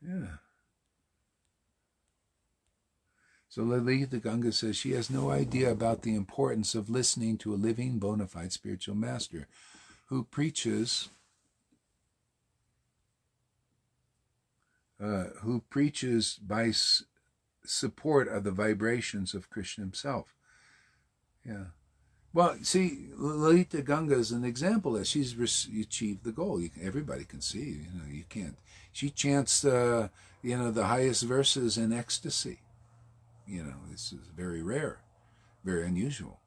Yeah. So Lalita Ganga says she has no idea about the importance of listening to a living, bona fide spiritual master who preaches by support of the vibrations of Krishna himself. Yeah. Well, see, Lalita Ganga is an example that she's achieved the goal. Everybody can see, you can't. She chants, the highest verses in ecstasy. This is very rare, very unusual.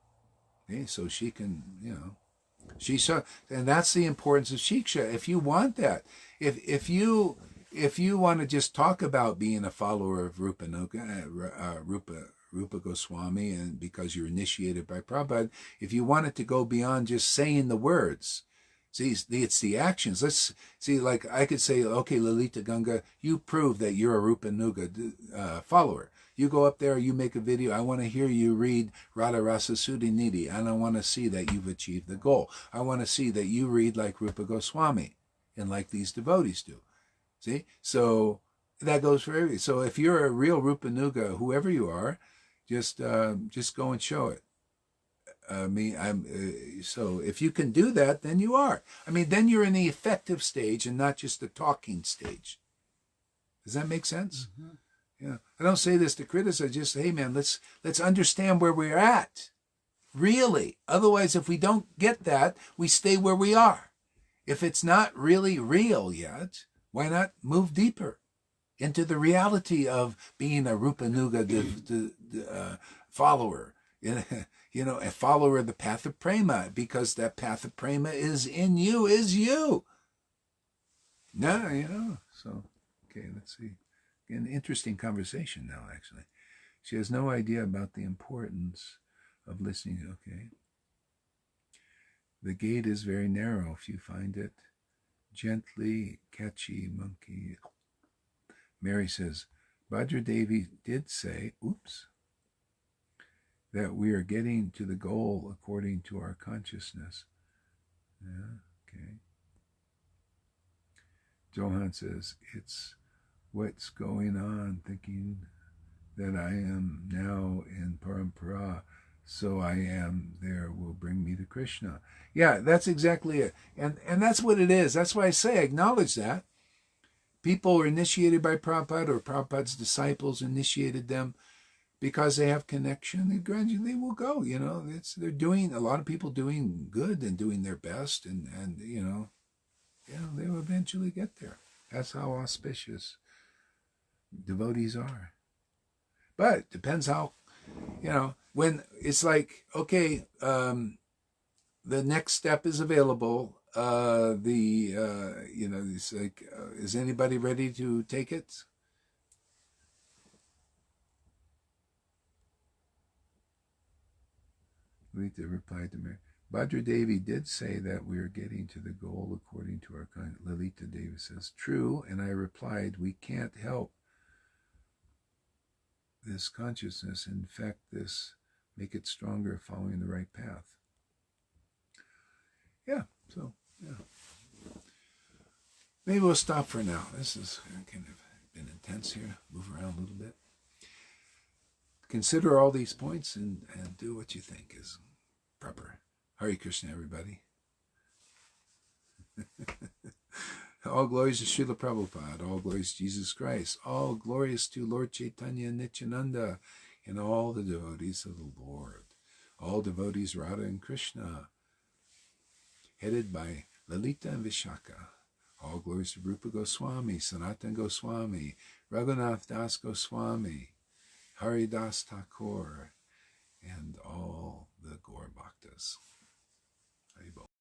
Okay, so she can, and that's the importance of shiksha. If you want that, if you want to just talk about being a follower of Rupa Goswami, and because you're initiated by Prabhupada, if you want it to go beyond just saying the words, see, it's the actions. Let's see, like I could say, okay, Lalita Ganga, you prove that you're a Rupa Nuga follower. You go up there, you make a video. I want to hear you read Radha Rasa Sudhi Nidhi, and I want to see that you've achieved the goal. I want to see that you read like Rupa Goswami and like these devotees do. See? So that goes for everybody. So if you're a real Rupa Nuga, whoever you are, just go and show it. So if you can do that, then you are. Then you're in the effective stage and not just the talking stage. Does that make sense? Mm-hmm. Yeah. I don't say this to criticize. Just say, hey man, let's understand where we're at. Really. Otherwise, if we don't get that, we stay where we are. If it's not really real yet, why not move deeper into the reality of being a Rupa Nuga follower? A follower of the path of prema, because that path of prema is in you, is you. No, so, okay, let's see. An interesting conversation now, actually. She has no idea about the importance of listening. Okay. The gate is very narrow. If you find it gently catchy, monkey. Mary says, Bhadra Devi did say, that we are getting to the goal according to our consciousness. Yeah, okay. Johan says, it's what's going on, thinking that I am now in parampara, so I am there will bring me to Krishna. Yeah, that's exactly it. And that's what it is. That's why I say, acknowledge that. People are initiated by Prabhupada, or Prabhupada's disciples initiated them. because they have connection, they gradually will go. You know, they're doing, a lot of people doing good and doing their best, and you know, they will eventually get there. That's how auspicious devotees are. But it depends how, you know, when it's like, okay, the next step is available. You know, it's like, is anybody ready to take it? Lita replied to me, Bhadra Devi did say that we are getting to the goal according to our kind. Lalita Devi says, true. And I replied, we can't help this consciousness infect this, make it stronger, following the right path. Yeah, so, yeah. Maybe we'll stop for now. This has kind of been intense here. Move around a little bit. Consider all these points and do what you think is proper. Hare Krishna, everybody. All glories to Srila Prabhupada. All glories to Jesus Christ. All glories to Lord Chaitanya Nityananda and all the devotees of the Lord. All devotees Radha and Krishna, headed by Lalita and Vishaka. All glories to Rupa Goswami, Sanatan Goswami, Raghunath Das Goswami, Haridas Thakur, and all the Gaur Bhaktas. Haribol.